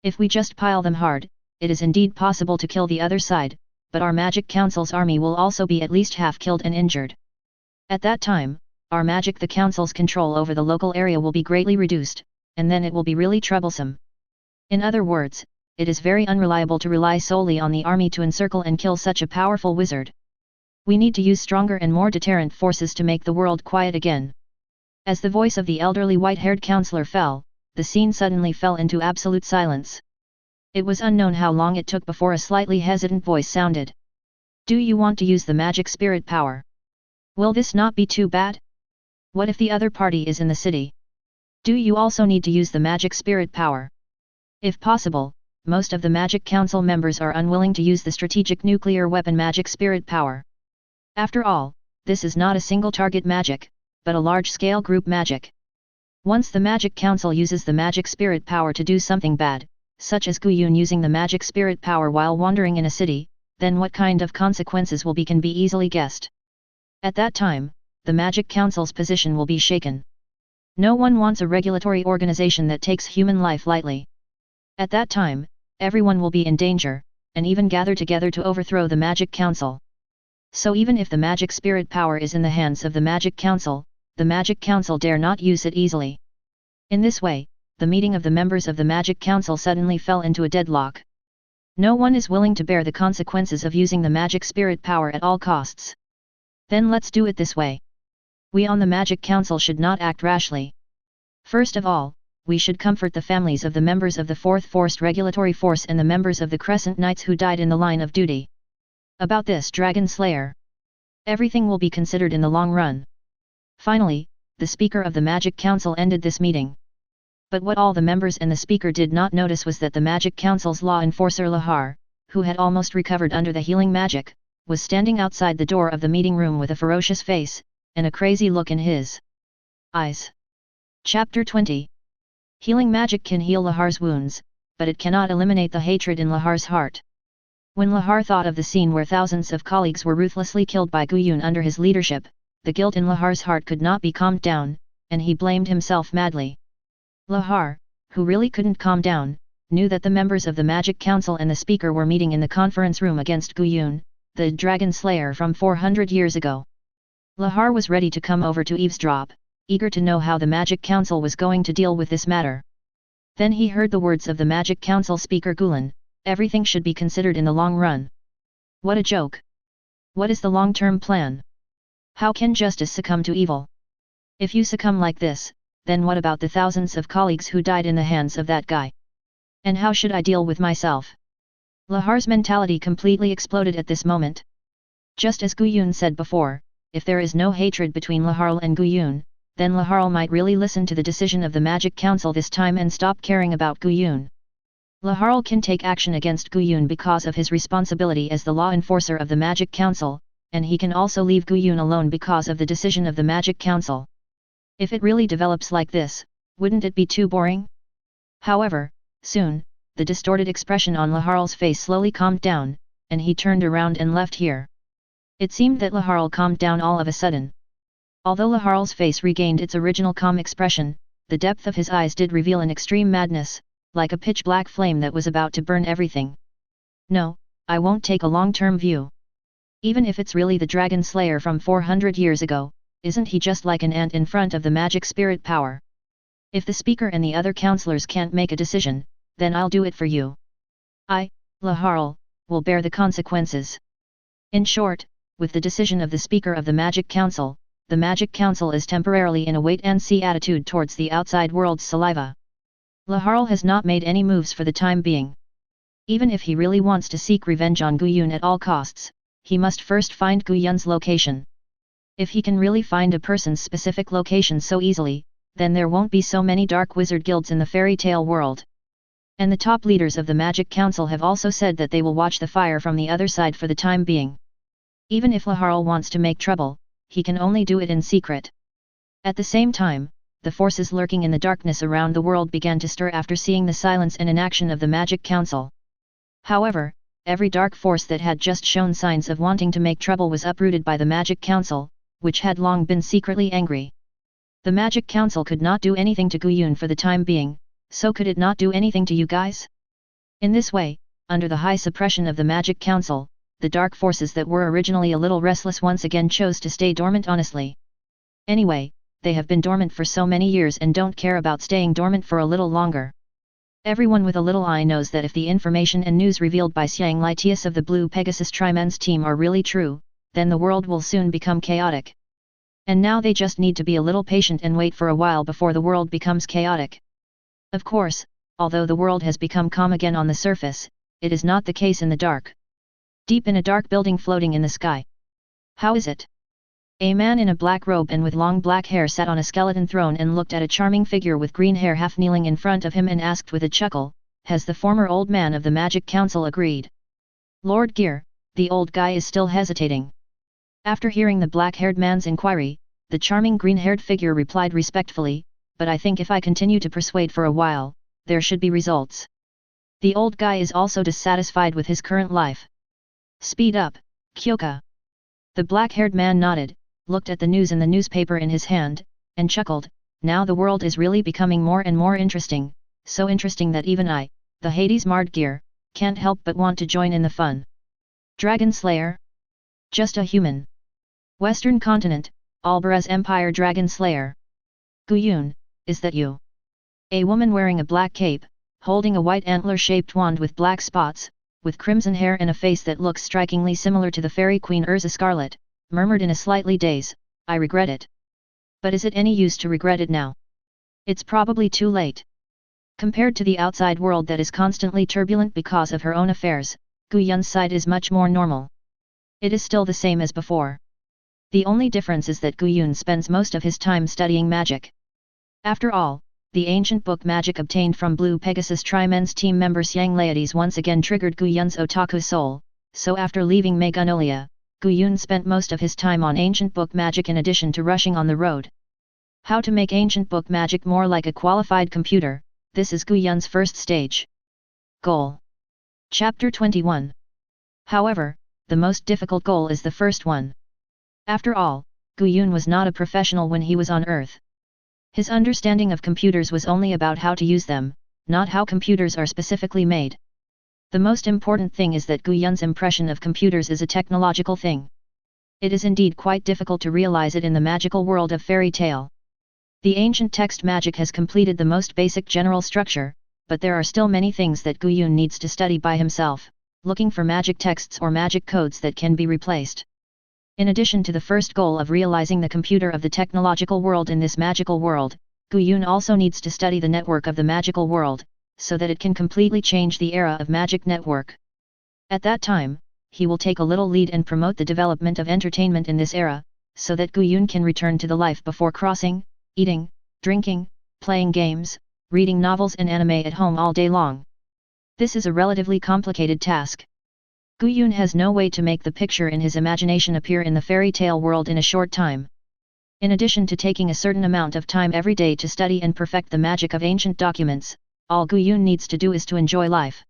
If we just pile them hard, it is indeed possible to kill the other side, but our Magic Council's army will also be at least half killed and injured. At that time, our Magic the Council's control over the local area will be greatly reduced, and then it will be really troublesome. In other words, it is very unreliable to rely solely on the army to encircle and kill such a powerful wizard. We need to use stronger and more deterrent forces to make the world quiet again. As the voice of the elderly white-haired councillor fell, the scene suddenly fell into absolute silence. It was unknown how long it took before a slightly hesitant voice sounded. "Do you want to use the magic spirit power? Will this not be too bad? What if the other party is in the city? Do you also need to use the magic spirit power?" If possible, most of the Magic Council members are unwilling to use the strategic nuclear weapon magic spirit power. After all, this is not a single target magic, but a large-scale group magic. Once the Magic Council uses the magic spirit power to do something bad, such as Guyun using the magic spirit power while wandering in a city, then what kind of consequences will be can be easily guessed. At that time, the Magic Council's position will be shaken. No one wants a regulatory organization that takes human life lightly. At that time, everyone will be in danger, and even gather together to overthrow the Magic Council. So even if the magic spirit power is in the hands of the Magic Council, the Magic Council dare not use it easily. In this way, the meeting of the members of the Magic Council suddenly fell into a deadlock. No one is willing to bear the consequences of using the magic spirit power at all costs. Then let's do it this way. We on the Magic Council should not act rashly. First of all, we should comfort the families of the members of the 4th Forced Regulatory Force and the members of the Crescent Knights who died in the line of duty. About this Dragon Slayer. Everything will be considered in the long run. Finally, the Speaker of the Magic Council ended this meeting. But what all the members and the Speaker did not notice was that the Magic Council's law enforcer Lahar, who had almost recovered under the healing magic, was standing outside the door of the meeting room with a ferocious face, and a crazy look in his eyes. Chapter 20. Healing magic can heal Lahar's wounds, but it cannot eliminate the hatred in Lahar's heart. When Lahar thought of the scene where thousands of colleagues were ruthlessly killed by Guyun under his leadership, the guilt in Lahar's heart could not be calmed down, and he blamed himself madly. Lahar, who really couldn't calm down, knew that the members of the Magic Council and the Speaker were meeting in the conference room against Guyun, the Dragon Slayer from 400 years ago. Lahar was ready to come over to eavesdrop, eager to know how the Magic Council was going to deal with this matter. Then he heard the words of the Magic Council Speaker Gulen, everything should be considered in the long run. What a joke! What is the long-term plan? How can justice succumb to evil? If you succumb like this, then what about the thousands of colleagues who died in the hands of that guy? And how should I deal with myself? Lahar's mentality completely exploded at this moment. Just as Guyun said before, if there is no hatred between Lahar and Guyun, then Lahar might really listen to the decision of the Magic Council this time and stop caring about Guyun. Lahar can take action against Guyun because of his responsibility as the law enforcer of the Magic Council, and he can also leave Guyun alone because of the decision of the Magic Council. If it really develops like this, wouldn't it be too boring? However, soon, the distorted expression on Lahar's face slowly calmed down, and he turned around and left here. It seemed that Lahar calmed down all of a sudden. Although Lahar's face regained its original calm expression, the depth of his eyes did reveal an extreme madness, like a pitch-black flame that was about to burn everything. No, I won't take a long-term view. Even if it's really the Dragon Slayer from 400 years ago, isn't he just like an ant in front of the magic spirit power? If the Speaker and the other councillors can't make a decision, then I'll do it for you. I, Lahar, will bear the consequences. In short, with the decision of the Speaker of the Magic Council, the Magic Council is temporarily in a wait-and-see attitude towards the outside world's saliva. Lahar has not made any moves for the time being. Even if he really wants to seek revenge on Guyun at all costs, he must first find Guyun's location. If he can really find a person's specific location so easily, then there won't be so many dark wizard guilds in the fairy tale world. And the top leaders of the Magic Council have also said that they will watch the fire from the other side for the time being. Even if Lahar wants to make trouble, he can only do it in secret. At the same time, the forces lurking in the darkness around the world began to stir after seeing the silence and inaction of the Magic Council. However, every dark force that had just shown signs of wanting to make trouble was uprooted by the Magic Council, which had long been secretly angry. The Magic Council could not do anything to Guyun for the time being, so could it not do anything to you guys? In this way, under the high suppression of the Magic Council, the dark forces that were originally a little restless once again chose to stay dormant honestly. Anyway, they have been dormant for so many years and don't care about staying dormant for a little longer. Everyone with a little eye knows that if the information and news revealed by Xiang Litius of the Blue Pegasus Trimen's team are really true, then the world will soon become chaotic. And now they just need to be a little patient and wait for a while before the world becomes chaotic. Of course, although the world has become calm again on the surface, it is not the case in the dark. Deep in a dark building floating in the sky. How is it? A man in a black robe and with long black hair sat on a skeleton throne and looked at a charming figure with green hair half kneeling in front of him and asked with a chuckle, has the former old man of the Magic Council agreed? Lord Gear, the old guy is still hesitating. After hearing the black-haired man's inquiry, the charming green-haired figure replied respectfully, but I think if I continue to persuade for a while, there should be results. The old guy is also dissatisfied with his current life. Speed up, Kyoka. The black-haired man nodded, looked at the news in the newspaper in his hand, and chuckled, now the world is really becoming more and more interesting, so interesting that even I, the Hades Mard Gear, can't help but want to join in the fun. Dragon Slayer? Just a human. Western Continent, Albaraz Empire Dragon Slayer. Guyun, is that you? A woman wearing a black cape, holding a white antler-shaped wand with black spots, with crimson hair and a face that looks strikingly similar to the fairy queen Urza Scarlet, murmured in a slightly daze, I regret it. But is it any use to regret it now? It's probably too late. Compared to the outside world that is constantly turbulent because of her own affairs, Gu Yun's side is much more normal. It is still the same as before. The only difference is that Gu Yun spends most of his time studying magic. After all, the ancient book magic obtained from Blue Pegasus Trimen's team member Xiang Laertes once again triggered Gu Yun's otaku soul, so after leaving Magnolia, Gu Yun spent most of his time on ancient book magic in addition to rushing on the road. How to make ancient book magic more like a qualified computer, this is Gu Yun's first stage. Goal. Chapter 21. However, the most difficult goal is the first one. After all, Gu Yun was not a professional when he was on Earth. His understanding of computers was only about how to use them, not how computers are specifically made. The most important thing is that Gu Yun's impression of computers is a technological thing. It is indeed quite difficult to realize it in the magical world of fairy tale. The ancient text magic has completed the most basic general structure, but there are still many things that Gu Yun needs to study by himself, looking for magic texts or magic codes that can be replaced. In addition to the first goal of realizing the computer of the technological world in this magical world, Gu Yun also needs to study the network of the magical world, so that it can completely change the era of magic network. At that time, he will take a little lead and promote the development of entertainment in this era, so that Gu Yun can return to the life before crossing, eating, drinking, playing games, reading novels and anime at home all day long. This is a relatively complicated task. Gu Yun has no way to make the picture in his imagination appear in the fairy tale world in a short time. In addition to taking a certain amount of time every day to study and perfect the magic of ancient documents, all Gu Yun needs to do is to enjoy life.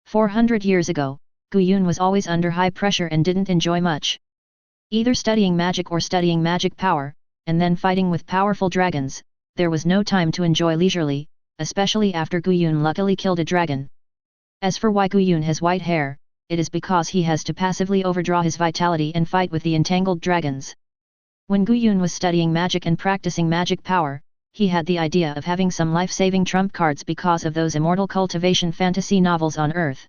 400 years ago, Gu Yun was always under high pressure and didn't enjoy much. Either studying magic or studying magic power, and then fighting with powerful dragons, there was no time to enjoy leisurely, especially after Gu Yun luckily killed a dragon. As for why Gu Yun has white hair, it is because he has to passively overdraw his vitality and fight with the entangled dragons. When Gu Yun was studying magic and practicing magic power, he had the idea of having some life-saving trump cards because of those immortal cultivation fantasy novels on Earth.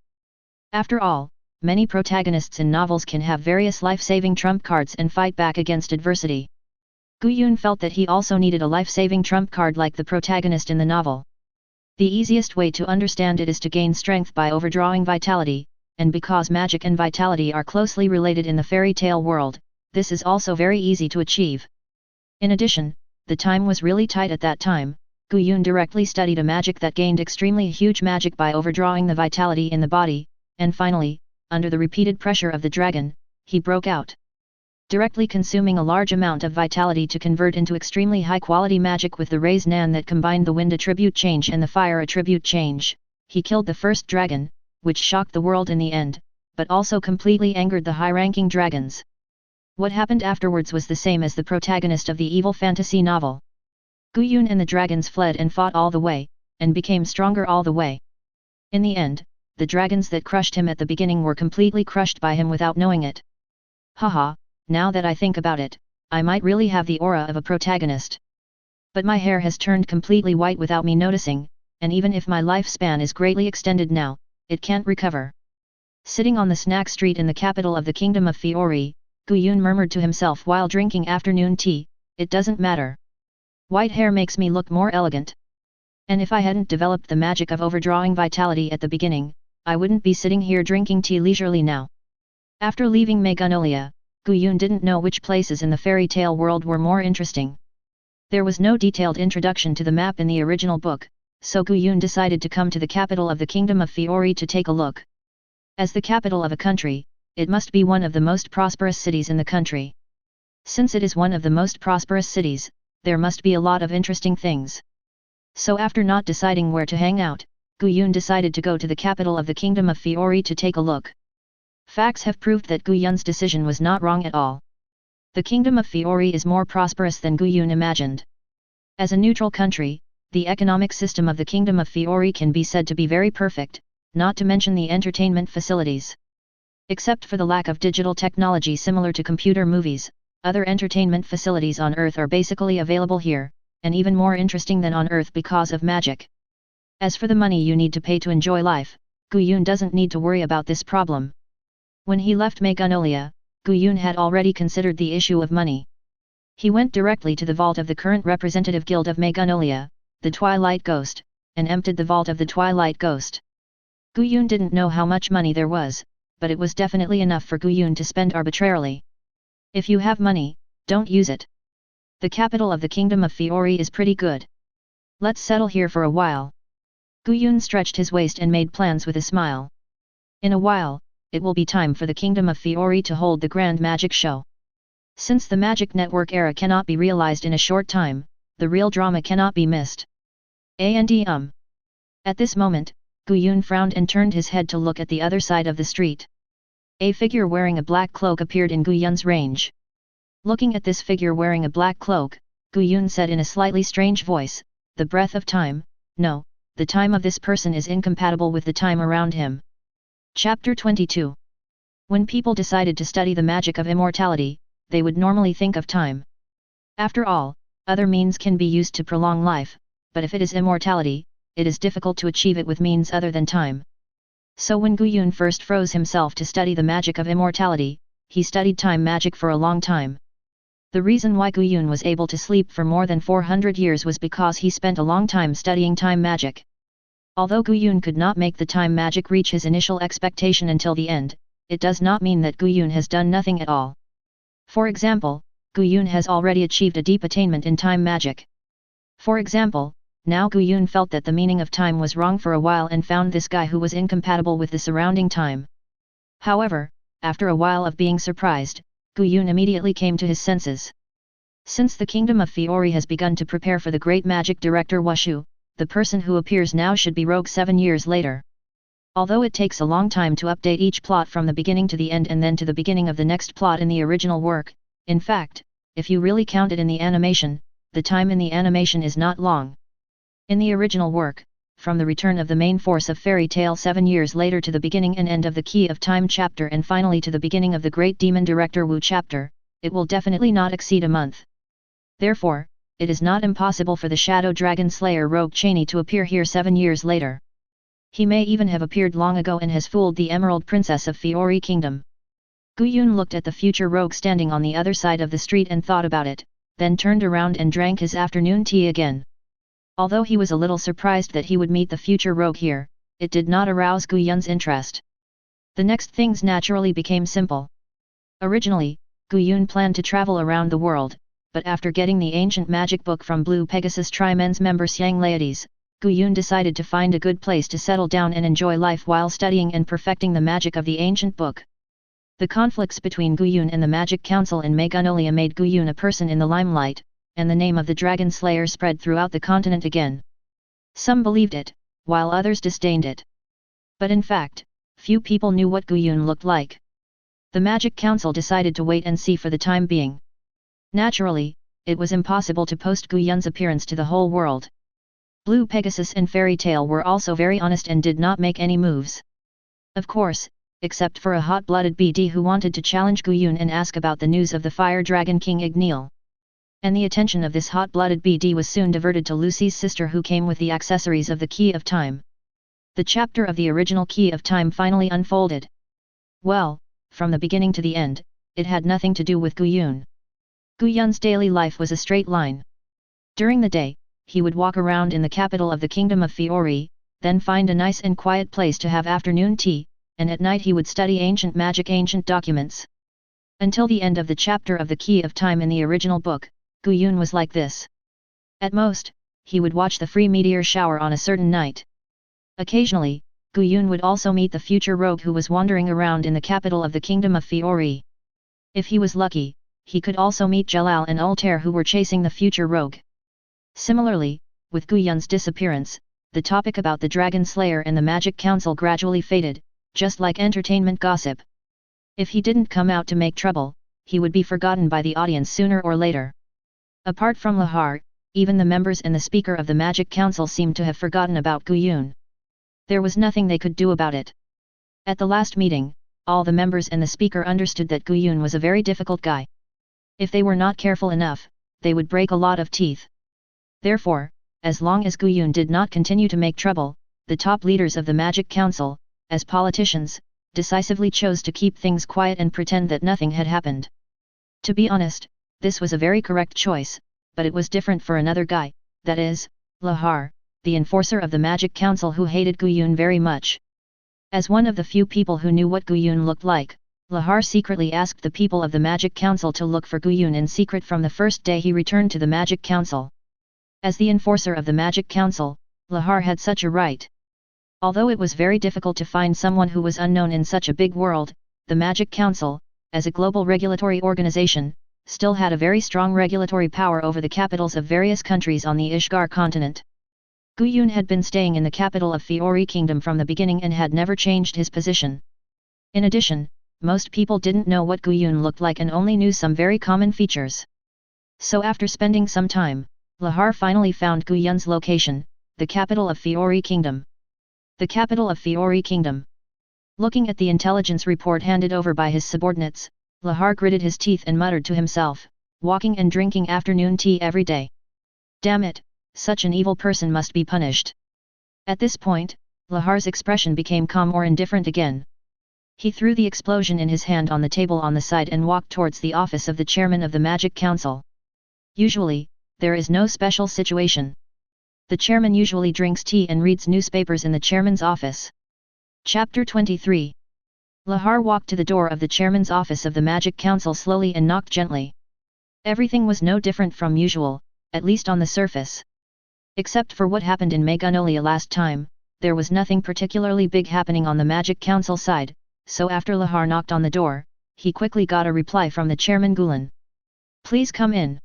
After all, many protagonists in novels can have various life-saving trump cards and fight back against adversity. Gu Yun felt that he also needed a life-saving trump card like the protagonist in the novel. The easiest way to understand it is to gain strength by overdrawing vitality, and because magic and vitality are closely related in the fairy tale world, this is also very easy to achieve. In addition, the time was really tight at that time. Gu Yun directly studied a magic that gained extremely huge magic by overdrawing the vitality in the body, and finally, under the repeated pressure of the dragon, he broke out. Directly consuming a large amount of vitality to convert into extremely high-quality magic with the raise nan that combined the wind attribute change and the fire attribute change, he killed the first dragon, which shocked the world in the end, but also completely angered the high-ranking dragons. What happened afterwards was the same as the protagonist of the evil fantasy novel. Gu Yun and the dragons fled and fought all the way, and became stronger all the way. In the end, the dragons that crushed him at the beginning were completely crushed by him without knowing it. Haha, now that I think about it, I might really have the aura of a protagonist. But my hair has turned completely white without me noticing, and even if my lifespan is greatly extended now, it can't recover. Sitting on the snack street in the capital of the kingdom of Fiori, Gu Yun murmured to himself while drinking afternoon tea, it doesn't matter. White hair makes me look more elegant. And if I hadn't developed the magic of overdrawing vitality at the beginning, I wouldn't be sitting here drinking tea leisurely now. After leaving Magnolia, Gu Yun didn't know which places in the fairy tale world were more interesting. There was no detailed introduction to the map in the original book, so Gu Yun decided to come to the capital of the kingdom of Fiori to take a look. As the capital of a country, it must be one of the most prosperous cities in the country. Since it is one of the most prosperous cities, there must be a lot of interesting things. So after not deciding where to hang out, Gu Yun decided to go to the capital of the kingdom of Fiori to take a look. Facts have proved that Gu Yun's decision was not wrong at all. The kingdom of Fiori is more prosperous than Gu Yun imagined. As a neutral country, the economic system of the kingdom of Fiori can be said to be very perfect, not to mention the entertainment facilities. Except for the lack of digital technology similar to computer movies, other entertainment facilities on Earth are basically available here, and even more interesting than on Earth because of magic. As for the money you need to pay to enjoy life, Gu Yun doesn't need to worry about this problem. When he left Magnolia, Gu Yun had already considered the issue of money. He went directly to the vault of the current representative guild of Magnolia, the Twilight Ghost, and emptied the vault of the Twilight Ghost. Gu Yun didn't know how much money there was, but it was definitely enough for Gu Yun to spend arbitrarily. If you have money, don't use it. The capital of the kingdom of Fiori is pretty good. Let's settle here for a while. Gu Yun stretched his waist and made plans with a smile. In a while, it will be time for the kingdom of Fiori to hold the grand magic show. Since the magic network era cannot be realized in a short time, the real drama cannot be missed. At this moment, Gu Yun frowned and turned his head to look at the other side of the street. A figure wearing a black cloak appeared in Gu Yun's range. Looking at this figure wearing a black cloak, Gu Yun said in a slightly strange voice, "The breath of time, no, the time of this person is incompatible with the time around him." Chapter 22. When people decided to study the magic of immortality, they would normally think of time. After all, other means can be used to prolong life, but if it is immortality, it is difficult to achieve it with means other than time. So when Gu Yun first froze himself to study the magic of immortality, he studied time magic for a long time. The reason why Gu Yun was able to sleep for more than 400 years was because he spent a long time studying time magic. Although Gu Yun could not make the time magic reach his initial expectation until the end, it does not mean that Gu Yun has done nothing at all. For example, Gu Yun has already achieved a deep attainment in time magic. For example, now Gu Yun felt that the meaning of time was wrong for a while and found this guy who was incompatible with the surrounding time. However, after a while of being surprised, Gu Yun immediately came to his senses. Since the kingdom of Fiori has begun to prepare for the great magic director Washu, the person who appears now should be Rogue 7 years later. Although it takes a long time to update each plot from the beginning to the end and then to the beginning of the next plot in the original work, in fact, if you really count it in the animation, the time in the animation is not long. In the original work, from the return of the main force of fairy tale 7 years later to the beginning and end of the Key of Time chapter and finally to the beginning of the Great Demon Director Wu chapter, it will definitely not exceed a month. Therefore, it is not impossible for the Shadow Dragon Slayer Rogue Cheney to appear here 7 years later. He may even have appeared long ago and has fooled the Emerald Princess of Fiori Kingdom. Gu Yun looked at the future rogue standing on the other side of the street and thought about it, then turned around and drank his afternoon tea again. Although he was a little surprised that he would meet the future rogue here, it did not arouse Gu Yun's interest. The next things naturally became simple. Originally, Gu Yun planned to travel around the world, but after getting the ancient magic book from Blue Pegasus Tri-Men's member Xiang Laertes, Gu Yun decided to find a good place to settle down and enjoy life while studying and perfecting the magic of the ancient book. The conflicts between Gu Yun and the Magic Council in Magnolia made Gu Yun a person in the limelight, and the name of the Dragon Slayer spread throughout the continent again. Some believed it, while others disdained it. But in fact, few people knew what Gu Yun looked like. The Magic Council decided to wait and see for the time being. Naturally, it was impossible to post Gu Yun's appearance to the whole world. Blue Pegasus and Fairy Tail were also very honest and did not make any moves. Of course, except for a hot-blooded BD who wanted to challenge Gu Yun and ask about the news of the Fire Dragon King Igneel. And the attention of this hot-blooded BD was soon diverted to Lucy's sister who came with the accessories of the Key of Time. The chapter of the original Key of Time finally unfolded. Well, from the beginning to the end, it had nothing to do with Gu Yun. Gu Yun's daily life was a straight line. During the day, he would walk around in the capital of the kingdom of Fiori, then find a nice and quiet place to have afternoon tea, and at night he would study ancient magic ancient documents. Until the end of the chapter of the Key of Time in the original book, Gu Yun was like this. At most, he would watch the free meteor shower on a certain night. Occasionally, Gu Yun would also meet the future rogue who was wandering around in the capital of the kingdom of Fiori. If he was lucky, he could also meet Jalal and Altair who were chasing the future rogue. Similarly, with Gu Yun's disappearance, the topic about the Dragon Slayer and the Magic Council gradually faded, just like entertainment gossip. If he didn't come out to make trouble, he would be forgotten by the audience sooner or later. Apart from Lahar, even the members and the speaker of the Magic Council seemed to have forgotten about Gu Yun. There was nothing they could do about it. At the last meeting, all the members and the speaker understood that Gu Yun was a very difficult guy. If they were not careful enough, they would break a lot of teeth. Therefore, as long as Gu Yun did not continue to make trouble, the top leaders of the Magic Council, as politicians, decisively chose to keep things quiet and pretend that nothing had happened. To be honest, this was a very correct choice, but it was different for another guy, that is, Lahar, the enforcer of the Magic Council who hated Guyun very much. As one of the few people who knew what Guyun looked like, Lahar secretly asked the people of the Magic Council to look for Guyun in secret from the first day he returned to the Magic Council. As the enforcer of the Magic Council, Lahar had such a right. Although it was very difficult to find someone who was unknown in such a big world, the Magic Council, as a global regulatory organization, still had a very strong regulatory power over the capitals of various countries on the Ishgar continent. Guyun had been staying in the capital of Fiori Kingdom from the beginning and had never changed his position. In addition, most people didn't know what Guyun looked like and only knew some very common features. So after spending some time, Lahar finally found Guyun's location, the capital of Fiori Kingdom. The capital of Fiori Kingdom. Looking at the intelligence report handed over by his subordinates, Lahar gritted his teeth and muttered to himself, walking and drinking afternoon tea every day. Damn it, such an evil person must be punished. At this point, Lahar's expression became calm or indifferent again. He threw the explosion in his hand on the table on the side and walked towards the office of the chairman of the Magic Council. Usually, there is no special situation. The chairman usually drinks tea and reads newspapers in the chairman's office. Chapter 23. Lahar walked to the door of the chairman's office of the Magic Council slowly and knocked gently. Everything was no different from usual, at least on the surface. Except for what happened in Magnolia last time, there was nothing particularly big happening on the Magic Council side, so after Lahar knocked on the door, he quickly got a reply from the chairman Gulen. Please come in.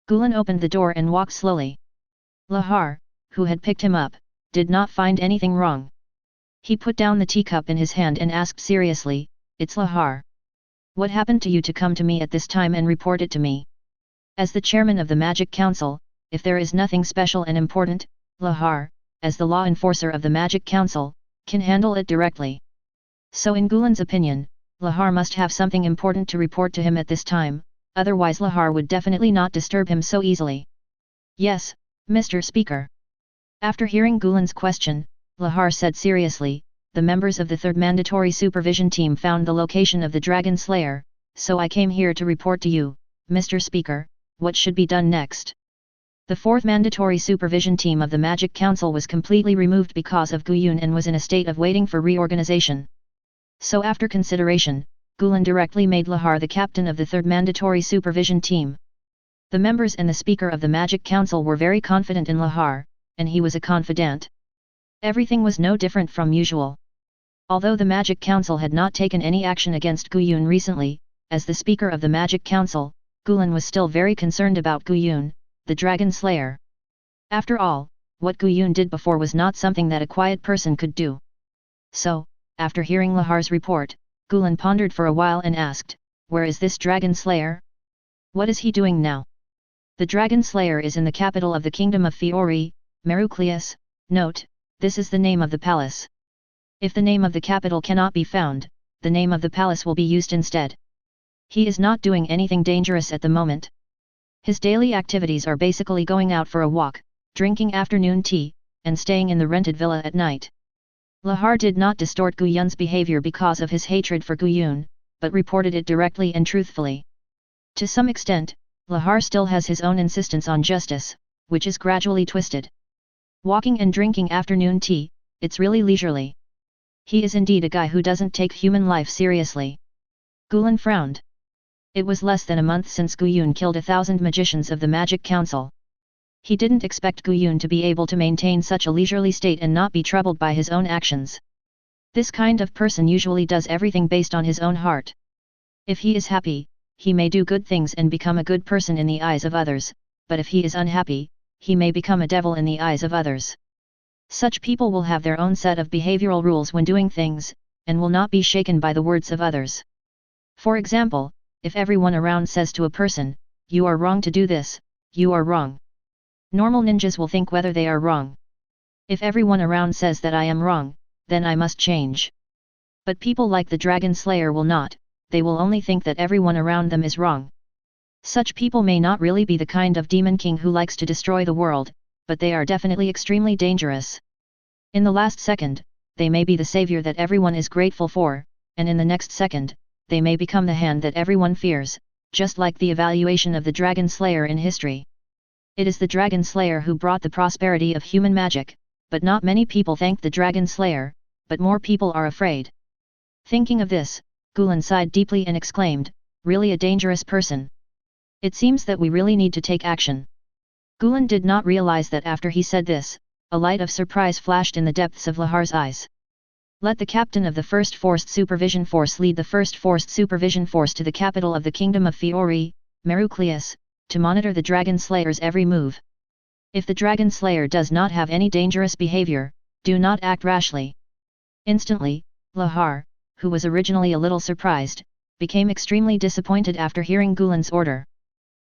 Gulen opened the door and walked slowly. Lahar, who had picked him up, did not find anything wrong. He put down the teacup in his hand and asked seriously, "It's Lahar. What happened to you to come to me at this time and report it to me?" As the chairman of the Magic Council, if there is nothing special and important, Lahar, as the law enforcer of the Magic Council, can handle it directly. So in Gulen's opinion, Lahar must have something important to report to him at this time, otherwise Lahar would definitely not disturb him so easily. Yes, Mr. Speaker. After hearing Gulen's question, Lahar said seriously, "The members of the third mandatory supervision team found the location of the Dragon Slayer, so I came here to report to you, Mr. Speaker, what should be done next." The fourth mandatory supervision team of the Magic Council was completely removed because of Guyun and was in a state of waiting for reorganization. So after consideration, Gulen directly made Lahar the captain of the third mandatory supervision team. The members and the speaker of the Magic Council were very confident in Lahar, and he was a confidant. Everything was no different from usual. Although the Magic Council had not taken any action against Guyun recently, as the speaker of the Magic Council, Gulen was still very concerned about Guyun, the Dragon Slayer. After all, what Guyun did before was not something that a quiet person could do. So, after hearing Lahar's report, Gulen pondered for a while and asked, "Where is this Dragon Slayer? What is he doing now?" The Dragon Slayer is in the capital of the Kingdom of Fiori, Merucleus. Note, this is the name of the palace. If the name of the capital cannot be found, the name of the palace will be used instead. He is not doing anything dangerous at the moment. His daily activities are basically going out for a walk, drinking afternoon tea, and staying in the rented villa at night. Lahar did not distort Guyun's behavior because of his hatred for Guyun, but reported it directly and truthfully. To some extent, Lahar still has his own insistence on justice, which is gradually twisted. Walking and drinking afternoon tea, it's really leisurely. He is indeed a guy who doesn't take human life seriously. Gulen frowned. It was less than a month since Guyun killed 1,000 magicians of the Magic Council. He didn't expect Guyun to be able to maintain such a leisurely state and not be troubled by his own actions. This kind of person usually does everything based on his own heart. If he is happy, he may do good things and become a good person in the eyes of others, but if he is unhappy, he may become a devil in the eyes of others. Such people will have their own set of behavioral rules when doing things, and will not be shaken by the words of others. For example, if everyone around says to a person, "You are wrong to do this," you are wrong. Normal ninjas will think whether they are wrong. If everyone around says that I am wrong, then I must change. But people like the Dragon Slayer will not, they will only think that everyone around them is wrong. Such people may not really be the kind of demon king who likes to destroy the world, but they are definitely extremely dangerous. In the last second, they may be the savior that everyone is grateful for, and in the next second, they may become the hand that everyone fears, just like the evaluation of the Dragon Slayer in history. It is the Dragon Slayer who brought the prosperity of human magic, but not many people thank the Dragon Slayer, but more people are afraid. Thinking of this, Gulen sighed deeply and exclaimed, really a dangerous person. It seems that we really need to take action. Gulen did not realize that after he said this, a light of surprise flashed in the depths of Lahar's eyes. Let the captain of the First Forced Supervision Force lead the First Forced Supervision Force to the capital of the Kingdom of Fiori, Merucleus, to monitor the Dragon Slayer's every move. If the Dragon Slayer does not have any dangerous behavior, do not act rashly. Instantly, Lahar, who was originally a little surprised, became extremely disappointed after hearing Gulen's order.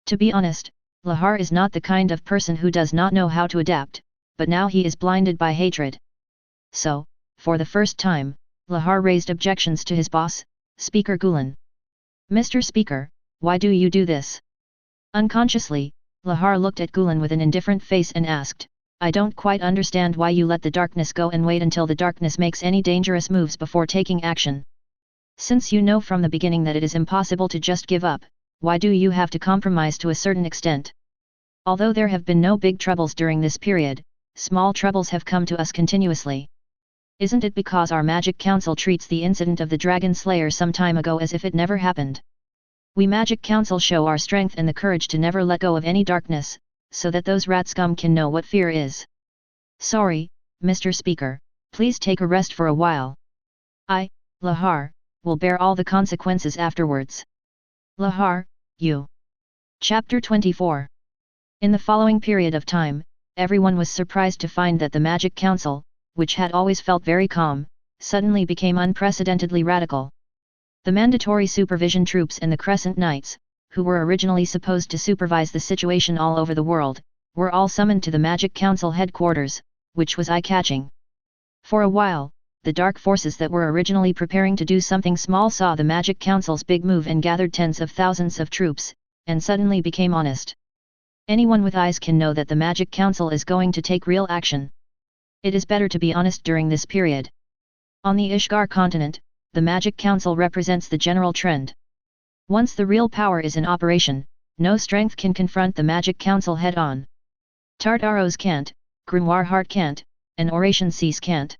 To be honest, Lahar is not the kind of person who does not know how to adapt, but now he is blinded by hatred. So, for the first time, Lahar raised objections to his boss, Speaker Gulen. Mr. Speaker, why do you do this? Unconsciously, Lahar looked at Gulen with an indifferent face and asked, I don't quite understand why you let the darkness go and wait until the darkness makes any dangerous moves before taking action. Since you know from the beginning that it is impossible to just give up, why do you have to compromise to a certain extent? Although there have been no big troubles during this period, small troubles have come to us continuously. Isn't it because our Magic Council treats the incident of the Dragon Slayer some time ago as if it never happened? We Magic Council show our strength and the courage to never let go of any darkness, so that those rat scum can know what fear is. Sorry, Mr. Speaker, please take a rest for a while. I, Lahar, will bear all the consequences afterwards. Lahar, you. Chapter 24. In the following period of time, everyone was surprised to find that the Magic Council, which had always felt very calm, suddenly became unprecedentedly radical. The mandatory supervision troops and the Crescent Knights, who were originally supposed to supervise the situation all over the world, were all summoned to the Magic Council headquarters, which was eye-catching. For a while, the dark forces that were originally preparing to do something small saw the Magic Council's big move and gathered tens of thousands of troops, and suddenly became honest. Anyone with eyes can know that the Magic Council is going to take real action. It is better to be honest during this period. On the Ishgar continent, the Magic Council represents the general trend. Once the real power is in operation, no strength can confront the Magic Council head-on. Tartaros can't, Grimoire Heart can't, and Oration Cease can't.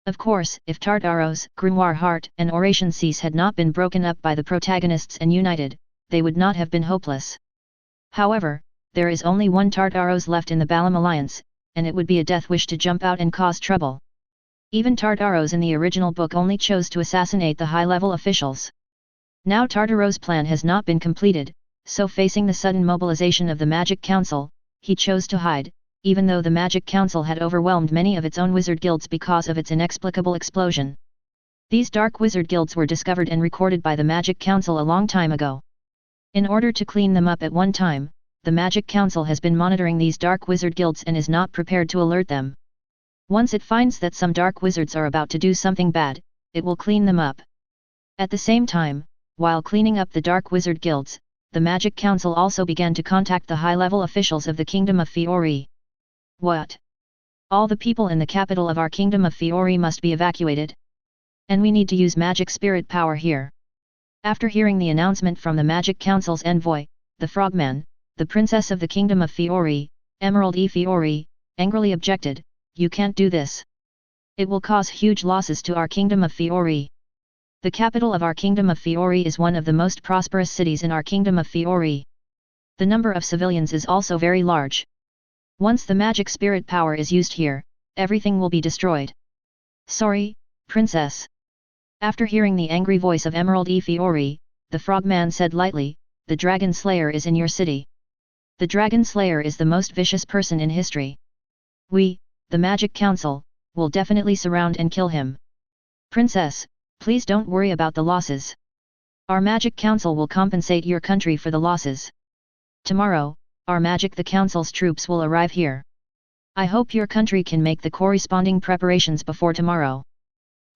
Of course, if Tartaros, Grimoire Heart, and Oration Cease had not been broken up by the protagonists and united, they would not have been hopeless. However, there is only one Tartaros left in the Balam Alliance, and it would be a death wish to jump out and cause trouble. Even Tartaros in the original book only chose to assassinate the high-level officials. Now Tartaros' plan has not been completed, so facing the sudden mobilization of the Magic Council, he chose to hide, even though the Magic Council had overwhelmed many of its own wizard guilds because of its inexplicable explosion. These dark wizard guilds were discovered and recorded by the Magic Council a long time ago. In order to clean them up at one time, the Magic Council has been monitoring these dark wizard guilds and is not prepared to alert them. Once it finds that some dark wizards are about to do something bad, it will clean them up. At the same time, while cleaning up the dark wizard guilds, the Magic Council also began to contact the high-level officials of the Kingdom of Fiori. What? All the people in the capital of our Kingdom of Fiori must be evacuated? And we need to use magic spirit power here. After hearing the announcement from the Magic Council's envoy, the Frogman, the Princess of the Kingdom of Fiori, Emerald E. Fiori, angrily objected, you can't do this. It will cause huge losses to our Kingdom of Fiori. The capital of our Kingdom of Fiori is one of the most prosperous cities in our Kingdom of Fiori. The number of civilians is also very large. Once the magic spirit power is used here, everything will be destroyed. Sorry, Princess. After hearing the angry voice of Emerald E. Fiori, the Frogman said lightly, the Dragon Slayer is in your city. The Dragon Slayer is the most vicious person in history. We, the Magic Council, will definitely surround and kill him. Princess, please don't worry about the losses. Our Magic Council will compensate your country for the losses. Tomorrow, our Magic the Council's troops will arrive here. I hope your country can make the corresponding preparations before tomorrow.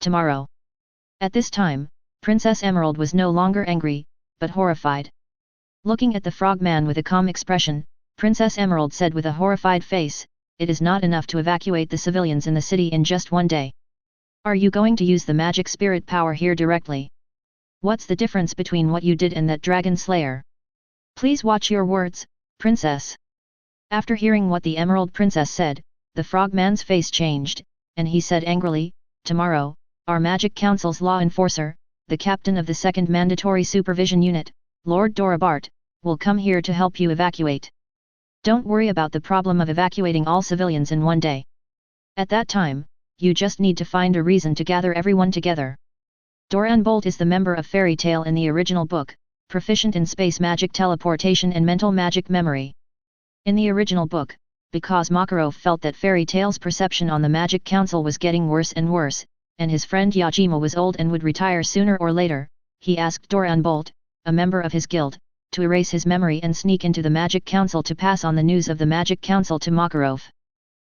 Tomorrow. At this time, Princess Emerald was no longer angry, but horrified. Looking at the Frogman with a calm expression, Princess Emerald said with a horrified face, it is not enough to evacuate the civilians in the city in just one day. Are you going to use the magic spirit power here directly? What's the difference between what you did and that Dragon Slayer? Please watch your words, Princess. After hearing what the Emerald Princess said, the Frogman's face changed, and he said angrily, "Tomorrow, our Magic Council's law enforcer, the captain of the second mandatory supervision unit, Lord Dorabart, will come here to help you evacuate. Don't worry about the problem of evacuating all civilians in one day. At that time, you just need to find a reason to gather everyone together." Doranbolt is the member of Fairy Tail in the original book, proficient in space magic teleportation and mental magic memory. In the original book, because Makarov felt that Fairy Tail's perception on the Magic Council was getting worse and worse, and his friend Yajima was old and would retire sooner or later, he asked Doranbolt, a member of his guild, to erase his memory and sneak into the Magic Council to pass on the news of the Magic Council to Makarov.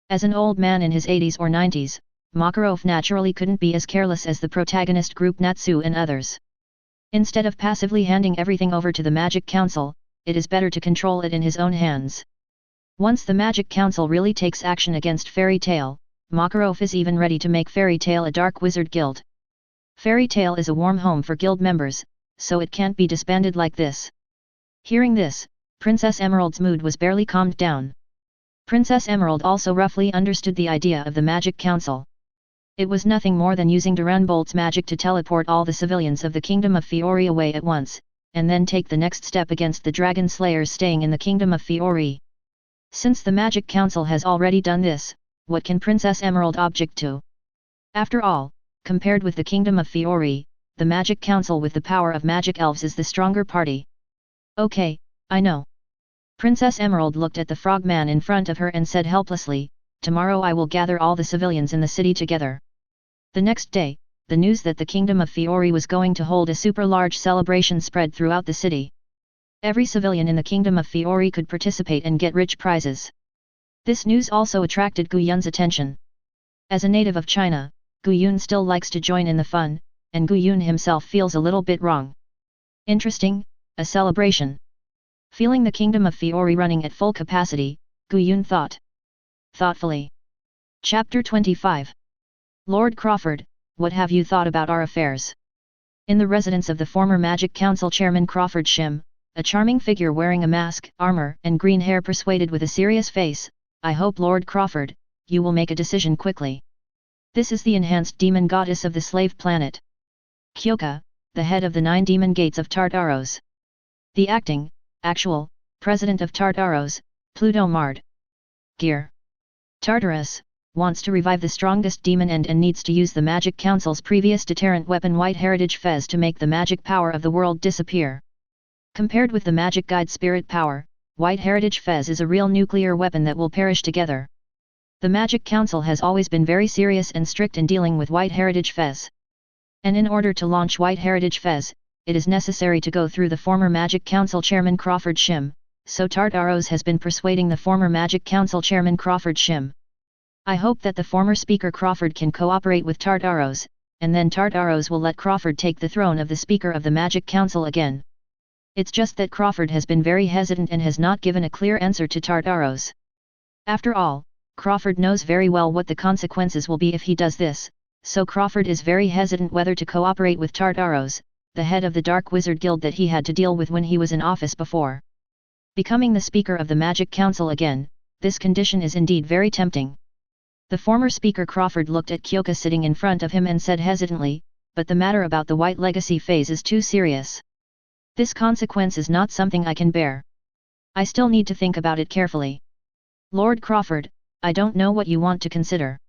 As an old man in his 80s or 90s, Makarov naturally couldn't be as careless as the protagonist group Natsu and others. Instead of passively handing everything over to the Magic Council, it is better to control it in his own hands. Once the Magic Council really takes action against Fairy Tail, Makarov is even ready to make Fairy Tail a dark wizard guild. Fairy Tail is a warm home for guild members, so it can't be disbanded like this. Hearing this, Princess Emerald's mood was barely calmed down. Princess Emerald also roughly understood the idea of the Magic Council. It was nothing more than using Doranbolt's magic to teleport all the civilians of the Kingdom of Fiori away at once, and then take the next step against the Dragon Slayers staying in the Kingdom of Fiori. Since the Magic Council has already done this, what can Princess Emerald object to? After all, compared with the Kingdom of Fiori, the Magic Council with the power of magic elves is the stronger party. Okay, I know. Princess Emerald looked at the frogman in front of her and said helplessly, "Tomorrow I will gather all the civilians in the city together." The next day, the news that the Kingdom of Fiori was going to hold a super-large celebration spread throughout the city. Every civilian in the Kingdom of Fiori could participate and get rich prizes. This news also attracted Gu Yun's attention. As a native of China, Gu Yun still likes to join in the fun, and Gu Yun himself feels a little bit wrong. Interesting, a celebration. Feeling the Kingdom of Fiori running at full capacity, Gu Yun thought. Thoughtfully. Chapter 25. Lord Crawford, what have you thought about our affairs? In the residence of the former Magic Council Chairman Crawford Shim, a charming figure wearing a mask, armor, and green hair persuaded with a serious face, "I hope Lord Crawford, you will make a decision quickly. This is the enhanced demon goddess of the slave planet. Kyoka, the head of the 9 demon gates of Tartaros. The actual, president of Tartaros, Pluto Mard. Gear. Tartarus, wants to revive the strongest demon and needs to use the Magic Council's previous deterrent weapon White Heritage Fez to make the magic power of the world disappear. Compared with the Magic Guide Spirit power, White Heritage Fez is a real nuclear weapon that will perish together. The Magic Council has always been very serious and strict in dealing with White Heritage Fez. And in order to launch White Heritage Fez, it is necessary to go through the former Magic Council Chairman Crawford Shim, so Tartaros has been persuading the former Magic Council Chairman Crawford Shim. I hope that the former Speaker Crawford can cooperate with Tartaros, and then Tartaros will let Crawford take the throne of the Speaker of the Magic Council again. It's just that Crawford has been very hesitant and has not given a clear answer to Tartaros. After all, Crawford knows very well what the consequences will be if he does this, so Crawford is very hesitant whether to cooperate with Tartaros, the head of the Dark Wizard Guild that he had to deal with when he was in office before. Becoming the Speaker of the Magic Council again, this condition is indeed very tempting. The former Speaker Crawford looked at Kyoka sitting in front of him and said hesitantly, "But the matter about the White Legacy phase is too serious. This consequence is not something I can bear. I still need to think about it carefully. Lord Crawford, I don't know what you want to consider."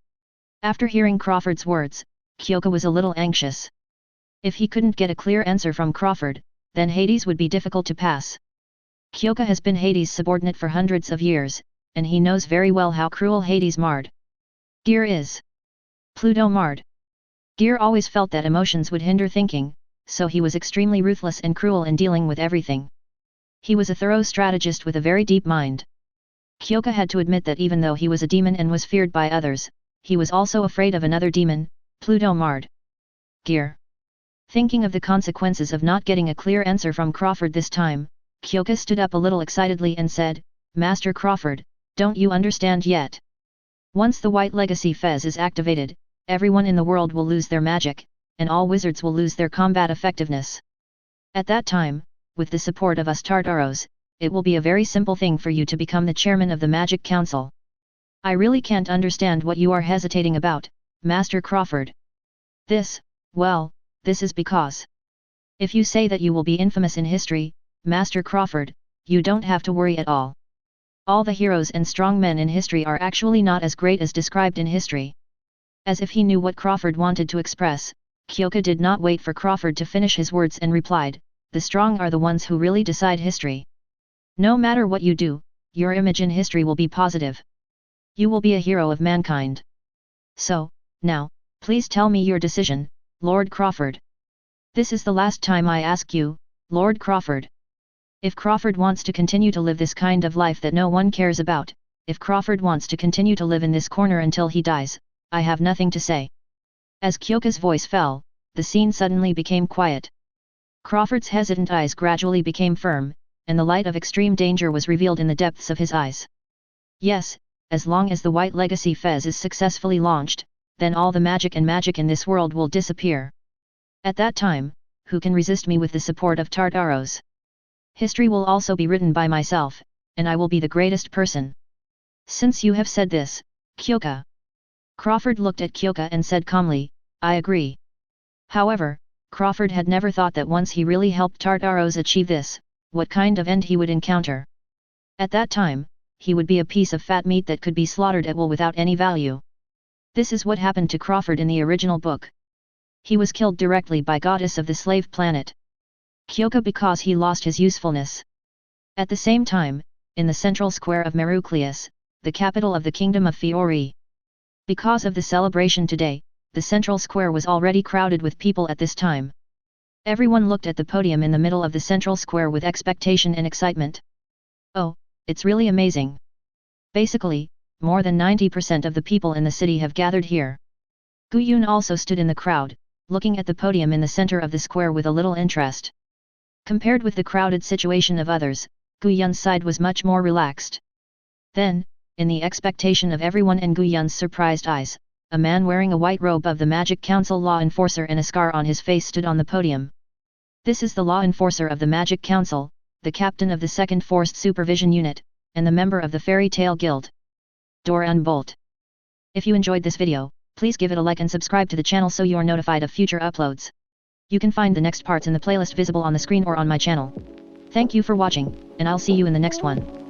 After hearing Crawford's words, Kyoka was a little anxious. If he couldn't get a clear answer from Crawford, then Hades would be difficult to pass. Kyoka has been Hades' subordinate for hundreds of years, and he knows very well how cruel Hades Mard Gear is. Pluto Mard Gear always felt that emotions would hinder thinking, so he was extremely ruthless and cruel in dealing with everything. He was a thorough strategist with a very deep mind. Kyoka had to admit that even though he was a demon and was feared by others, he was also afraid of another demon, Pluto Mard Gear. Thinking of the consequences of not getting a clear answer from Crawford this time, Kyoka stood up a little excitedly and said, "Master Crawford, don't you understand yet? Once the White Legacy Fez is activated, everyone in the world will lose their magic, and all wizards will lose their combat effectiveness. At that time, with the support of us Tartaros, it will be a very simple thing for you to become the chairman of the Magic Council. I really can't understand what you are hesitating about, Master Crawford. This is because. If you say that you will be infamous in history, Master Crawford, you don't have to worry at all. All the heroes and strong men in history are actually not as great as described in history. As if he knew what Crawford wanted to express, Kyoka did not wait for Crawford to finish his words and replied, the strong are the ones who really decide history. No matter what you do, your image in history will be positive. You will be a hero of mankind. So, now, please tell me your decision, Lord Crawford. This is the last time I ask you, Lord Crawford. If Crawford wants to continue to live this kind of life that no one cares about, if Crawford wants to continue to live in this corner until he dies, I have nothing to say. As Kyoka's voice fell, the scene suddenly became quiet. Crawford's hesitant eyes gradually became firm, and the light of extreme danger was revealed in the depths of his eyes. Yes, as long as the White Legacy Fez is successfully launched, then all the magic in this world will disappear. At that time, who can resist me with the support of Tartaros? History will also be written by myself, and I will be the greatest person. Since you have said this, Kyoka. Crawford looked at Kyoka and said calmly, I agree. However, Crawford had never thought that once he really helped Tartaros achieve this, what kind of end he would encounter. At that time, he would be a piece of fat meat that could be slaughtered at will without any value. This is what happened to Crawford in the original book. He was killed directly by Goddess of the Slave Planet, Kyoka, because he lost his usefulness. At the same time, in the central square of Merucleus, the capital of the Kingdom of Fiori. Because of the celebration today, the central square was already crowded with people at this time. Everyone looked at the podium in the middle of the central square with expectation and excitement. Oh, it's really amazing. Basically, more than 90% of the people in the city have gathered here. Gu Yun also stood in the crowd, looking at the podium in the center of the square with a little interest. Compared with the crowded situation of others, Gu Yun's side was much more relaxed. Then, in the expectation of everyone and Gu Yun's surprised eyes, a man wearing a white robe of the Magic Council law enforcer and a scar on his face stood on the podium. This is the law enforcer of the Magic Council, the captain of the 2nd Forced Supervision Unit, and the member of the Fairy Tale Guild. Door unbolt. If you enjoyed this video, please give it a like and subscribe to the channel so you are notified of future uploads. You can find the next parts in the playlist visible on the screen or on my channel. Thank you for watching, and I'll see you in the next one.